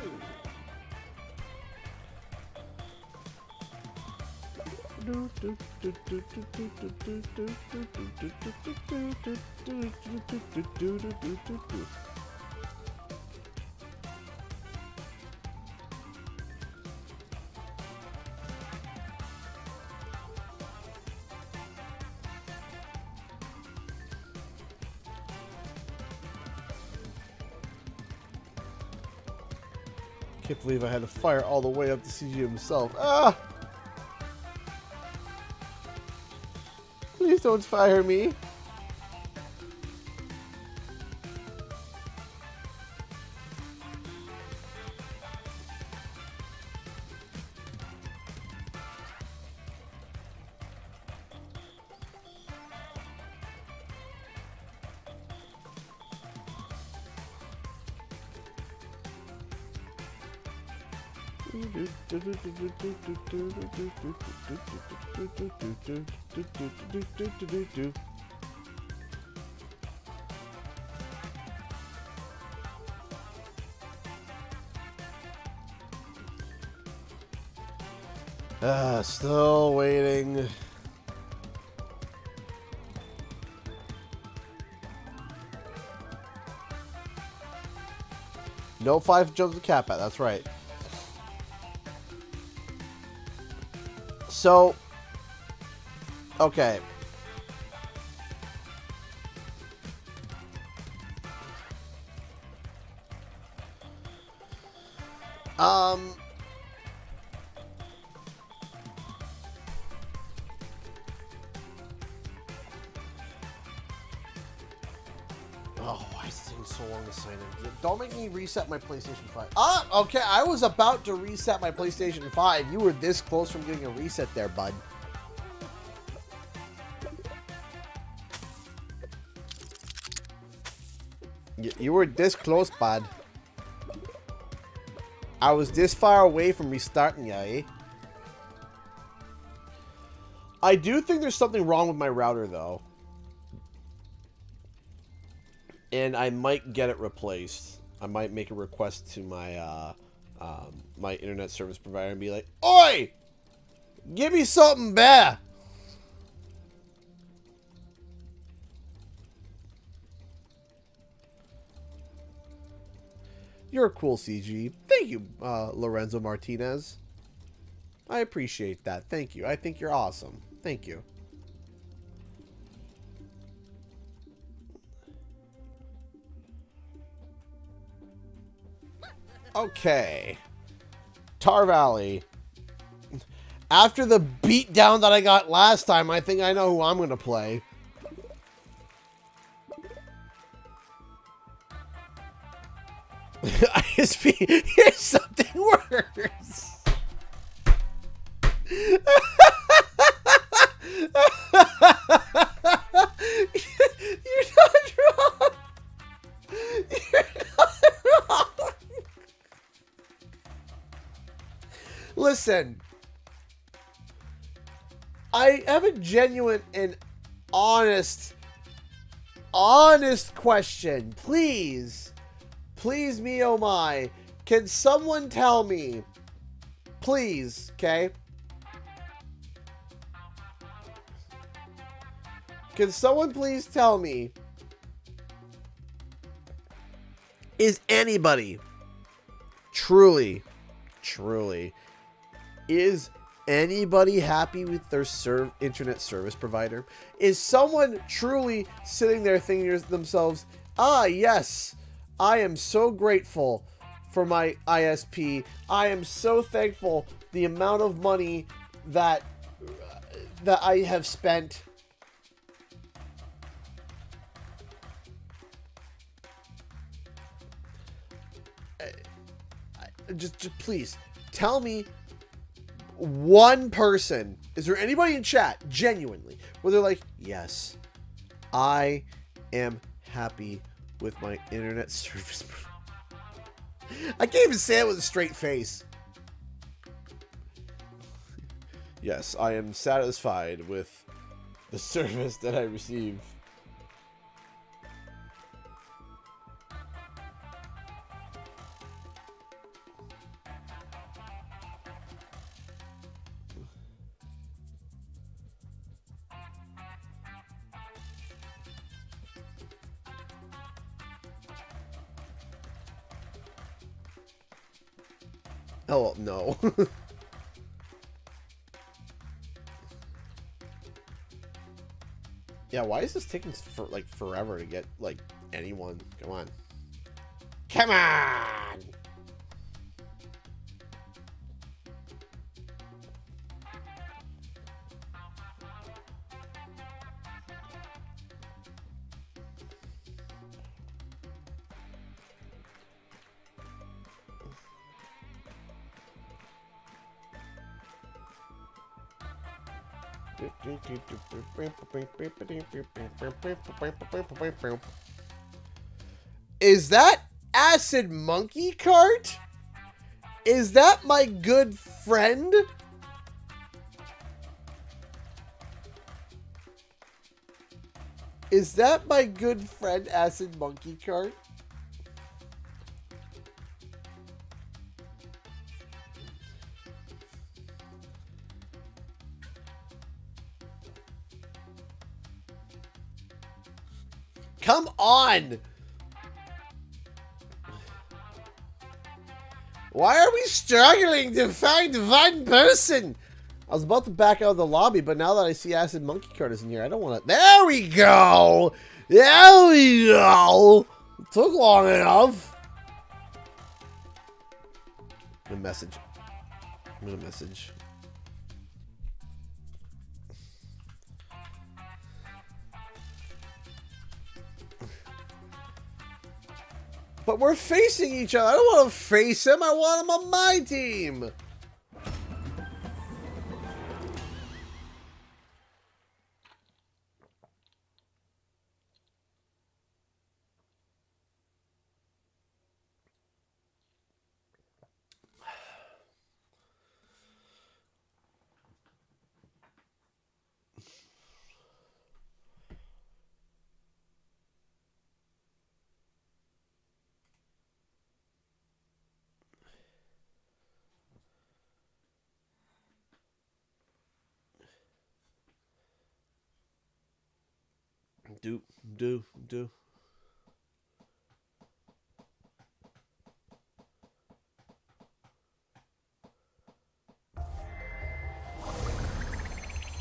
Can't believe I had to fire all the way up to CG himself. Ah! Please don't fire me. Still waiting. No 5 jumps to cap at, that's right. So, okay. Oh, why is it taking so long to sign in? Don't make me reset my PlayStation 5. Ah, okay, I was about to reset my PlayStation 5. You were this close from getting a reset there, bud. You were this close, bud. I was this far away from restarting you, eh? I do think there's something wrong with my router, though. And I might get it replaced. I might make a request to my my internet service provider and be like, "Oi! Give me something better." You're a cool CG. Thank you, Lorenzo Martinez. I appreciate that. Thank you. I think you're awesome. Thank you. Okay. Tar Valley. After the beatdown that I got last time, I think I know who I'm going to play. ISP, here's something worse. You're not wrong. You're not wrong. Listen, I have a genuine and honest question. Please, me oh my, Can someone tell me, please, okay? Can someone please tell me, is anybody truly, is anybody happy with their internet service provider? Is someone truly sitting there thinking to themselves, ah, yes, I am so grateful for my ISP. I am so thankful the amount of money that I have spent. Just please tell me one person. Is there anybody in chat genuinely where they're like, yes, I am happy with my internet service? I can't even say it with a straight face. Yes, I am satisfied with the service that I receive. Oh, no. Yeah, why is this taking forever to get, like, anyone? Come on. Come on! Is that Acid Monkey Cart? Is that my good friend? Is that my good friend Acid Monkey Cart? Come on! Why are we struggling to find one person? I was about to back out of the lobby, but now that I see Acid Monkey Cart is in here, I don't want to... There we go! There we go! It took long enough. I'm gonna message. I'm gonna message. But we're facing each other. I don't want to face him. I want him on my team. Do.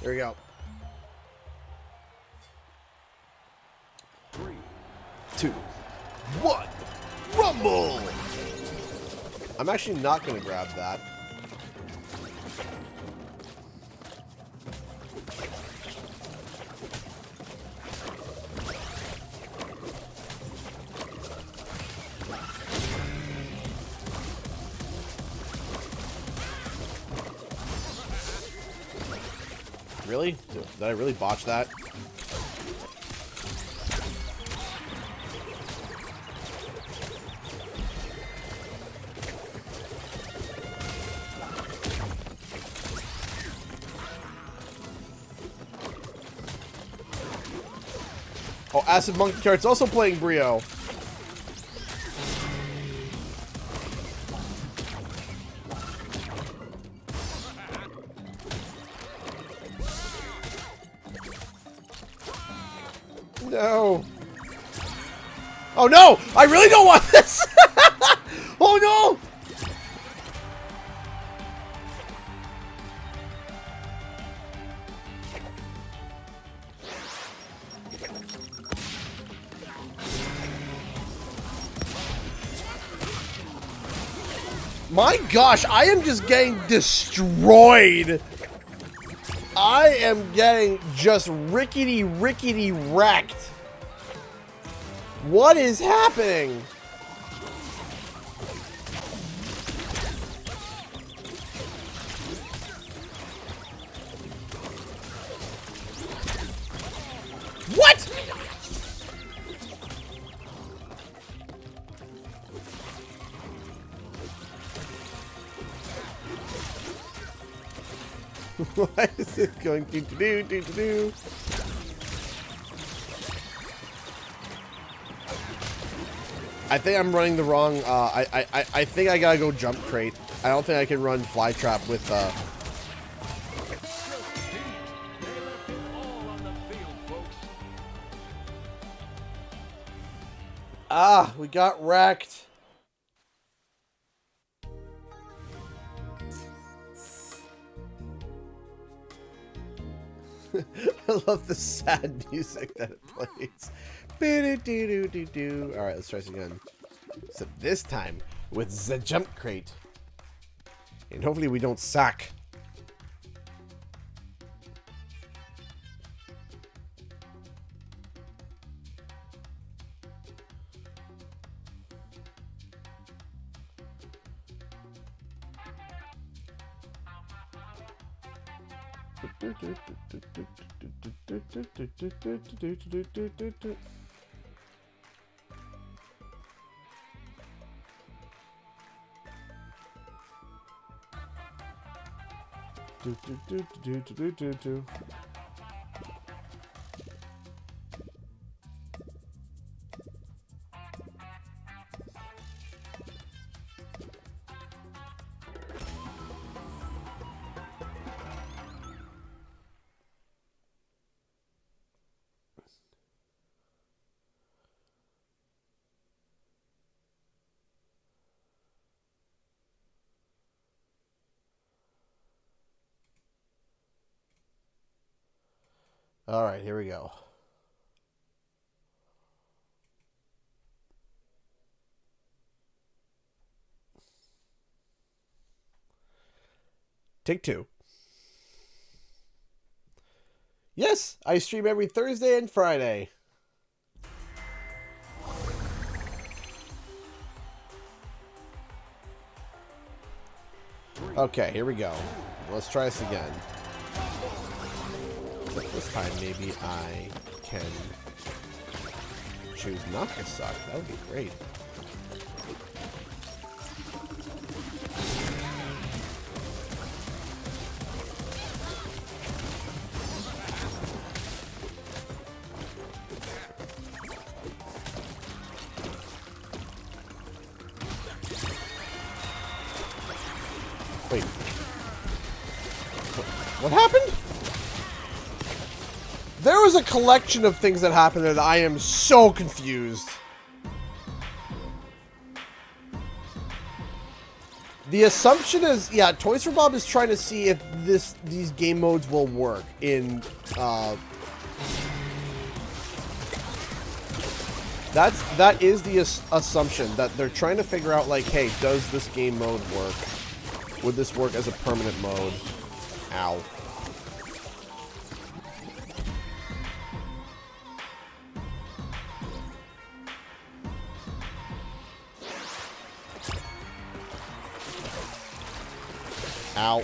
There we go. 3, 2, 1, rumble! I'm actually not going to grab that. Really? Did I really botch that? Oh, Acid Monkey Cart's also playing Brio. No. Oh no! I really don't want this! Oh no! My gosh, I am just getting destroyed. I am getting just rickety wrecked. What is happening? What? Why is it going do? I think I'm running the wrong. I think I gotta go jump crate. I don't think I can run fly trap with. They left it all on the field, folks. Ah, we got wrecked. I love the sad music that it plays. Alright, let's try this again. So this time with the jump crate. And hopefully we don't suck. All right, here we go. Take two. Yes, I stream every Thursday and Friday. Okay, here we go. Let's try this again. But this time, maybe I can choose not to suck. That would be great. Wait. What happened? There was a collection of things that happened and I am so confused. The assumption is, yeah, Toys for Bob is trying to see if these game modes will work in that is the assumption, that they're trying to figure out, like, hey, does this game mode work? Would this work as a permanent mode? Ow. Ow.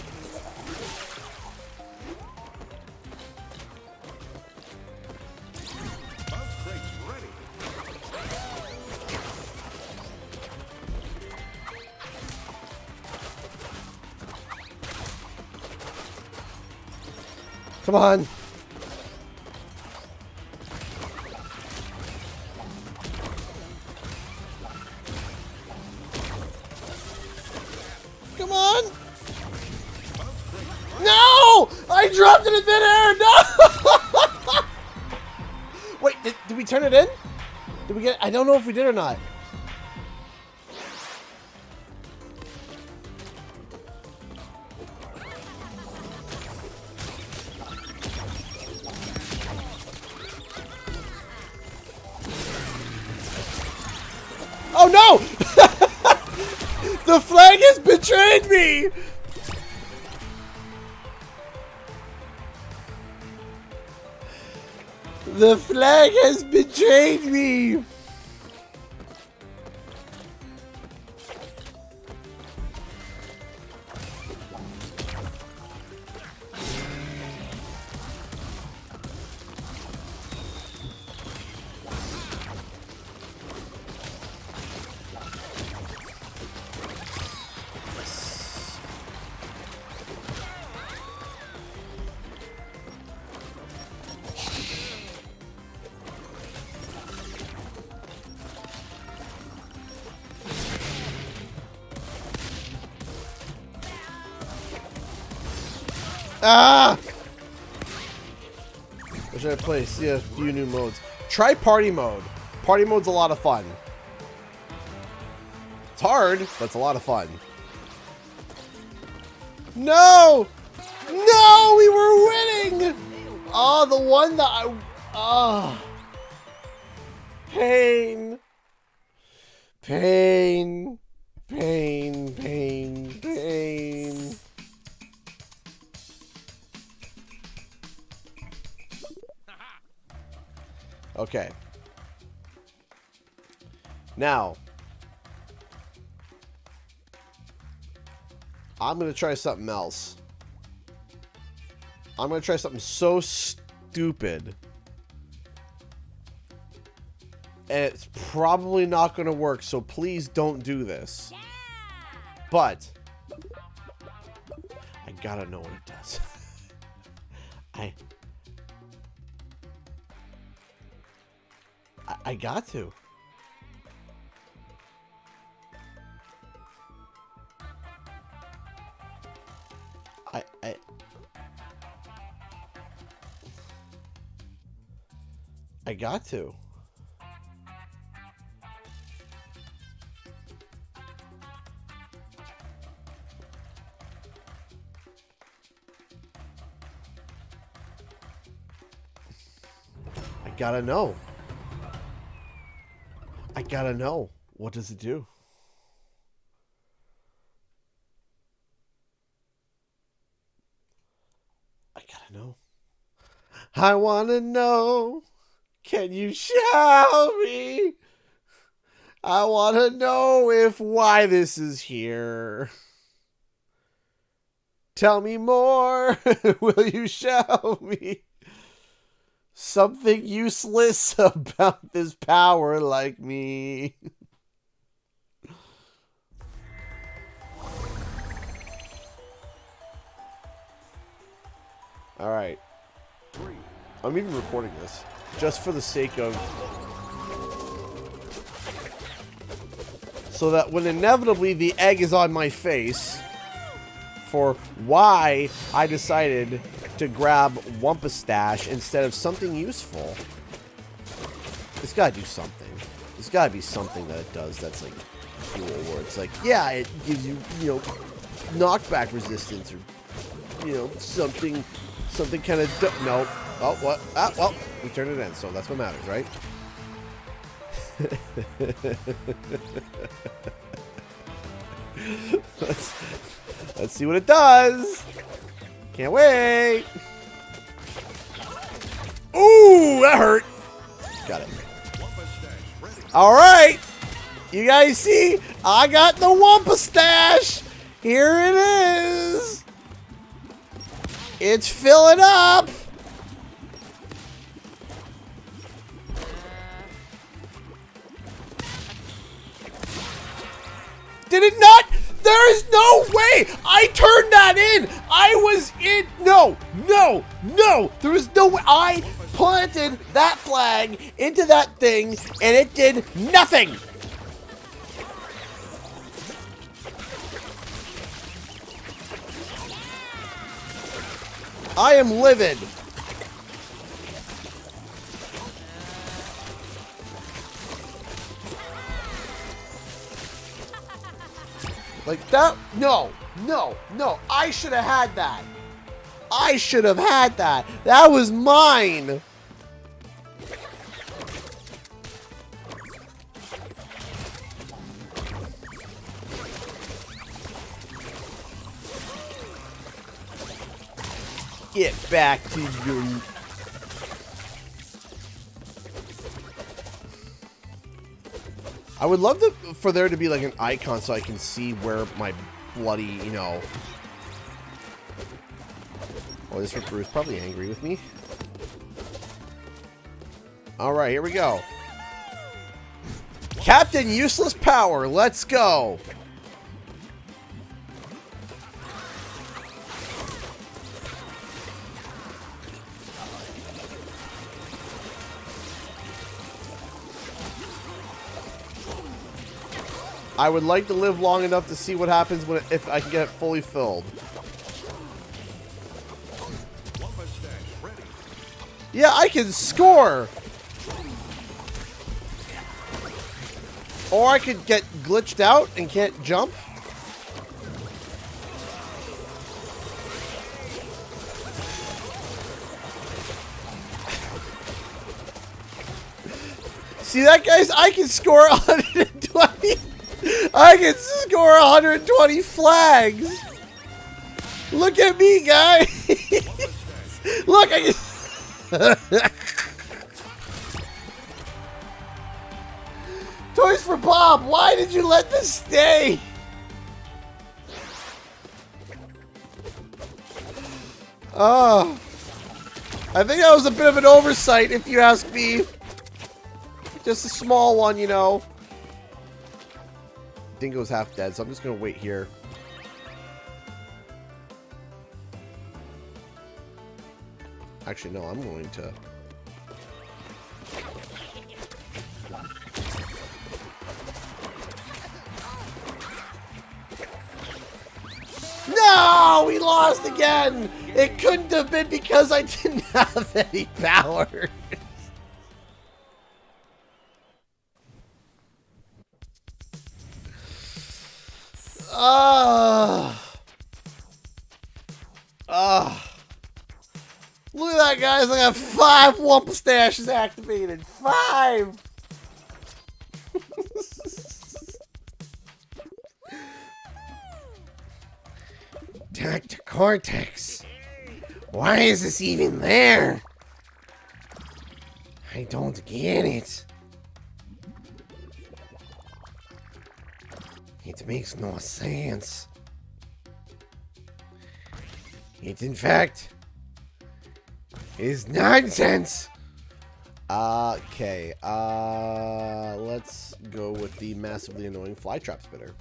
Bounce crate's ready. Come on. Come on. No! I dropped it in midair! No! Wait, Did we turn it in? Did we get... I don't know if we did or not. Oh no! The flag has betrayed me! The flag has betrayed me! Ah! What should I play? See a few new modes. Try party mode. Party mode's a lot of fun. It's hard, but it's a lot of fun. No! No! We were winning! Oh, the one that I... Oh. Pain. Pain. Pain. Pain. Pain. Okay. Now, I'm going to try something else. I'm going to try something so stupid. And it's probably not going to work, so please don't do this. But I gotta know what it does. I got to. I got to. I gotta know. I gotta know. What does it do? I gotta know. I wanna know. Can you show me? I wanna know why this is here. Tell me more. Will you show me? Something useless about this power like me. Alright. I'm even recording this. Just for the sake of... So that when inevitably the egg is on my face... For why I decided to grab Wumpastache instead of something useful. It's gotta do something. There's gotta be something that it does that's like cool, where it's like, yeah, it gives you, you know, knockback resistance or, you know, something kind of, no. Oh, what? Ah, well, we turned it in, so that's what matters, right? Let's see what it does. Can't wait. Ooh, that hurt. Got it. All right. You guys see? I got the Wumpastache. Here it is. It's filling up. Did it not? There is no way! I turned that in! I was in... No! No! No! There was no way! I planted that flag into that thing, and it did nothing! I am livid. Like that? No, no, no. I should have had that. I should have had that. That was mine. Get back to your... I would love for there to be like an icon so I can see where my bloody, you know... Oh, this Ripper is probably angry with me. Alright, here we go. Captain Useless Power, let's go! I would like to live long enough to see what happens when if I can get it fully filled. Yeah, I can score! Or I could get glitched out and can't jump. See that, guys? I can score 120. I can score 120 flags. Look at me, guys. Look, I can... Toys for Bob, why did you let this stay? Oh, I think that was a bit of an oversight, if you ask me. Just a small one, you know. Dingo's half dead, so I'm just gonna wait here. Actually, no, I'm going to... No! We lost again! It couldn't have been because I didn't have any power. Look at that, guys. I got 5 Wumpa stashes activated. 5! Dr. Cortex. Why is this even there? I don't get it. It makes no sense. It, in fact, is nonsense. Okay. Let's go with the massively annoying flytrap spitter.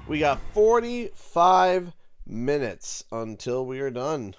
We got 45 minutes until we are done.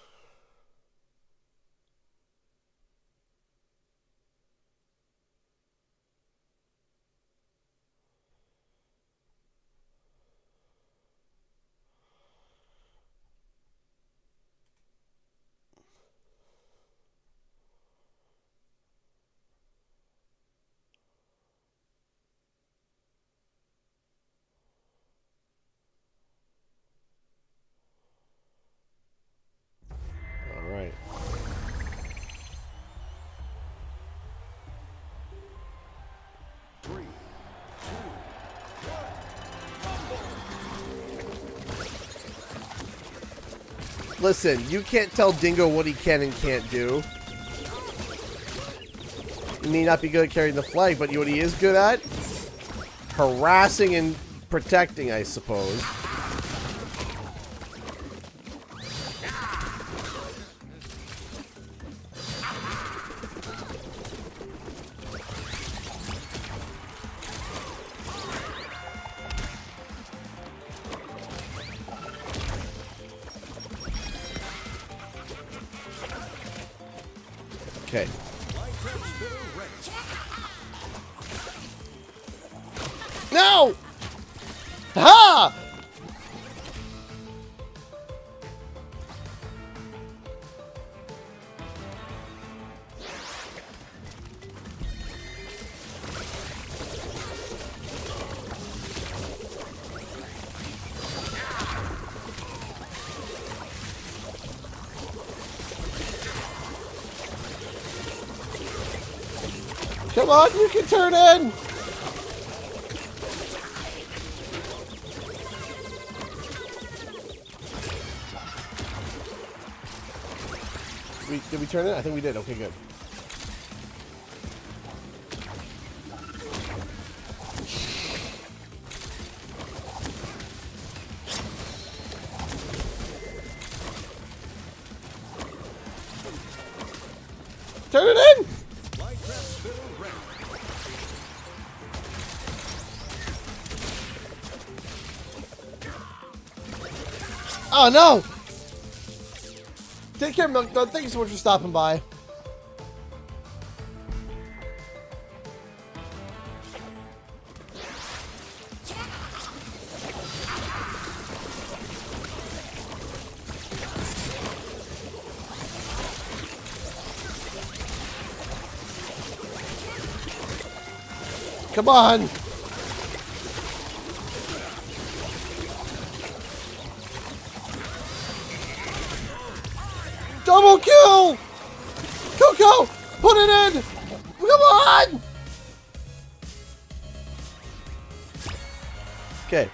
Listen, you can't tell Dingo what he can and can't do. He may not be good at carrying the flag, but you know what he is good at? Harassing and protecting, I suppose. Okay. No! Ha! Come on, you can turn in! Did we turn it? I think we did. Okay, good. Turn it in! Oh no! Take care, Milk Dud. Thank you so much for stopping by. Come on! Double kill! Coco! Put it in! Come on! Okay.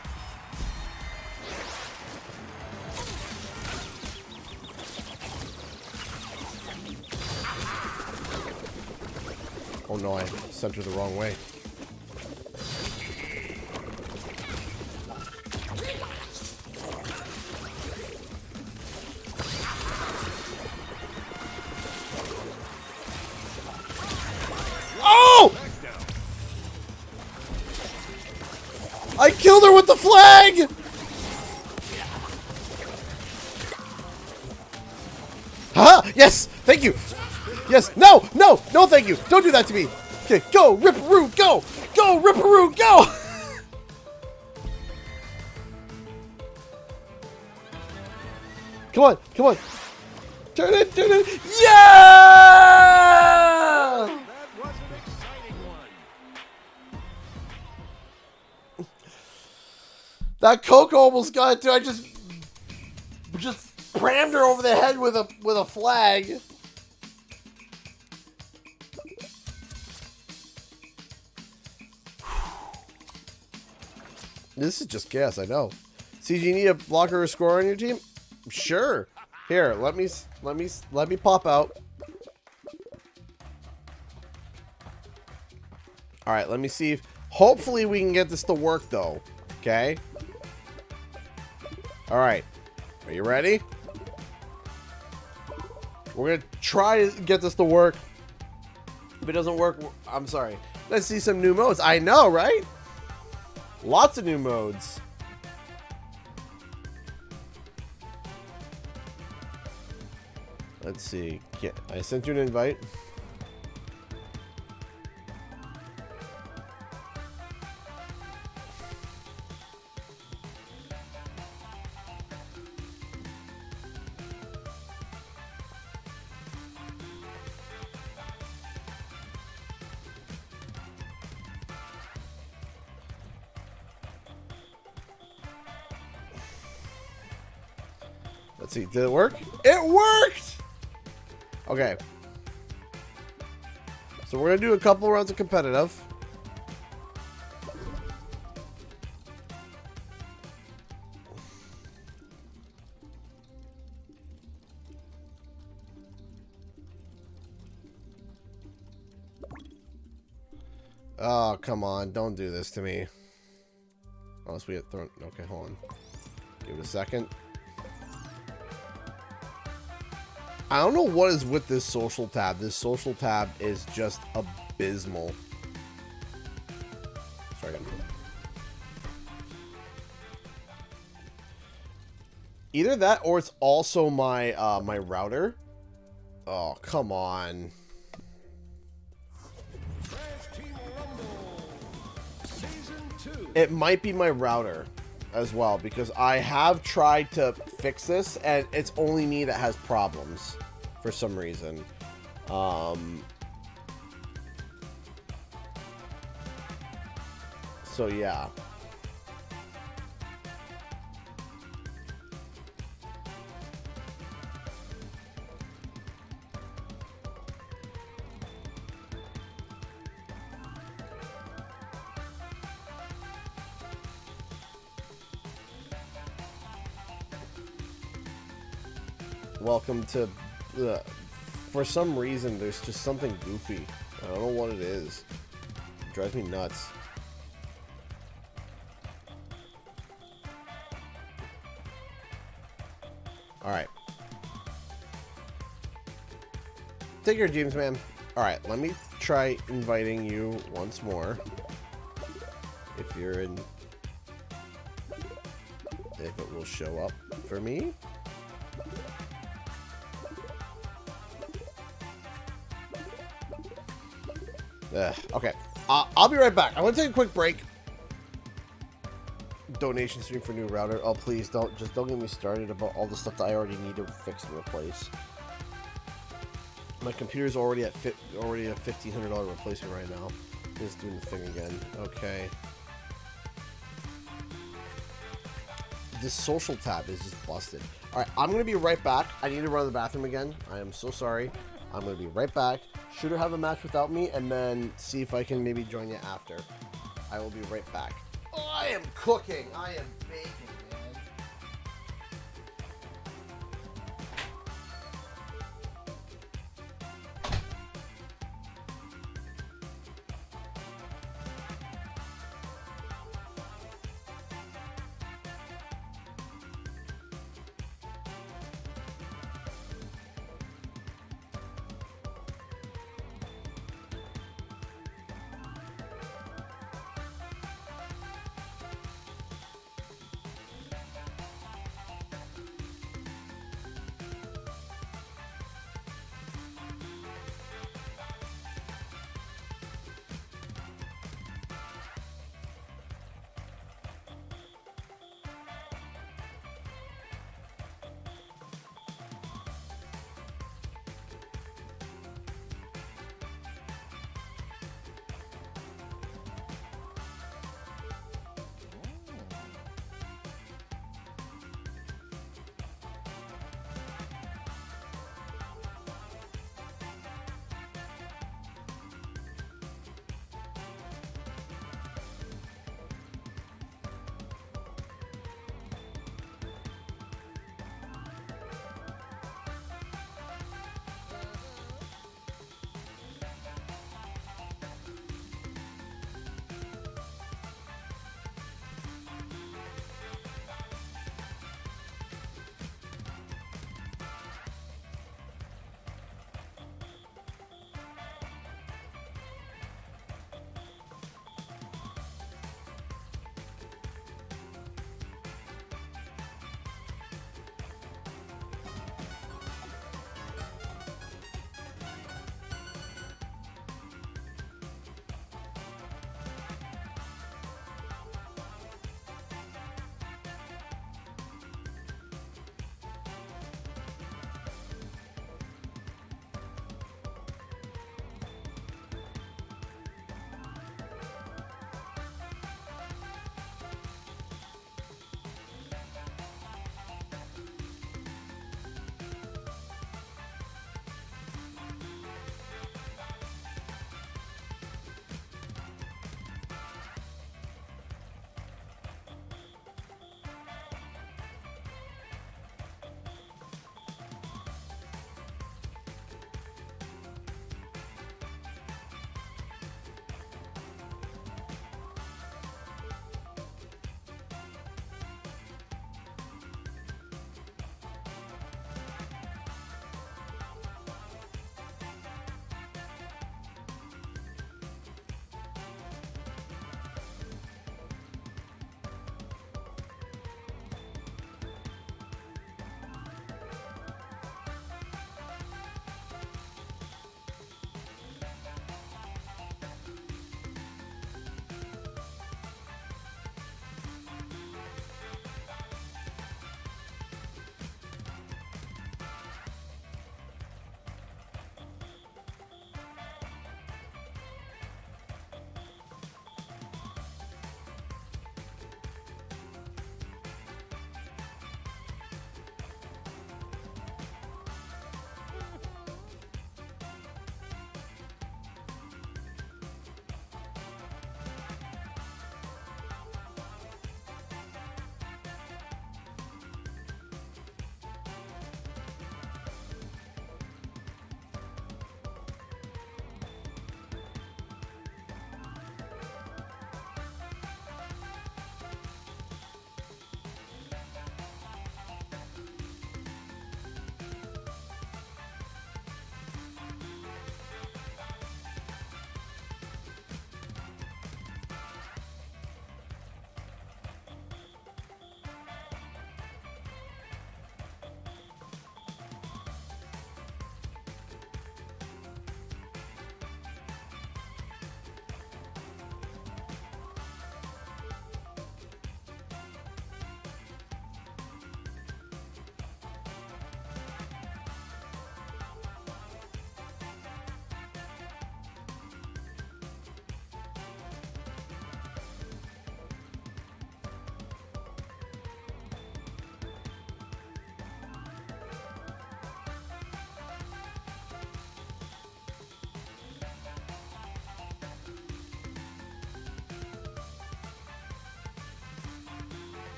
Oh no, I sent her the wrong way. I killed her with the flag! Huh? Yes! Thank you! Yes! No! No! No thank you! Don't do that to me! Okay, go! Ripperoo! Go! Go! Ripperoo! Go! Come on! Come on! Turn it! Turn it! Yeah! That Coco almost got it too. I just rammed her over the head with a flag. This is just gas, I know. CG, you need a blocker or score on your team? Sure. Here, let me pop out. All right, let me see if hopefully we can get this to work though. Okay. All right. Are you ready? We're going to try to get this to work. If it doesn't work, I'm sorry. Let's see some new modes. I know, right? Lots of new modes. Let's see. I sent you an invite. Let's see, did it work? It worked! Okay. So we're gonna do a couple rounds of competitive. Oh, come on, don't do this to me. Unless we get thrown. Okay, hold on. Give it a second. I don't know what is with this social tab. This social tab is just abysmal. Sorry. Either that or it's also my my router. Oh, come on. It might be my router as well, because I have tried to fix this and it's only me that has problems for some reason. So yeah. welcome to. For some reason, there's just something goofy. I don't know what it is. It drives me nuts. Alright. Take care, James, man. Alright, let me try inviting you once more. If you're in... If it will show up for me. Okay. I'll be right back. I want to take a quick break. Donation stream for new router. Oh, please don't get me started about all the stuff that I already need to fix and replace. My computer's already at a $1,500 replacement right now. Just doing the thing again. Okay. This social tab is just busted. All right, I'm gonna be right back. I need to run to the bathroom again. I am so sorry. I'm gonna be right back. Shooter have a match without me, and then see if I can maybe join you after. I will be right back. Oh, I am cooking. I am baking, man.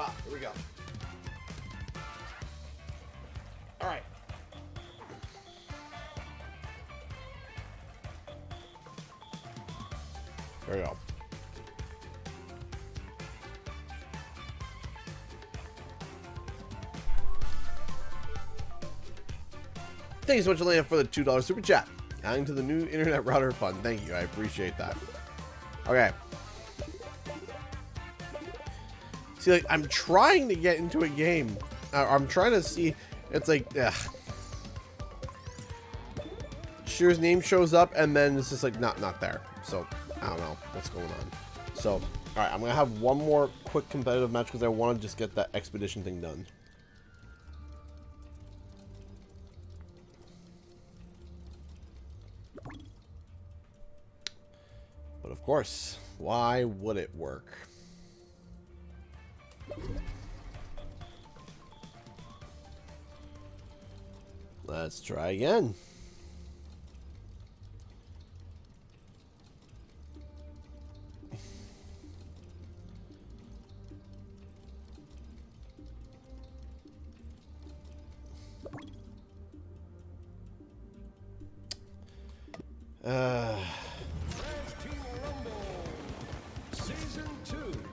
Ah, here we go. All right. There we go. Thank you so much, Elena, for the $2 super chat. Adding to the new internet router fund. Thank you. I appreciate that. Okay. See, like, I'm trying to get into a game. I'm trying to see. It's like, ugh. Shear's name shows up, and then it's just like not there. So, I don't know what's going on. So, all right, I'm going to have one more quick competitive match because I want to just get that expedition thing done. But of course, why would it work? Let's try again. Team Rumble Season 2.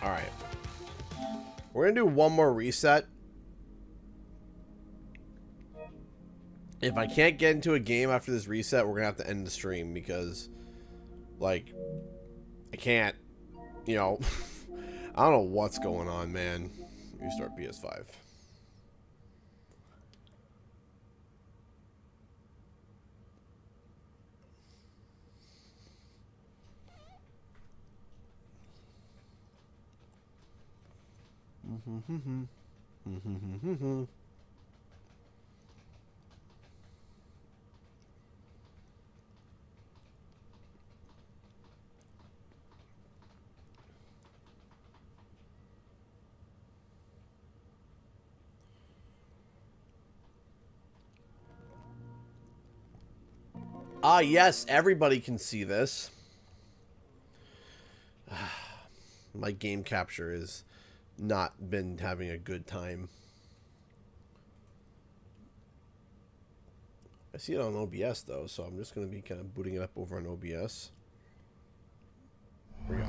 All right. We're going to do one more reset. If I can't get into a game after this reset, we're going to have to end the stream because, like, I can't, you know, I don't know what's going on, man. Restart PS5. Ah, yes, everybody can see this. My game capture has not been having a good time. I see it on OBS though, so I'm just going to be kind of booting it up over on OBS. Here we go.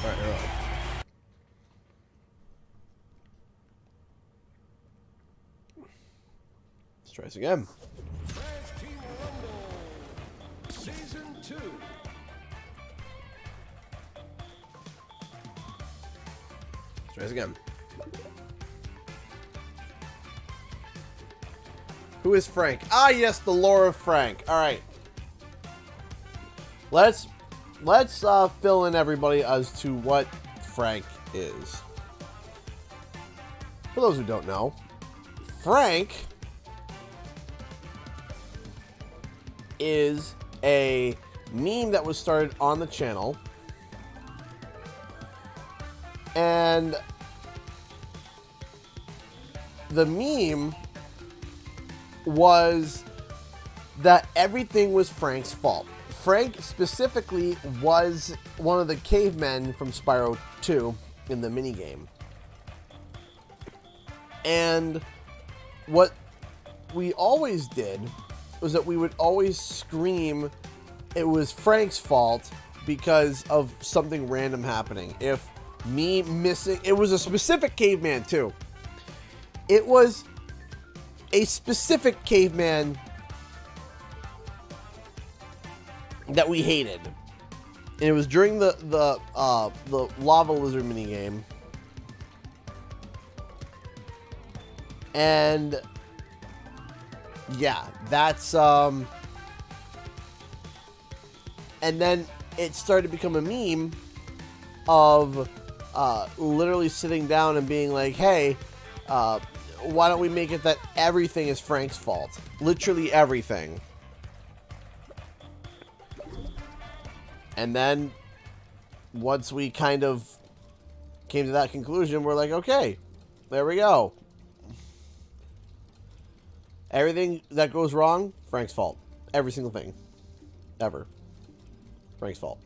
All right, here we go. Let's try this again. Team Rumble Season 2. Let's try this again. Who is Frank? Ah, yes, the lore of Frank. All right. Let's fill in everybody as to what Frank is. For those who don't know, Frank is a meme that was started on the channel, and the meme was that everything was Frank's fault. Frank specifically was one of the cavemen from Spyro 2 in the minigame. And what we always did was that we would always scream it was Frank's fault because of something random happening. If me missing, it was a specific caveman too. It was a specific caveman that we hated, and it was during the lava lizard minigame, and yeah, that's and then it started to become a meme of literally sitting down and being like, hey, why don't we make it that everything is Frank's fault? Literally everything. And then once we kind of came to that conclusion, we're like, okay, there we go. Everything that goes wrong, Frank's fault. Every single thing. Ever. Frank's fault.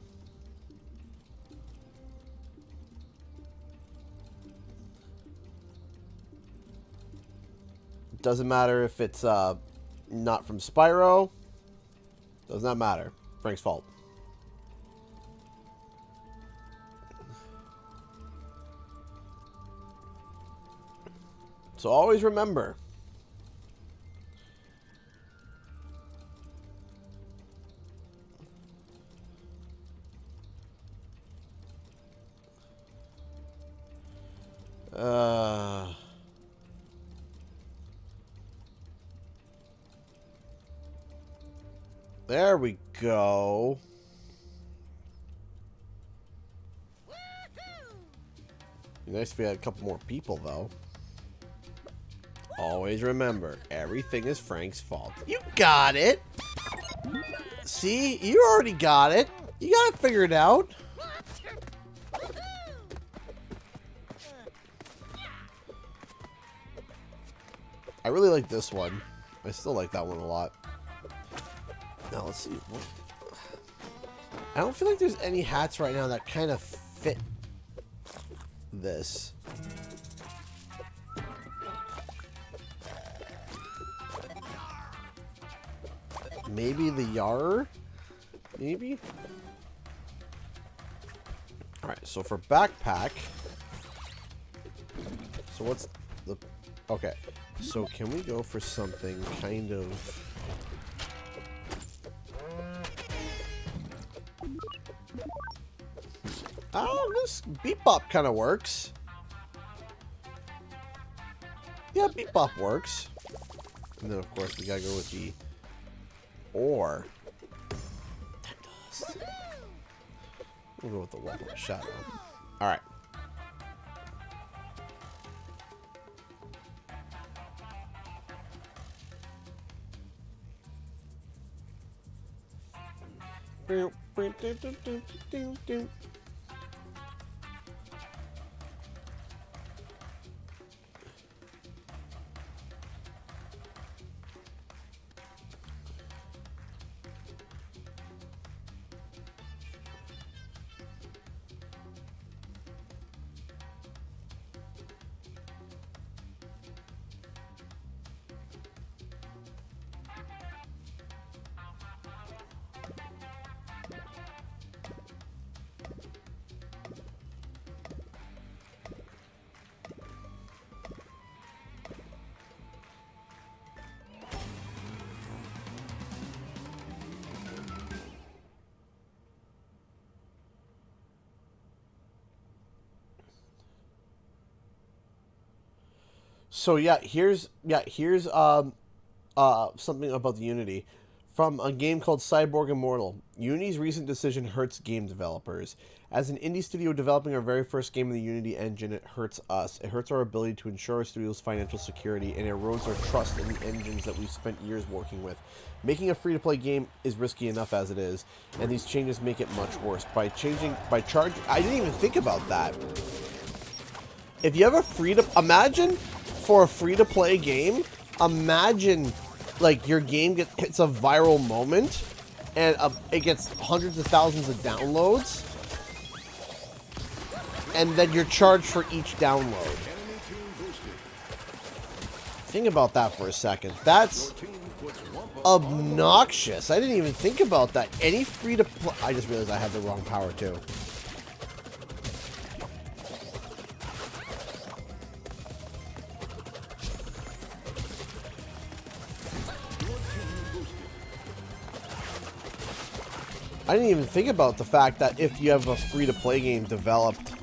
Doesn't matter if it's not from Spyro. Does not matter. Frank's fault. So always remember. There we go. Be nice if we had a couple more people, though. Always remember, everything is Frank's fault. You got it! See? You already got it. You got it figured out. I really like this one. I still like that one a lot. Now, let's see. I don't feel like there's any hats right now that kind of fit this. Maybe the Yar? Maybe? Alright, so for backpack. So what's the... Okay. So can we go for something kind of... Oh, this Beep Bop kind of works. Yeah, Beep Bop works. And then, of course, we gotta go with the ore. That does. We'll go with the weapon of shadow. Alright. So here's something about the Unity from a game called Cyborg Immortal. Unity's recent decision hurts game developers. As an indie studio developing our very first game in the Unity engine, it hurts us. It hurts our ability to ensure our studio's financial security and erodes our trust in the engines that we've spent years working with. Making a free-to-play game is risky enough as it is, and these changes make it much worse. I didn't even think about that. If you have a imagine for a free-to-play game, imagine like your game hits a viral moment and it gets hundreds of thousands of downloads, and then you're charged for each download. Think about that for a second. That's obnoxious. I didn't even think about that. Any free-to-play... I just realized I had the wrong power too. I didn't even think about the fact that if you have a free-to-play game developed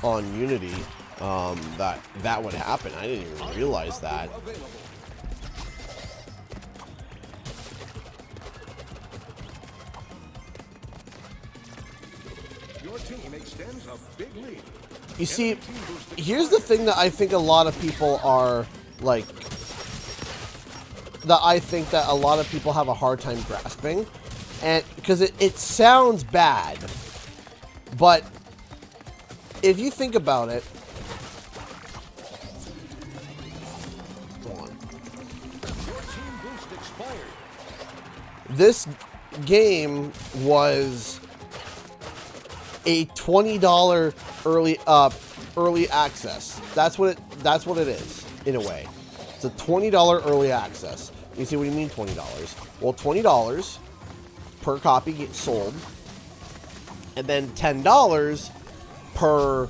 on Unity, that would happen. I didn't even realize that. Your team extends a big lead. You see, here's the thing that I think a lot of people are like, that I think that a lot of people have a hard time grasping, and because it sounds bad, but if you think about it, this game was a $20 early access. That's what it is in a way. It's a $20 early access. You see, what do you mean $20? Well, $20 per copy gets sold, and then $10 per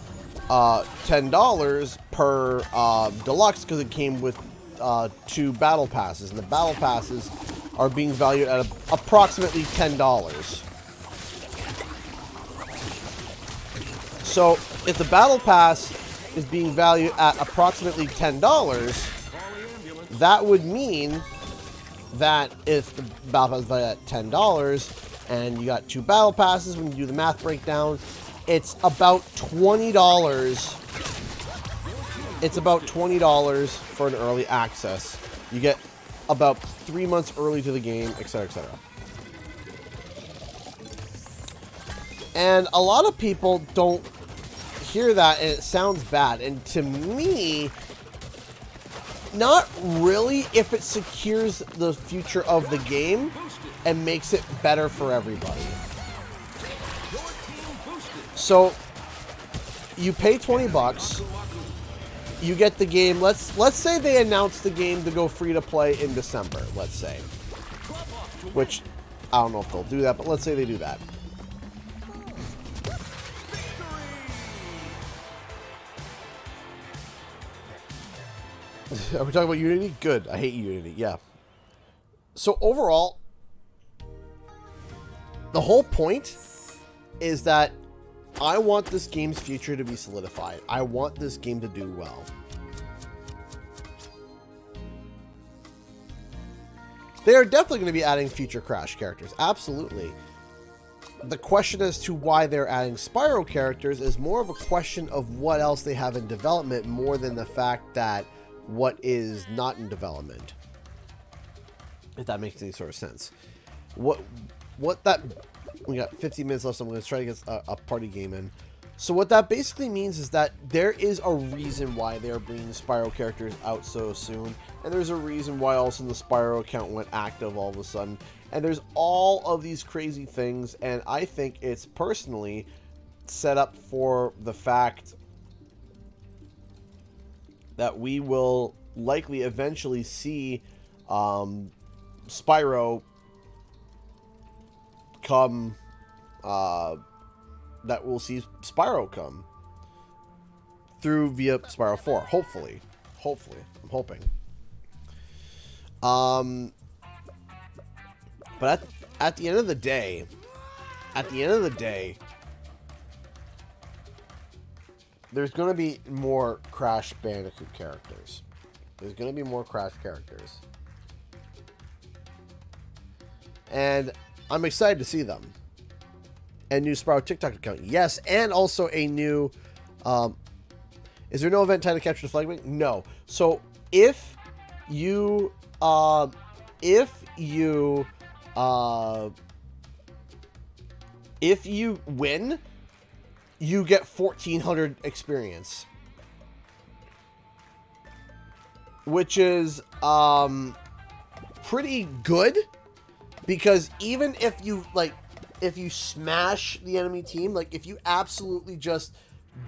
deluxe, because it came with 2 battle passes, and the battle passes are being valued at approximately $10. So if the battle pass is being valued at approximately $10, that would mean that if the battle pass is valued at $10 and you got 2 battle passes, when you do the math breakdown, it's about $20. It's about $20 for an early access. You get about 3 months early to the game, etc., etc. And a lot of people don't hear that, and it sounds bad. And to me, not really, if it secures the future of the game and makes it better for everybody. So you pay 20 bucks, you get the game. Let's say they announce the game to go free to play in December, let's say. Which I don't know if they'll do that, but let's say they do that. Are we talking about Unity? Good. I hate Unity. Yeah. So overall, the whole point is that I want this game's future to be solidified. I want this game to do well. They are definitely going to be adding future Crash characters. Absolutely. The question as to why they're adding Spyro characters is more of a question of what else they have in development, more than the fact that what is not in development. If that makes any sort of sense. What that... We got 15 minutes left, so I'm going to try to get a party game in. So what that basically means is that there is a reason why they're bringing the Spyro characters out so soon. And there's a reason why also the Spyro account went active all of a sudden. And there's all of these crazy things. And I think it's personally set up for the fact that we will likely eventually see Spyro come, that we'll see Spyro come through via Spyro 4. Hopefully. I'm hoping. But at the end of the day, there's going to be more Crash Bandicoot characters. There's going to be more Crash characters. And I'm excited to see them. And new Spyro TikTok account. Yes, and also a new... is there no event time to capture the flag wing? No. So, if you win, you get 1,400 experience. Which is pretty good. Because even if you, like, if you smash the enemy team, like, if you absolutely just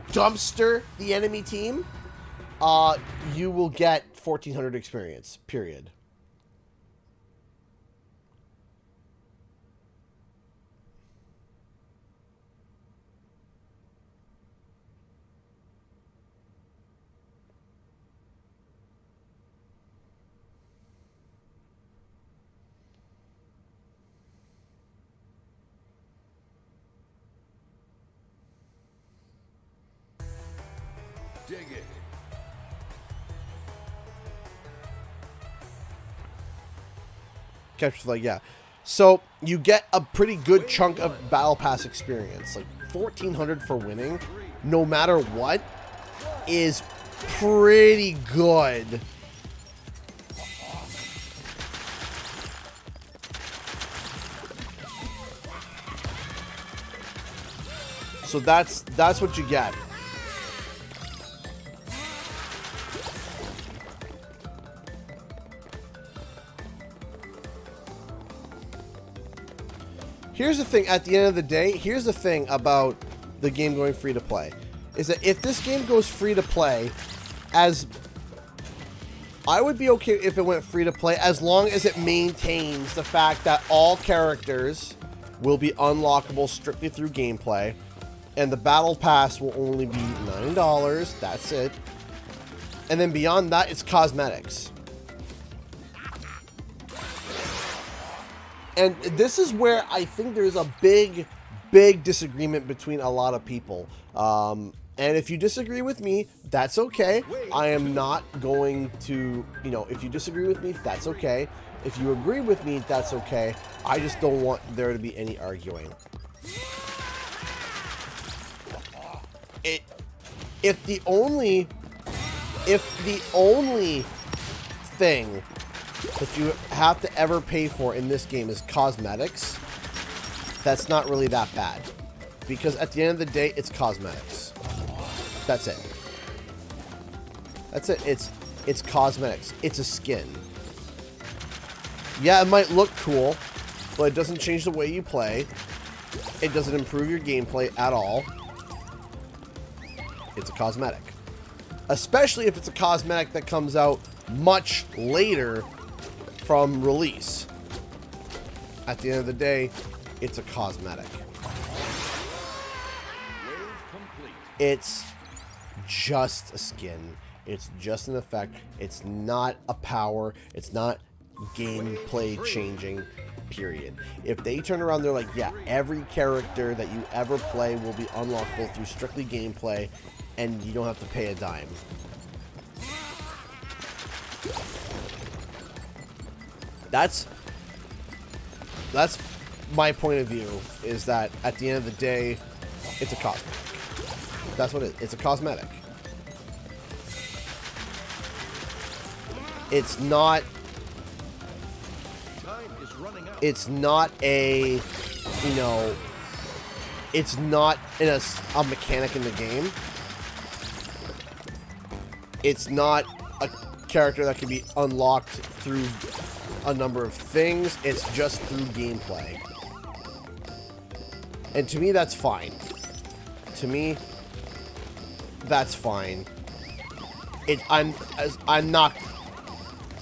dumpster the enemy team, you will get 1,400 experience, period. Dig it. Capture flag, yeah. So you get a pretty good chunk of Battle Pass experience, like $1,400 for winning, no matter what, is pretty good. So that's what you get. Here's the thing, at the end of the day, here's the thing about the game going free to play, is that if this game goes free to play, as I would be okay if it went free to play, as long as it maintains the fact that all characters will be unlockable strictly through gameplay, and the battle pass will only be $9, that's it. And then beyond that, it's cosmetics. And this is where I think there's a big disagreement between a lot of people. And if you disagree with me, that's okay. I am not going to, you know, if you disagree with me, that's okay. If you agree with me, that's okay. I just don't want there to be any arguing. If the only thing that you have to ever pay for in this game is cosmetics, that's not really that bad. Because at the end of the day, it's cosmetics. That's it. That's it. It's cosmetics. It's a skin. Yeah, it might look cool, but it doesn't change the way you play. It doesn't improve your gameplay at all. It's a cosmetic. Especially if it's a cosmetic that comes out much later from release. At the end of the day, it's a cosmetic. It's just a skin. It's just an effect. It's not a power. It's not gameplay changing, period. If they turn around, they're like, yeah, every character that you ever play will be unlockable through strictly gameplay, and you don't have to pay a dime. That's my point of view, is that at the end of the day, it's a cosmetic. That's what it is. It's a cosmetic. It's not... It's not a, you know... It's not in a mechanic in the game. It's not a character that can be unlocked through a number of things. It's just through gameplay. And to me, that's fine. To me, that's fine. I'm not...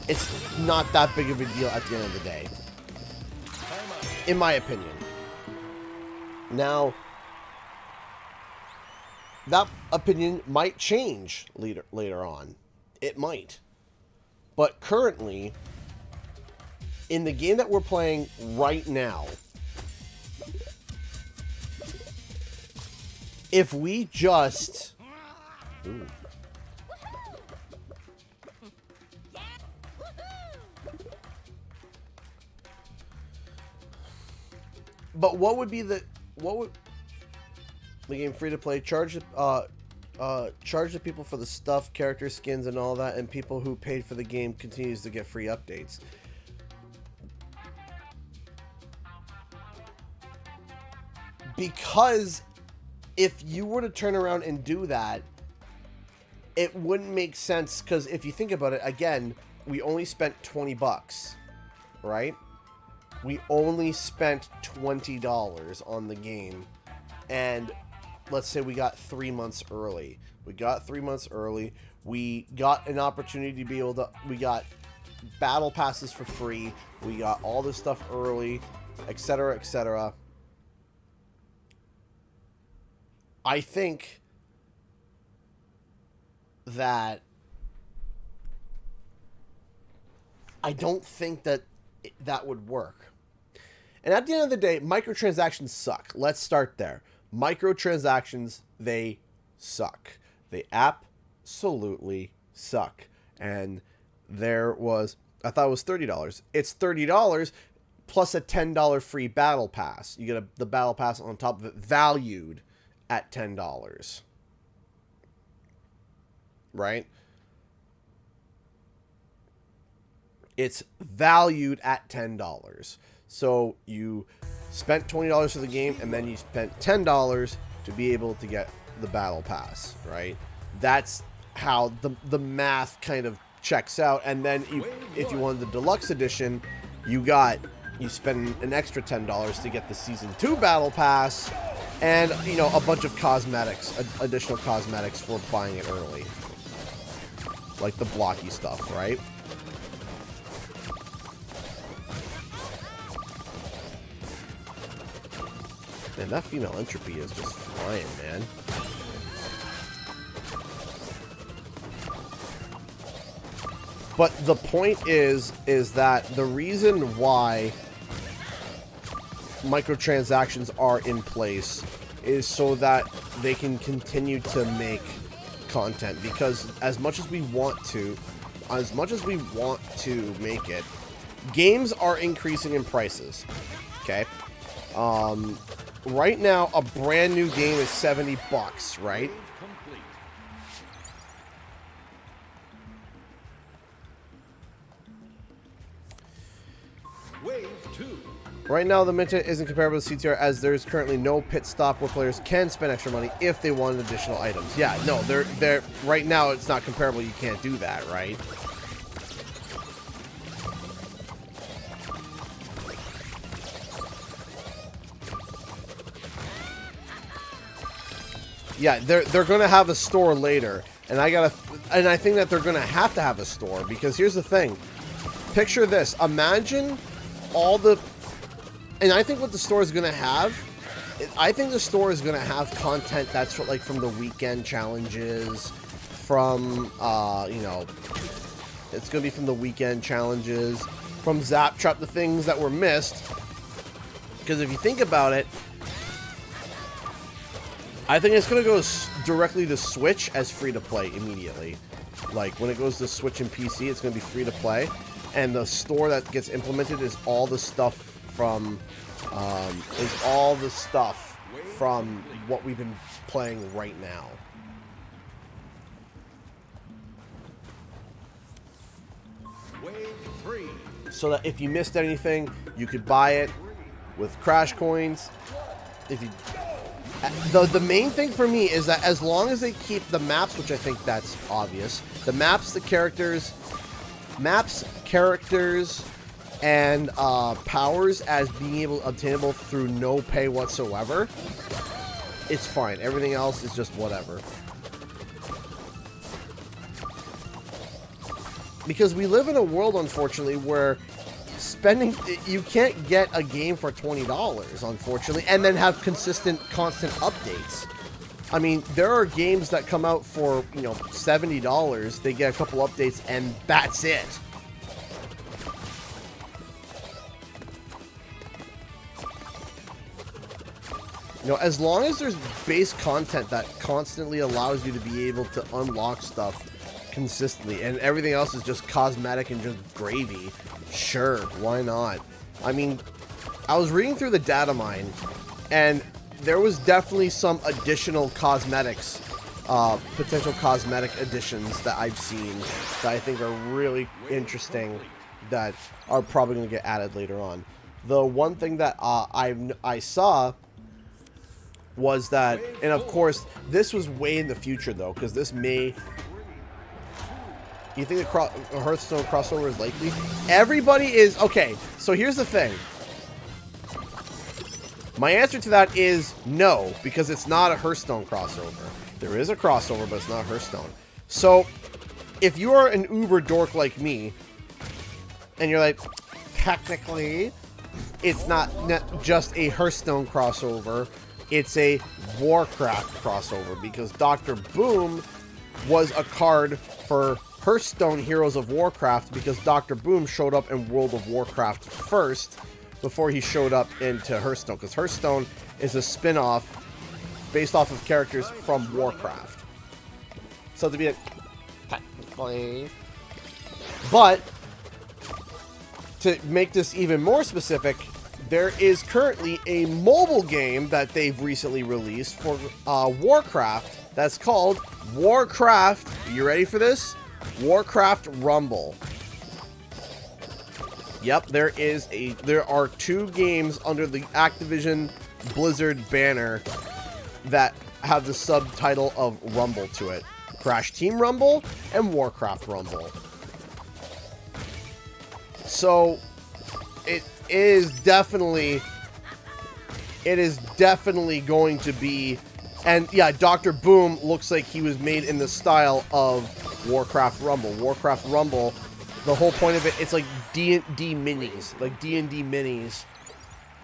It's not that big of a deal at the end of the day. In my opinion. Now, that opinion might change later on. It might. But currently, in the game that we're playing right now, if we just... Ooh. But what would be the... What would... The game free to play, charge the people for the stuff, character skins, and all that, and people who paid for the game continues to get free updates. Because if you were to turn around and do that, it wouldn't make sense. Because if you think about it, again, we only spent $20, right? We only spent $20 on the game, and let's say we got 3 months early. We got 3 months early. We got an opportunity to be able to... We got battle passes for free. We got all this stuff early, etc., etc. I think that... I don't think that that would work. And at the end of the day, microtransactions suck. Let's start there. Microtransactions, they suck. They absolutely suck. And there was, I thought it was $30. It's $30 plus a $10 free battle pass. You get the battle pass on top of it, valued at $10. Right? It's valued at $10. So you spent $20 for the game, and then you spent $10 to be able to get the battle pass, right? That's how the math kind of checks out. And then if you wanted the deluxe edition, you spend an extra $10 to get the season 2 battle pass, and you know, a bunch of cosmetics, additional cosmetics for buying it early, like the blocky stuff, right? Man, that female entropy is just flying, man. But the point is that the reason why microtransactions are in place is so that they can continue to make content, because as much as we want to make it, games are increasing in prices. Okay? Right now a brand new game is $70, right? Wave 2. Right now, the Minta isn't comparable to CTR, as there's currently no pit stop where players can spend extra money if they want additional items. Yeah, no, they're right now it's not comparable. You can't do that, right? Yeah, they're gonna have a store later, and I think that they're gonna have to have a store, because here's the thing. Picture this. Imagine all the... And I think what the store is going to have... I think the store is going to have content that's like from the weekend challenges, from, you know... It's going to be from the weekend challenges, from Zap Trap, the things that were missed. Because if you think about it, I think it's going to go directly to Switch as free-to-play immediately. Like, when it goes to Switch and PC, it's going to be free-to-play. And the store that gets implemented is all the stuff from what we've been playing right now. Wave 3. So that if you missed anything, you could buy it with Crash coins. If you, the main thing for me is that as long as they keep the maps, which I think that's obvious, the maps, the characters, and powers as being obtainable through no pay whatsoever, it's fine. Everything else is just whatever. Because we live in a world, unfortunately, where you can't get a game for $20, unfortunately, and then have constant updates. I mean, there are games that come out for, you know, $70. They get a couple updates, and that's it. You know, as long as there's base content that constantly allows you to be able to unlock stuff consistently, and everything else is just cosmetic and just gravy, sure, why not? I mean, I was reading through the data mine, and there was definitely some additional cosmetics, potential cosmetic additions that I've seen that I think are really interesting, that are probably going to get added later on. The one thing that I saw was that, and of course, this was way in the future though, because this may... You think a Hearthstone crossover is likely? Everybody is... Okay, so here's the thing. My answer to that is no, because it's not a Hearthstone crossover. There is a crossover, but it's not Hearthstone. So, if you are an uber dork like me, and you're like, technically, it's not just a Hearthstone crossover, it's a Warcraft crossover, because Dr. Boom was a card for Hearthstone Heroes of Warcraft, because Dr. Boom showed up in World of Warcraft first, before he showed up into Hearthstone, because Hearthstone is a spin-off based off of characters from Warcraft. So to be technically... But, to make this even more specific, there is currently a mobile game that they've recently released for Warcraft that's called Warcraft. You ready for this? Warcraft Rumble. Yep, there are 2 games under the Activision Blizzard banner that have the subtitle of Rumble to it. Crash Team Rumble and Warcraft Rumble. So it is definitely going to be, and yeah, Dr. Boom looks like he was made in the style of Warcraft Rumble. Warcraft Rumble, the whole point of it, it's like D&D minis, like D&D minis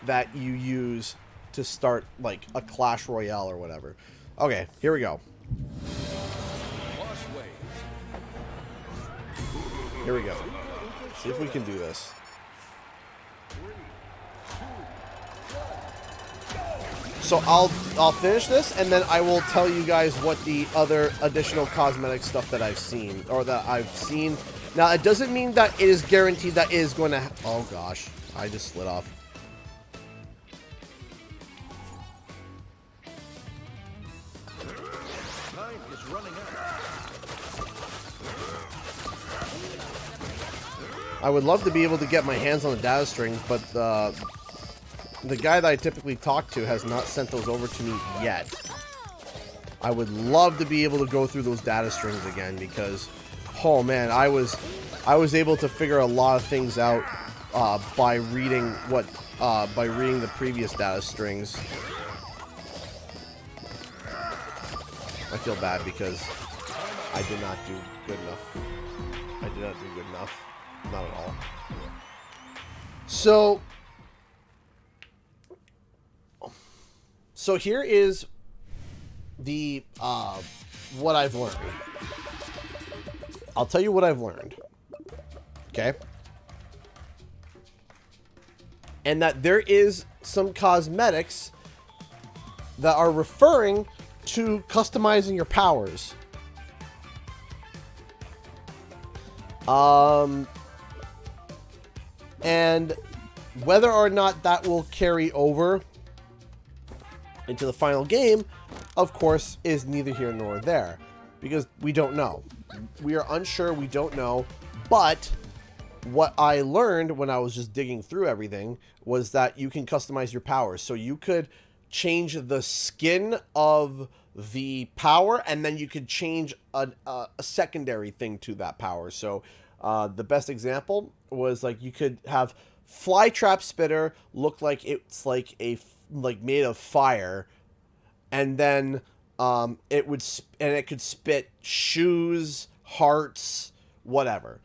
that you use to start like a Clash Royale or whatever. Okay, here we go. Here we go. See if we can do this. So I'll finish this, and then I will tell you guys what the other additional cosmetic stuff that I've seen, or that I've seen. Now, it doesn't mean that it is guaranteed that it is going to... Oh, gosh. I just slid off. Time is running out. I would love to be able to get my hands on the data strings, but the guy that I typically talk to has not sent those over to me yet. I would love to be able to go through those data strings again, because, oh man, I was able to figure a lot of things out by reading the previous data strings. I feel bad because I did not do good enough. I did not do good enough. Not at all. So here is the what I've learned. I'll tell you what I've learned. Okay? And that there is some cosmetics that are referring to customizing your powers. And whether or not that will carry over into the final game, of course, is neither here nor there, because we don't know. We are unsure, we don't know, but what I learned when I was just digging through everything was that you can customize your powers. So you could change the skin of the power, and then you could change a secondary thing to that power. So the best example was, like, you could have Flytrap Spitter look like it's like made of fire, and then it could spit shoes, hearts, whatever.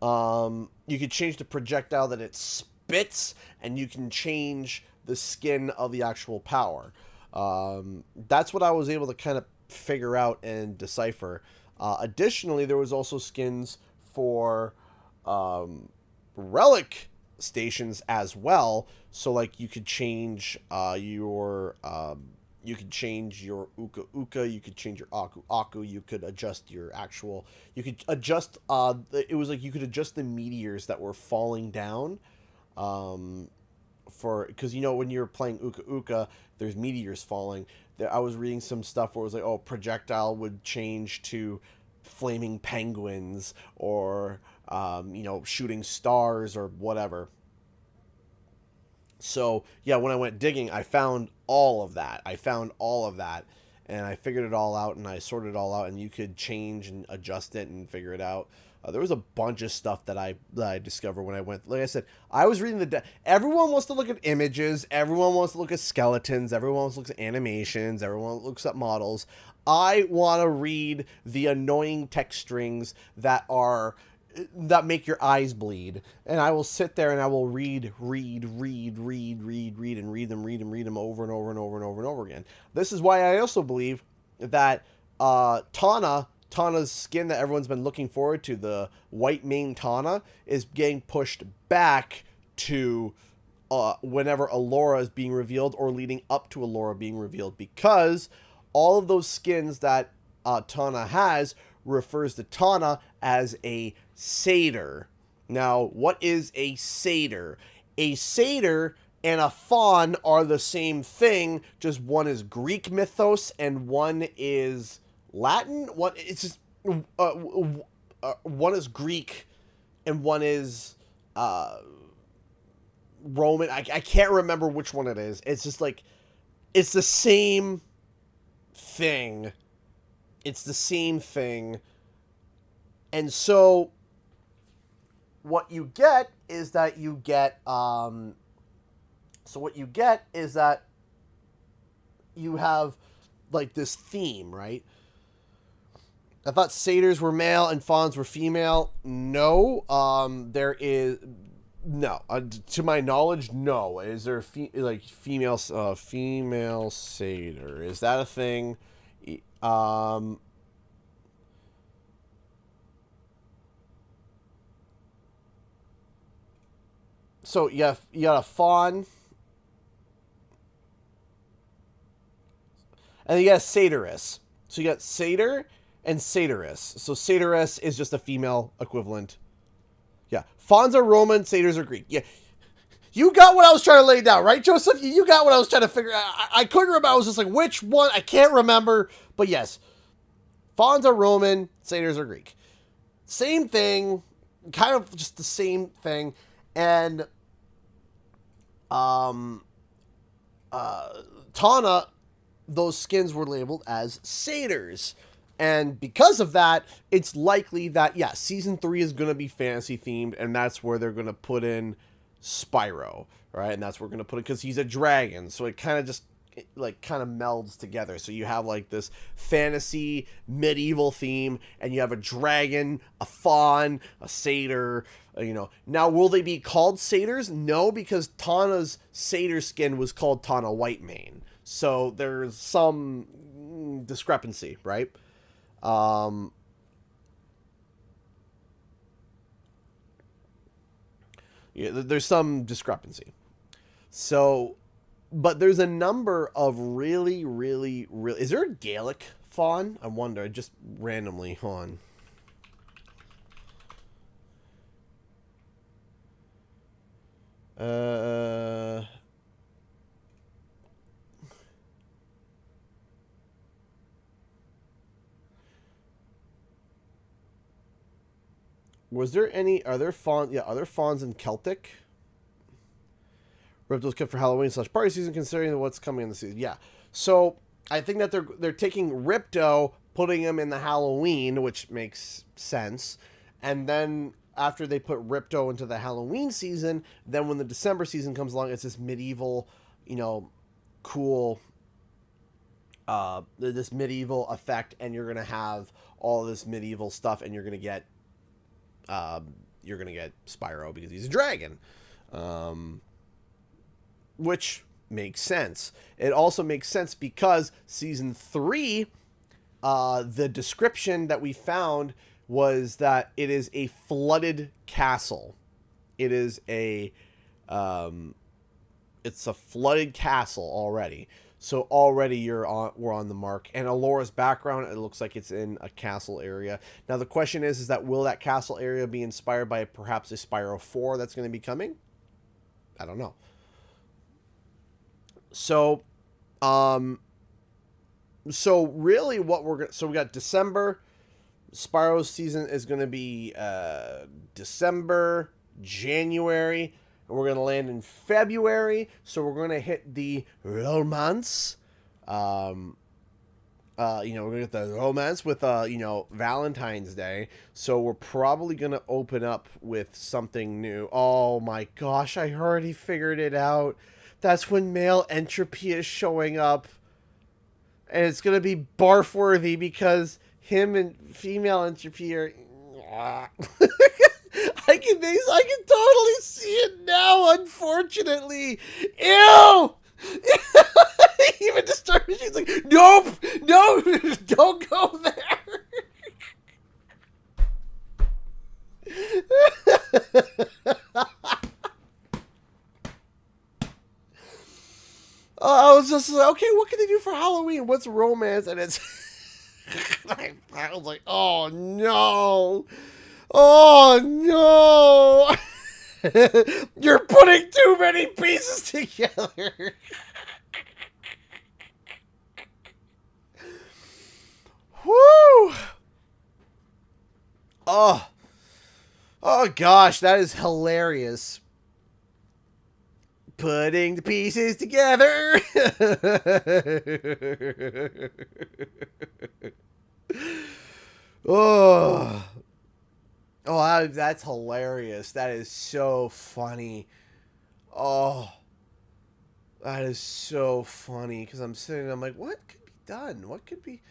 You could change the projectile that it spits, and you can change the skin of the actual power. That's what I was able to kind of figure out and decipher. Additionally, there was also skins for relic stations as well. So, like, you could change your Uka Uka, you could change your Aku Aku, you could adjust your actual, you could adjust, it was like you could adjust the meteors that were falling down, because, you know, when you're playing Uka Uka, there's meteors falling. I was reading some stuff where it was like, oh, projectile would change to flaming penguins, or, you know, shooting stars or whatever. So, yeah, when I went digging, I found all of that. And I figured it all out, and I sorted it all out, and you could change and adjust it and figure it out. There was a bunch of stuff that I discovered when I went. Like I said, I was reading everyone wants to look at images, everyone wants to look at skeletons, everyone wants to look at animations, everyone looks at models. I want to read the annoying text strings that make your eyes bleed. And I will sit there and I will read them over and over again. This is why I also believe that Tana's skin that everyone's been looking forward to, the white mane Tana, is getting pushed back to whenever Allura is being revealed, or leading up to Allura being revealed, because all of those skins that Tana has refers to Tana as a satyr. Now, what is a satyr? A satyr and a faun are the same thing, just one is Greek mythos and one is Latin. One is Greek and one is Roman. I can't remember which one it is. It's just like, it's the same thing. It's the same thing. And so what you get is that you get you have like this theme, right? I thought satyrs were male and fawns were female. No, there is no. To my knowledge, no. Is there female satyr? Is that a thing? So you got a faun, and you got a satyress. So you got satyr and satyress. So satyress is just a female equivalent. Yeah, fawns are Roman, satyrs are Greek. Yeah, you got what I was trying to lay down, right, Joseph? You got what I was trying to figure out. I couldn't remember. I was just like, which one? I can't remember. But yes, fawns are Roman, satyrs are Greek. Same thing, kind of just the same thing. And Tana, those skins were labeled as satyrs. And because of that, it's likely that, yeah, Season 3 is going to be fantasy themed, and that's where they're going to put in Spyro, right? And that's where we're going to put it, because he's a dragon. So it kind of just, kind of melds together. So you have, like, this fantasy, medieval theme, and you have a dragon, a faun, a satyr, Now, will they be called satyrs? No, because Tana's satyr skin was called Tana Whitemane. So there's some discrepancy, right? Yeah, there's some discrepancy. So, but there's a number of really, really, really... Is there a Gaelic faun? I wonder, just randomly, hold on. Was there any... Are there fawns... Yeah, are there fawns in Celtic? Ripto's kept for Halloween / party season, considering what's coming in the season. Yeah. So, I think that they're taking Ripto, putting him in the Halloween, which makes sense. And then, after they put Ripto into the Halloween season, then when the December season comes along, it's this medieval, cool... this medieval effect, and you're going to have all this medieval stuff, and you're going to get Spyro because he's a dragon, which makes sense. It also makes sense because Season 3, the description that we found was that it is a flooded castle. It is it's a flooded castle already. So already we're on the mark. And Alora's background, it looks like it's in a castle area. Now the question is that will that castle area be inspired by perhaps a Spyro 4 that's going to be coming? I don't know. So, really what we got December. Spyro's season is going to be December, January. And we're going to land in February, so we're going to hit the romance. We're going to get the romance with, Valentine's Day. So we're probably going to open up with something new. Oh my gosh, I already figured it out. That's when male entropy is showing up. And it's going to be barf-worthy because him and female entropy are... I can totally see it now, unfortunately. Ew! Even disturbing. She's like, nope! No! Don't go there! I was just like, okay, what can they do for Halloween? What's romance? And it's... I was like, oh, no! Oh, no! You're putting too many pieces together. Woo! Oh. Oh gosh, that is hilarious. Putting the pieces together. Oh. Oh, that's hilarious. That is so funny. Oh. That is so funny because I'm sitting, I'm like, what could be done? What could be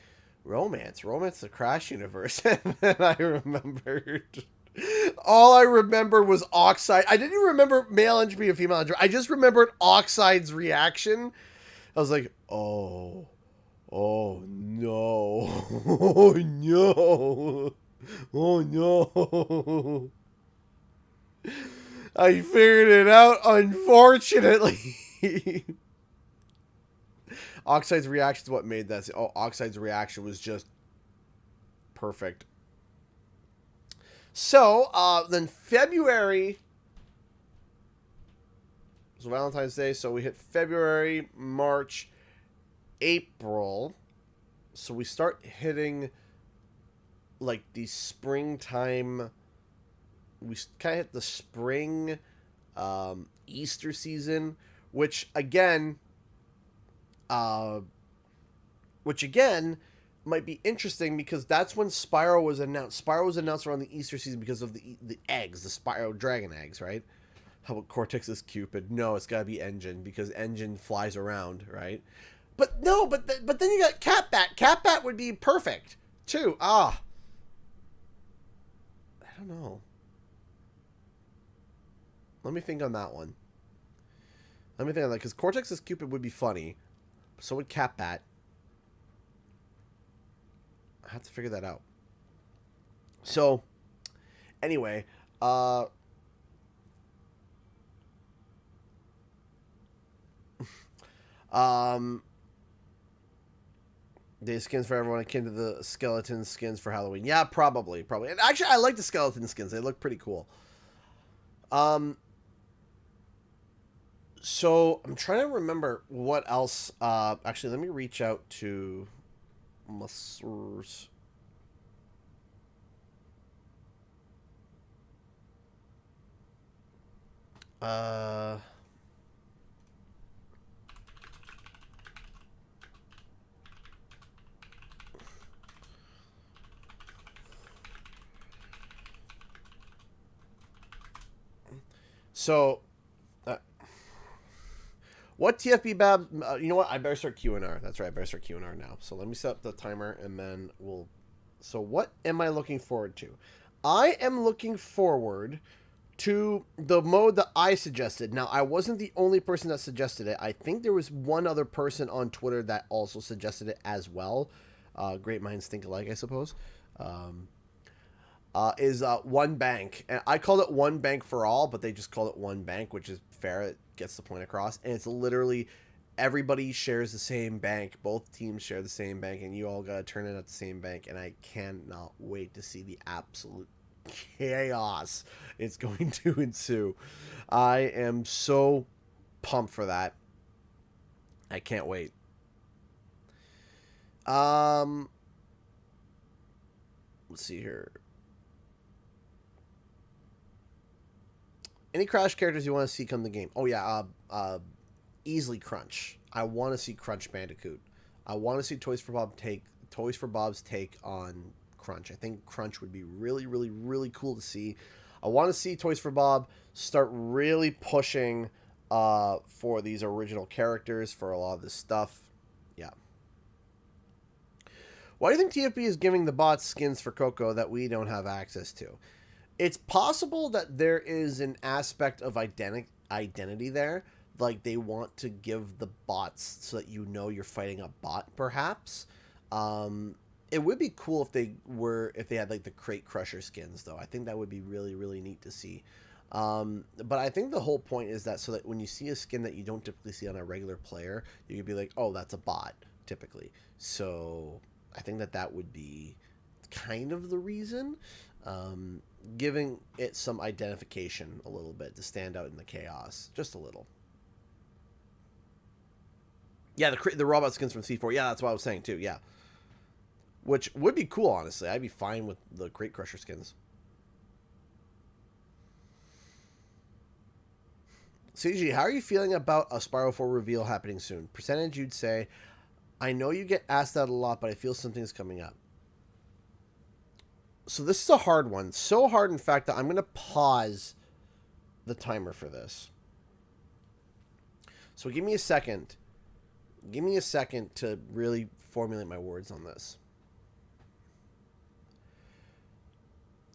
romance? Romance the Crash universe. And then I remembered. All I remember was Oxide. I didn't even remember male entropy and female entropy. I just remembered Oxide's reaction. I was like, oh no. Oh no. Oh no. I figured it out, unfortunately. Oxide's reaction is what made that. Oh, Oxide's reaction was just perfect. So, then February. So Valentine's Day. So we hit February, March, April. So we start hitting like the springtime. We kind of hit the spring Easter season, which again might be interesting because that's when Spyro was announced. Spyro was announced around the Easter season because of the eggs, the Spyro dragon eggs, right? How about Cortex is Cupid? No, it's got to be Engine because Engine flies around, right? But no, but then you got Catbat. Catbat would be perfect too. I don't know. Let me think on that one. Let me think on that because Cortex is Cupid would be funny. So would Catbat. I have to figure that out. So, anyway, the skins for everyone akin to the skeleton skins for Halloween. Yeah, probably. And actually, I like the skeleton skins. They look pretty cool. So I'm trying to remember what else. Actually, let me reach out to Messrs. So, what TFB Bab? You know what? I better start Q&R. That's right. I better start Q&R now. So let me set up the timer and then we'll. So what am I looking forward to? I am looking forward to the mode that I suggested. Now, I wasn't the only person that suggested it. I think there was one other person on Twitter that also suggested it as well. Great minds think alike, I suppose. Is one bank. And I called it one bank for all, but they just called it one bank, which is fair. It gets the point across. And it's literally everybody shares the same bank. Both teams share the same bank, and you all got to turn in at the same bank. And I cannot wait to see the absolute chaos it's going to ensue. I am so pumped for that. I can't wait. Let's see here. Any Crash characters you want to see come to the game? Oh yeah, easily Crunch. I want to see Crunch Bandicoot. I want to see Toys for Bob's take on Crunch. I think Crunch would be really, really, really cool to see. I want to see Toys for Bob start really pushing for these original characters for a lot of this stuff. Yeah. Why do you think TFB is giving the bots skins for Coco that we don't have access to? It's possible that there is an aspect of identity there. Like they want to give the bots so that you know you're fighting a bot, perhaps. It would be cool if they had like the Crate Crusher skins, though. I think that would be really, really neat to see. But I think the whole point is that so that when you see a skin that you don't typically see on a regular player, you could be like, oh, that's a bot, typically. So I think that would be kind of the reason. giving it some identification a little bit to stand out in the chaos. Just a little. Yeah, the robot skins from C4. Yeah, that's what I was saying too. Yeah. Which would be cool, honestly. I'd be fine with the Crate Crusher skins. CG, how are you feeling about a Spyro 4 reveal happening soon? Percentage you'd say, I know you get asked that a lot, but I feel something's coming up. So this is a hard one. So hard, in fact, that I'm going to pause the timer for this. So give me a second. Give me a second to really formulate my words on this.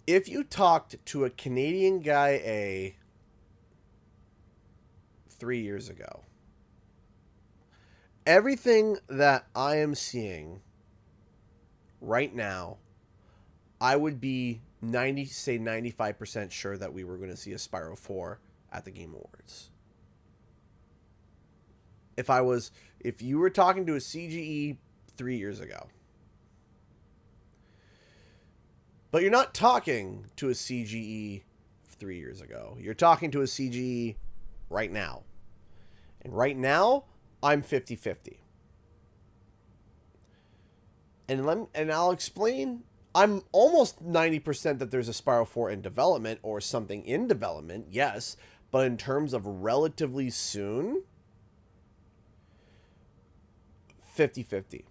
If you talked to a Canadian guy 3 years ago, everything that I am seeing right now, I would be 95% sure that we were going to see a Spyro 4 at the Game Awards. If you were talking to a CGE 3 years ago, but you're not talking to a CGE 3 years ago. You're talking to a CGE right now. And right now, I'm 50-50. And I'll explain. I'm almost 90% that there's a Spyro 4 in development or something in development, yes. But in terms of relatively soon, 50-50.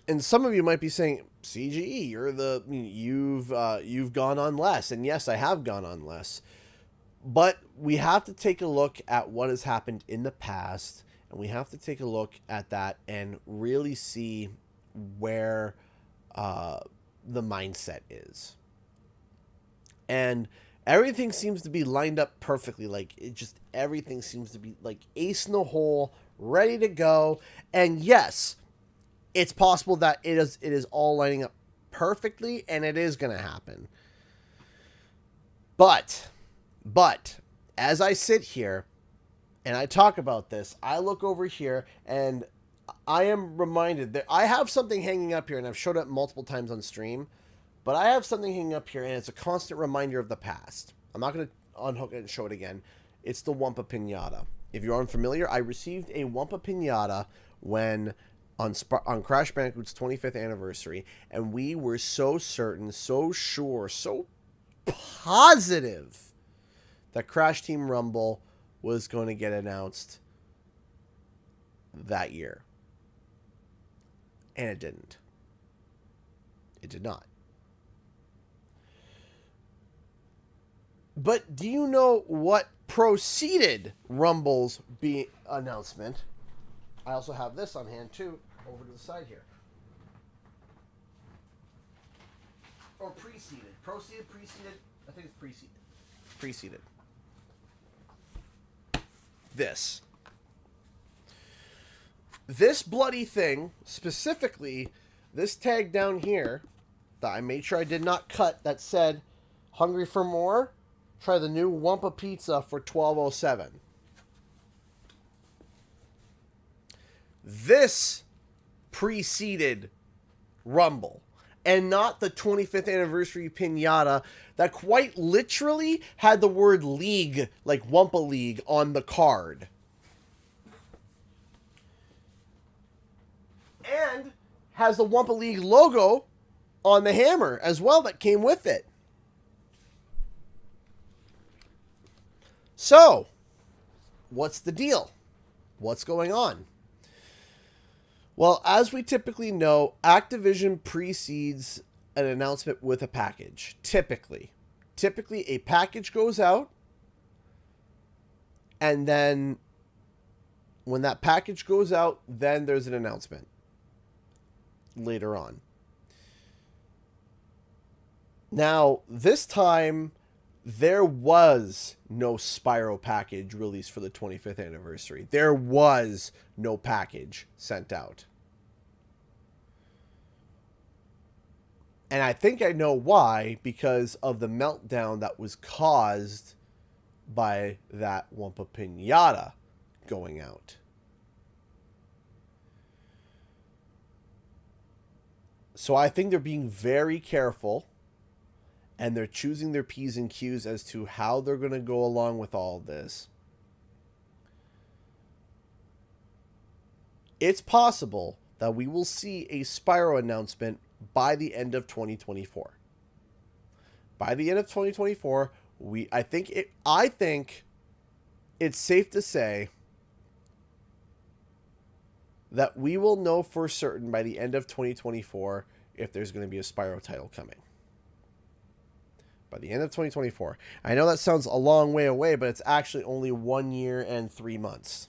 And some of you might be saying, CGE, you've gone on less. And yes, I have gone on less. But we have to take a look at what has happened in the past, and we have to take a look at that and really see where the mindset is. And everything seems to be lined up perfectly. Like, everything seems to be like ace in the hole, ready to go. And yes, it's possible that it is all lining up perfectly, and it is going to happen. But as I sit here and I talk about this, I look over here and I am reminded that I have something hanging up here, and I've showed it multiple times on stream, but I have something hanging up here, and it's a constant reminder of the past. I'm not going to unhook it and show it again. It's the Wumpa Pinata. If you're unfamiliar, I received a Wumpa Pinata when on Crash Bandicoot's 25th anniversary, and we were so certain, so sure, so positive that Crash Team Rumble was going to get announced that year. And it didn't. It did not. But do you know what preceded Rumble's announcement? I also have this on hand too, over to the side here. Or preceded. Preceded? I think it's preceded. Preceded. This bloody thing, specifically this tag down here that I made sure I did not cut, that said, hungry for more? Try the new Wumpa Pizza for $12.07. This preceded Rumble, and not the 25th anniversary pinata that quite literally had the word League, like Wumpa League, on the card. And has the Wumpa League logo on the hammer as well that came with it. So, what's the deal? What's going on? Well, as we typically know, Activision precedes an announcement with a package. Typically a package goes out, and then when that package goes out, then there's an announcement later on. Now, this time, there was no Spyro package released for the 25th anniversary. There was no package sent out. And I think I know why, because of the meltdown that was caused by that Wumpa Pinata going out. So I think they're being very careful and they're choosing their P's and Q's as to how they're going to go along with all of this, it's possible that we will see a Spyro announcement by the end of 2024. By the end of 2024, I think it's safe to say that we will know for certain by the end of 2024 if there's going to be a Spyro title coming. By the end of 2024. I know that sounds a long way away, but it's actually only 1 year and 3 months.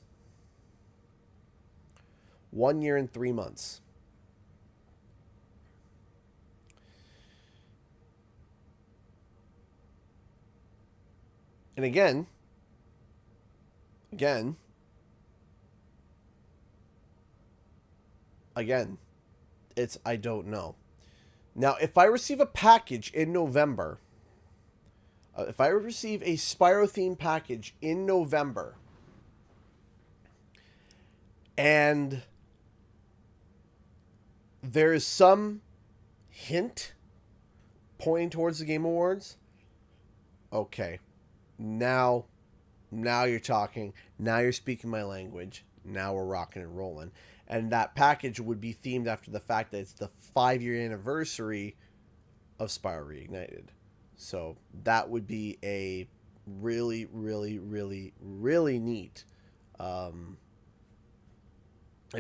1 year and 3 months. And again, it's I don't know. Now, if I receive a package in November, if I receive a Spyro-themed package in November, and there is some hint pointing towards the Game Awards, okay, now you're talking. Now you're speaking my language. Now we're rocking and rolling. And that package would be themed after the fact that it's the 5-year anniversary of Spyro Reignited. So that would be a really, really, really, really neat. It'd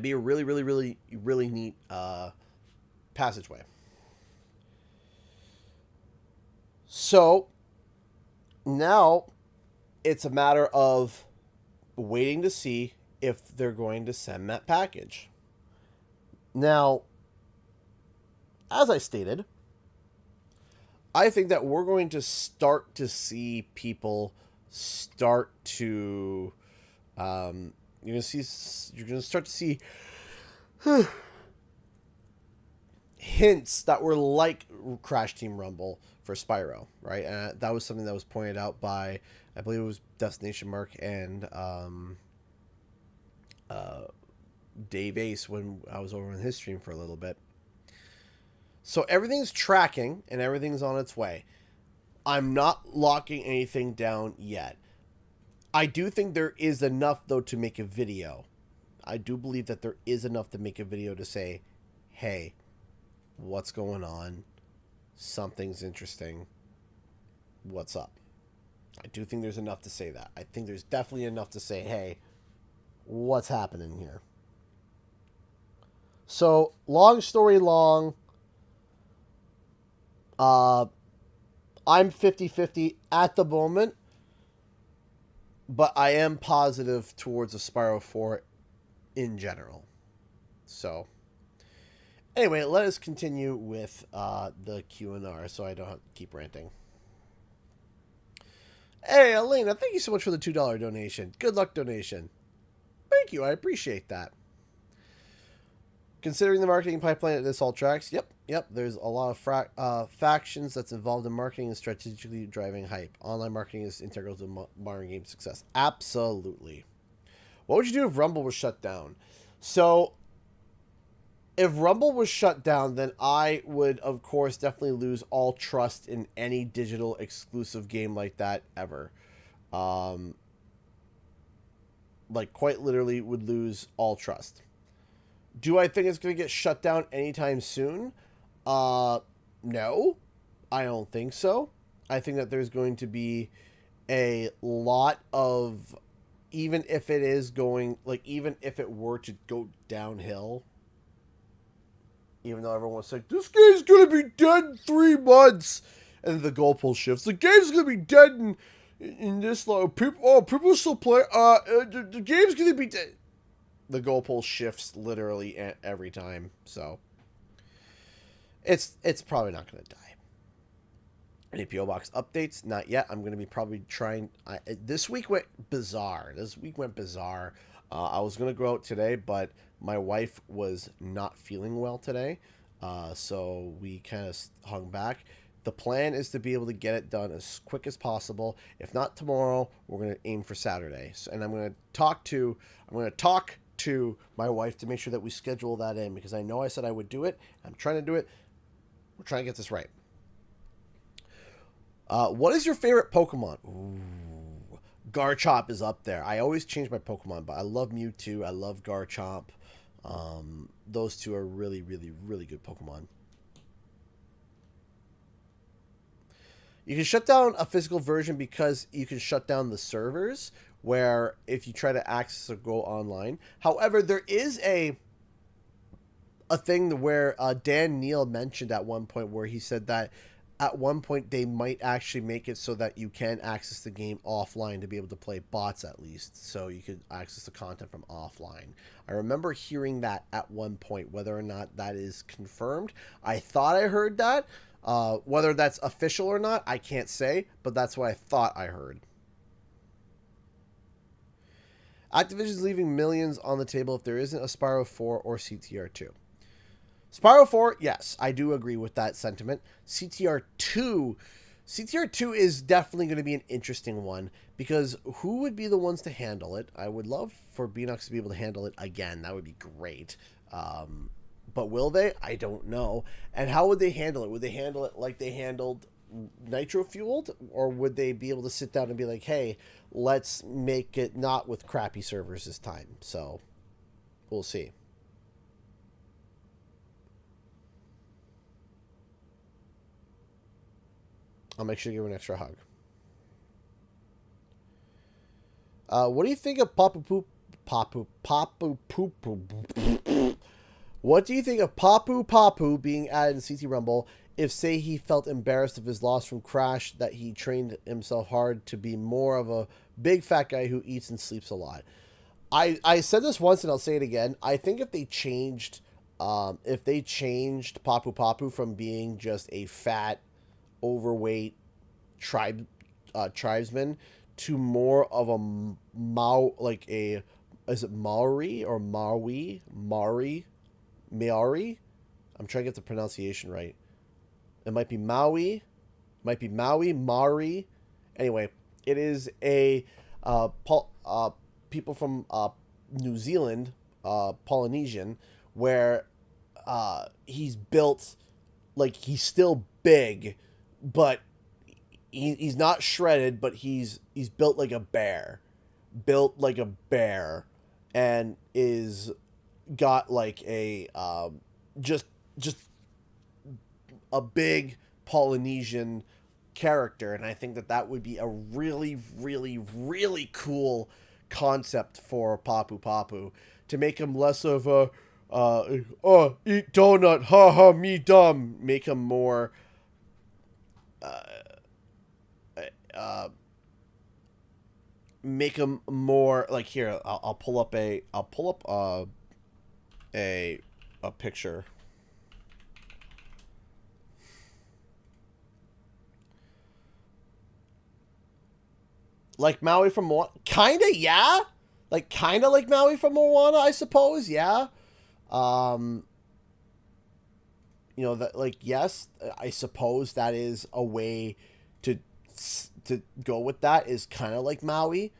be a really, really, really, really neat passageway. So now it's a matter of waiting to see if they're going to send that package. Now, as I stated, I think that we're going to start to see people start to you're going to start to see hints that were like Crash Team Rumble for Spyro, right? And that was something that was pointed out by, I believe it was Destination Mark and Dave Ace when I was over on his stream for a little bit. So everything's tracking and everything's on its way. I'm not locking anything down yet. I do think there is enough, though, to make a video. I do believe that there is enough to make a video to say, hey, what's going on? Something's interesting. What's up? I do think there's enough to say that. I think there's definitely enough to say, hey, what's happening here? So, long story long, I'm 50-50 at the moment, but I am positive towards a Spyro 4 in general. So, anyway, let us continue with the Q&R so I don't have to keep ranting. Hey, Elena, thank you so much for the $2 donation. Good luck donation. Thank you, I appreciate that. Considering the marketing pipeline at this all tracks, yep. There's a lot of factions that's involved in marketing and strategically driving hype. Online marketing is integral to modern game success. Absolutely. What would you do if Rumble was shut down? So, if Rumble was shut down, then I would, of course, definitely lose all trust in any digital exclusive game like that ever. Like, quite literally would lose all trust. Do I think it's going to get shut down anytime soon? No, I don't think so. I think that there's going to be a lot of, even if it is going, like, even if it were to go downhill, even though everyone's like, this game's going to be dead in 3 months, and the goalpost shifts. The game's going to be dead in this long. People still play. The game's going to be dead. The goalpost shifts literally every time, so it's probably not going to die. Any PO box updates? Not yet. I'm going to be probably trying. This week went bizarre. I was going to go out today, but my wife was not feeling well today, so we kind of hung back. The plan is to be able to get it done as quick as possible. If not tomorrow, we're going to aim for Saturday. And I'm going to talk to my wife to make sure that we schedule that in, because I know I said I would do it. I'm trying to do it. We're trying to get this right. What is your favorite Pokemon? Ooh, Garchomp is up there. I always change my Pokemon, but I love Mewtwo. I love Garchomp. Those two are really, really, really good Pokemon. You can shut down a physical version because you can shut down the servers where if you try to access or go online. However, there is a thing where Dan Neal mentioned at one point where he said that at one point they might actually make it so that you can access the game offline to be able to play bots at least, so you could access the content from offline. I remember hearing that at one point. Whether or not that is confirmed, I thought I heard that. Whether that's official or not, I can't say, but that's what I thought I heard. Activision's leaving millions on the table if there isn't a Spyro 4 or CTR 2. Spyro 4, yes, I do agree with that sentiment. CTR 2 is definitely going to be an interesting one, because who would be the ones to handle it? I would love for Beanox to be able to handle it again. That would be great. But will they? I don't know. And how would they handle it? Would they handle it like they handled Nitro Fueled? Or would they be able to sit down and be like, hey, let's make it not with crappy servers this time? So, we'll see. I'll make sure to give her an extra hug. What do you think of Papu Papu? What do you think of Papu Papu being added in CT Rumble? If, say, he felt embarrassed of his loss from Crash, that he trained himself hard to be more of a big fat guy who eats and sleeps a lot. I said this once and I'll say it again. I think if they changed Papu Papu from being just a fat, overweight tribesman to more of a is it Maori or Maui? Maori? I'm trying to get the pronunciation right. It might be Maui. Maori. Anyway, it is a people from New Zealand, Polynesian, where he's built like he's still big, but he's not shredded, but he's built like a bear. And is got like a just a big Polynesian character, and I think that would be a really, really, really cool concept for Papu Papu, to make him less of a eat donut, ha me dumb. Make him more make him more like, here, I'll pull up a picture. Like Maui from Moana, kinda, yeah. Kinda like Maui from Moana, I suppose, yeah. You know, that, like, yes, I suppose that is a way to go with that, is kind of like Maui.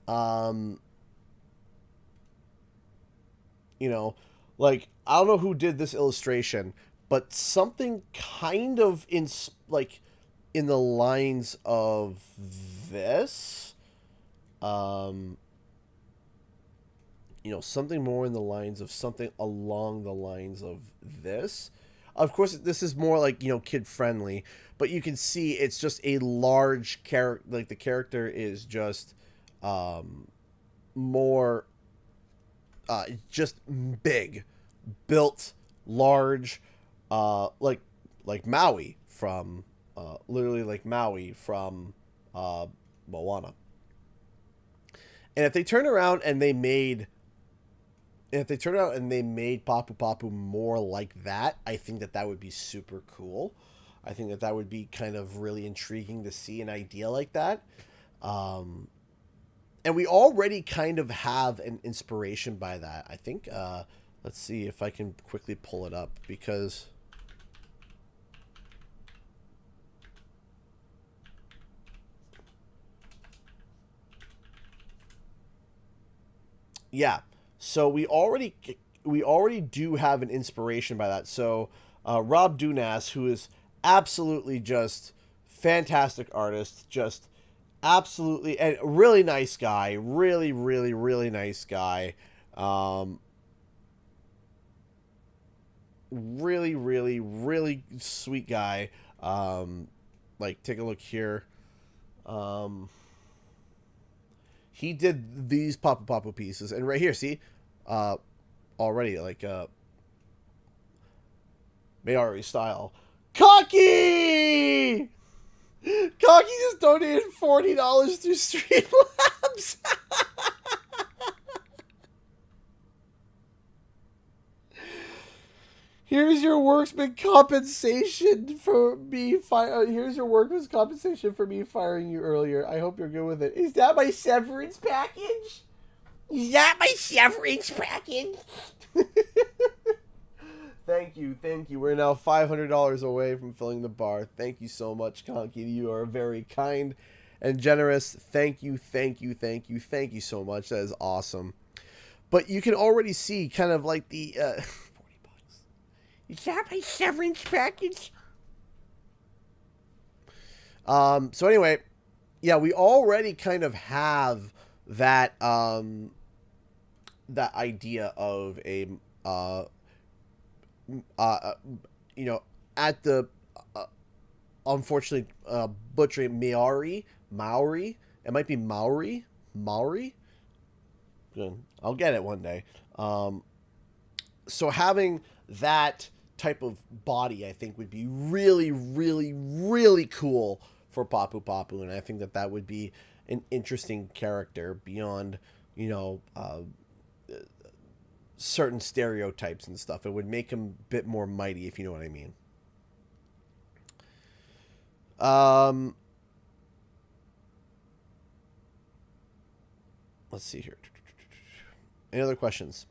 You know, like, I don't know who did this illustration, but something kind of in the lines of this. You know, something more in the lines of something along the lines of this. Of course, this is more like, you know, kid friendly, but you can see it's just a large character. Like, the character is just more just big, built, large, like Maui from literally like Maui from Moana. And if they turn around and they made Papu Papu more like that, I think that would be super cool. I think that would be kind of really intriguing to see an idea like that. And we already kind of have an inspiration by that. I think, let's see if I can quickly pull it up, because yeah. So we already do have an inspiration by that. So Rob Dunas, who is absolutely just fantastic artist, just absolutely, and really nice guy, really nice guy. Really sweet guy. Like, take a look here. He did these Papu Papu pieces, and right here, see, already like Mayari style. Cocky just donated $40 through Streamlabs. Here's your workman compensation for me. Here's your workman's compensation for me firing you earlier. I hope you're good with it. Is that my severance package? Is that my severance package? Thank you. We're now $500 away from filling the bar. Thank you so much, Conky. You are very kind and generous. Thank you so much. That is awesome. But you can already see kind of like the $40. Is that my severance package? So anyway, yeah, we already kind of have that that idea of a you know, at the unfortunately butchering Maori. It might be Maori. Good. I'll get it one day. So having that type of body, I think, would be really cool for Papu Papu, and I think that that would be an interesting character beyond, you know, certain stereotypes and stuff. It would make him a bit more mighty, if you know what I mean. Let's see here. Any other questions?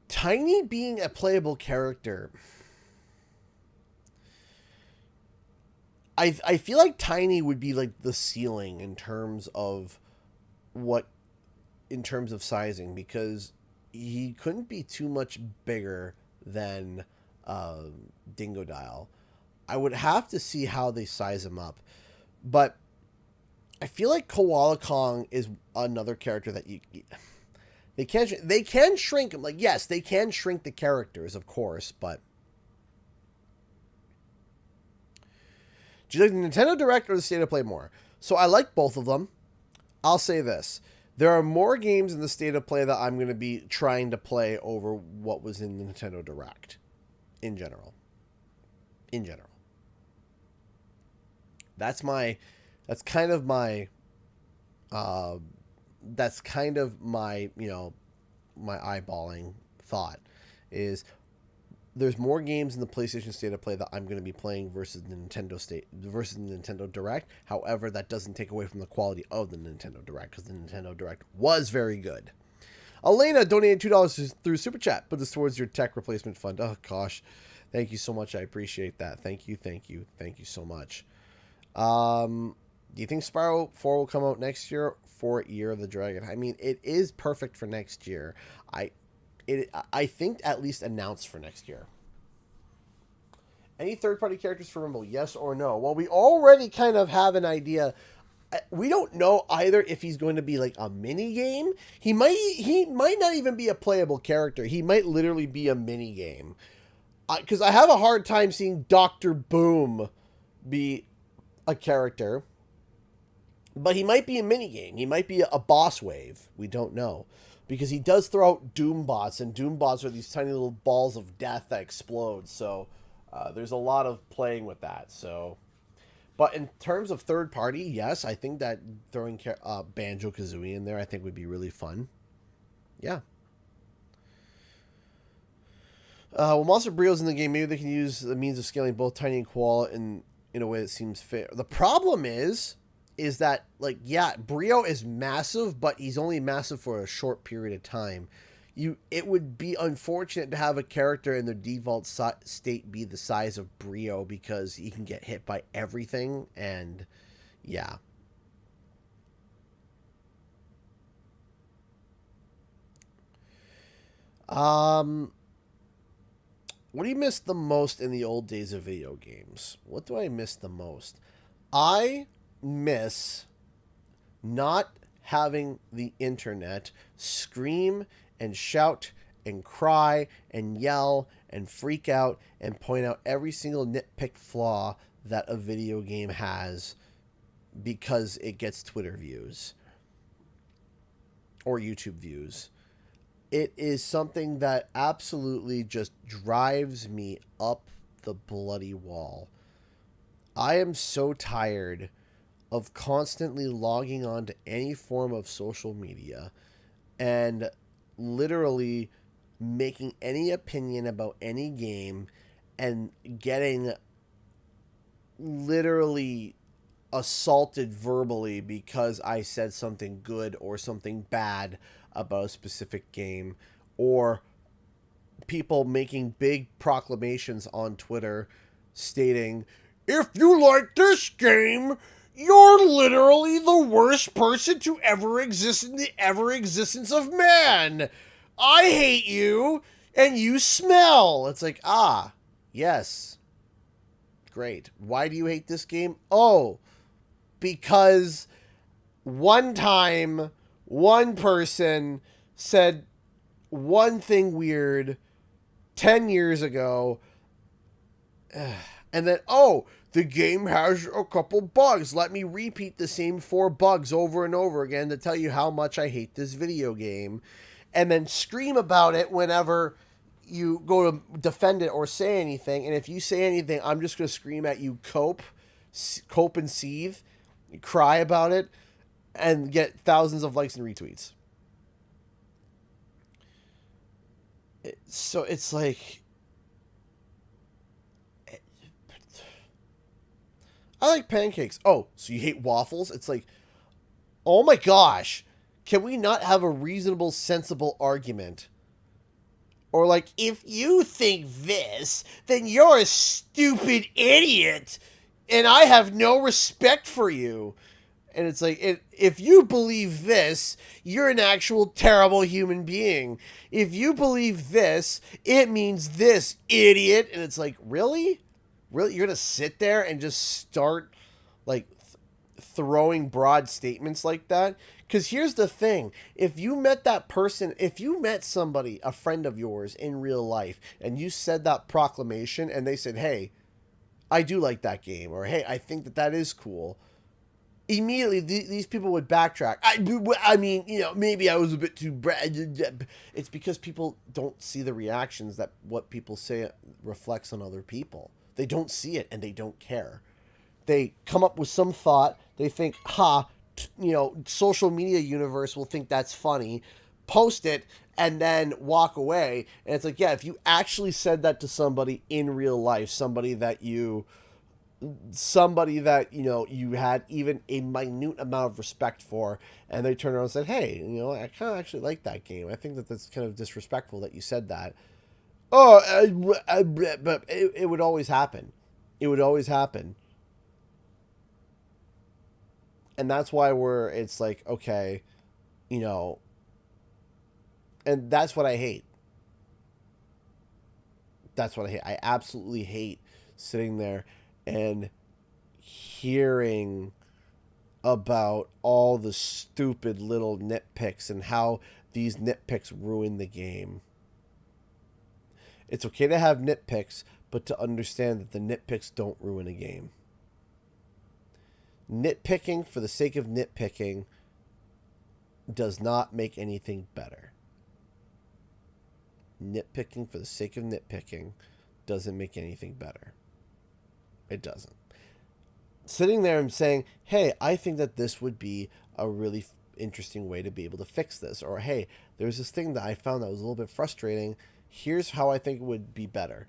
Tiny being a playable character. I feel like Tiny would be like the ceiling in terms of sizing, because he couldn't be too much bigger than Dingodile. I would have to see how they size him up, but I feel like Koala Kong is another character that they can shrink him. Like, yes, they can shrink the characters, of course, but do you like the Nintendo Direct or the State of Play more? So I like both of them. I'll say this. There are more games in the State of Play that I'm going to be trying to play over what was in the Nintendo Direct. In general. That's kind of my, you know, my eyeballing thought is there's more games in the PlayStation State of Play that I'm going to be playing versus the Nintendo Direct. However, that doesn't take away from the quality of the Nintendo Direct, because the Nintendo Direct was very good. Elena donated $2 through Super Chat. Put this towards your tech replacement fund. Oh, gosh. Thank you so much. I appreciate that. Thank you so much. Do you think Spyro 4 will come out next year for Year of the Dragon? I mean, it is perfect for next year. I think at least announced for next year. Any third-party characters for Rumble, yes or no? Well, we already kind of have an idea. We don't know either if he's going to be like a mini game. He might not even be a playable character. He might literally be a mini game. Because I have a hard time seeing Dr. Boom be a character. But he might be a mini game. He might be a boss wave. We don't know. Because he does throw out Doombots, and Doombots are these tiny little balls of death that explode. So there's a lot of playing with that. So, but in terms of third party, yes, I think that throwing Banjo-Kazooie in there, I think would be really fun. Yeah. Well, Monster Brio's in the game. Maybe they can use the means of scaling both Tiny and Koala in a way that seems fair. The problem is that, like, yeah, Brio is massive, but he's only massive for a short period of time. It would be unfortunate to have a character in their default state be the size of Brio, because he can get hit by everything, and yeah. What do you miss the most in the old days of video games? What do I miss the most? I miss not having the internet scream and shout and cry and yell and freak out and point out every single nitpick flaw that a video game has because it gets Twitter views or YouTube views. It is something that absolutely just drives me up the bloody wall. I am so tired of constantly logging on to any form of social media and literally making any opinion about any game and getting literally assaulted verbally because I said something good or something bad about a specific game, or people making big proclamations on Twitter stating, if you like this game, you're literally the worst person to ever exist in the ever existence of man. I hate you and you smell. It's like, yes. Great. Why do you hate this game? Oh, because one time one person said one thing weird 10 years ago, and then, the game has a couple bugs. Let me repeat the same 4 bugs over and over again to tell you how much I hate this video game, and then scream about it whenever you go to defend it or say anything. And if you say anything, I'm just going to scream at you, cope and seethe, cry about it, and get thousands of likes and retweets. So it's like, I like pancakes. Oh, so you hate waffles? It's like, oh my gosh, can we not have a reasonable, sensible argument? Or like, if you think this, then you're a stupid idiot, and I have no respect for you. And it's like, if you believe this, you're an actual terrible human being. If you believe this, it means this, idiot. And it's like, really? Really? You're going to sit there and just start, like, throwing broad statements like that? Because here's the thing. If you met that person, if you met somebody, a friend of yours in real life, and you said that proclamation, and they said, hey, I do like that game, or hey, I think that is cool, immediately these people would backtrack. I mean, maybe I was a bit too It's because people don't see the reactions that what people say reflects on other people. They don't see it, and they don't care. They come up with some thought. They think, social media universe will think that's funny, post it, and then walk away. And it's like, yeah, if you actually said that to somebody in real life, somebody that you had even a minute amount of respect for, and they turn around and said, hey, I kind of actually like that game. I think that's kind of disrespectful that you said that. But it would always happen. It would always happen. And that's why it's like, okay, and that's what I hate. That's what I hate. I absolutely hate sitting there and hearing about all the stupid little nitpicks and how these nitpicks ruin the game. It's okay to have nitpicks, but to understand that the nitpicks don't ruin a game. Nitpicking for the sake of nitpicking does not make anything better. Nitpicking for the sake of nitpicking doesn't make anything better. It doesn't. Sitting there and saying, hey, I think that this would be a really interesting way to be able to fix this. Or, hey, there's this thing that I found that was a little bit frustrating. Here's how I think it would be better.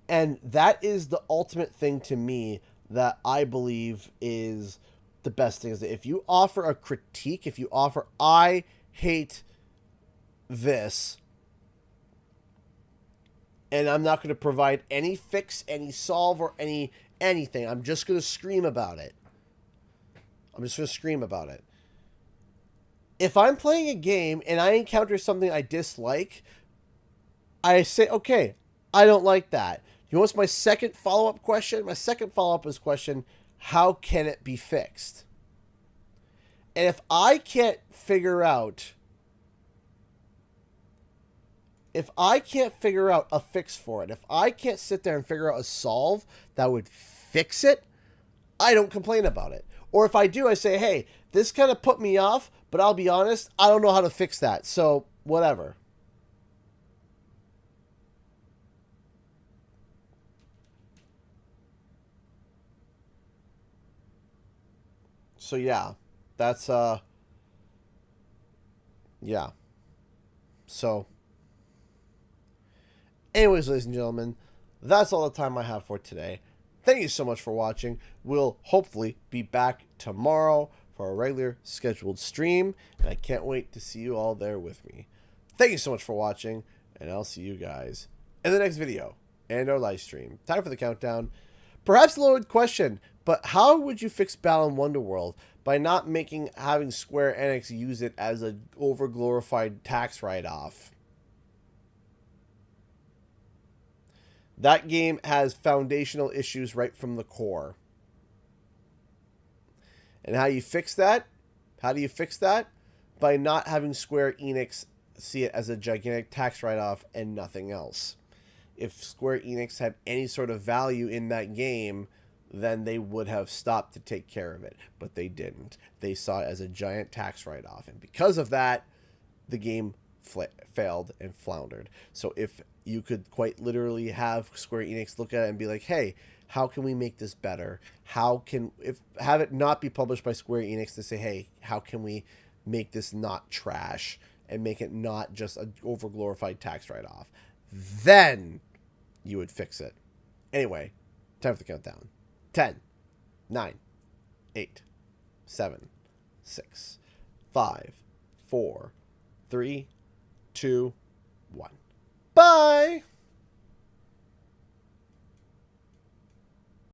And that is the ultimate thing to me that I believe is the best thing. Is that if you offer a critique, if you offer, I hate this, and I'm not going to provide any fix, any solve, or anything. I'm just going to scream about it. If I'm playing a game and I encounter something I dislike, I say, okay, I don't like that. You know what's my second follow-up question? My second follow-up is question, how can it be fixed? And if I can't figure out a fix for it, if I can't sit there and figure out a solve that would fix it, I don't complain about it. Or if I do, I say, hey, this kind of put me off, but I'll be honest, I don't know how to fix that. So, whatever. So, yeah. That's, yeah. So, anyways, ladies and gentlemen, that's all the time I have for today. Thank you so much for watching. We'll hopefully be back tomorrow for a regular scheduled stream, and I can't wait to see you all there with me. Thank you so much for watching, and I'll see you guys in the next video and our live stream. Time for the countdown. Perhaps a loaded question, but how would you fix Balan Wonderworld by not having Square Enix use it as an overglorified tax write-off? That game has foundational issues right from the core. And how you fix that? How do you fix that? By not having Square Enix see it as a gigantic tax write-off and nothing else. If Square Enix had any sort of value in that game, then they would have stopped to take care of it. But they didn't. They saw it as a giant tax write-off. And because of that, the game failed and floundered. So if you could quite literally have Square Enix look at it and be like, hey, how can we make this better? Have it not be published by Square Enix to say, hey, how can we make this not trash and make it not just an overglorified tax write-off? Then you would fix it. Anyway, time for the countdown. 10, 9, 8, 7, 6, 5, 4, 3, 2, 1. Bye!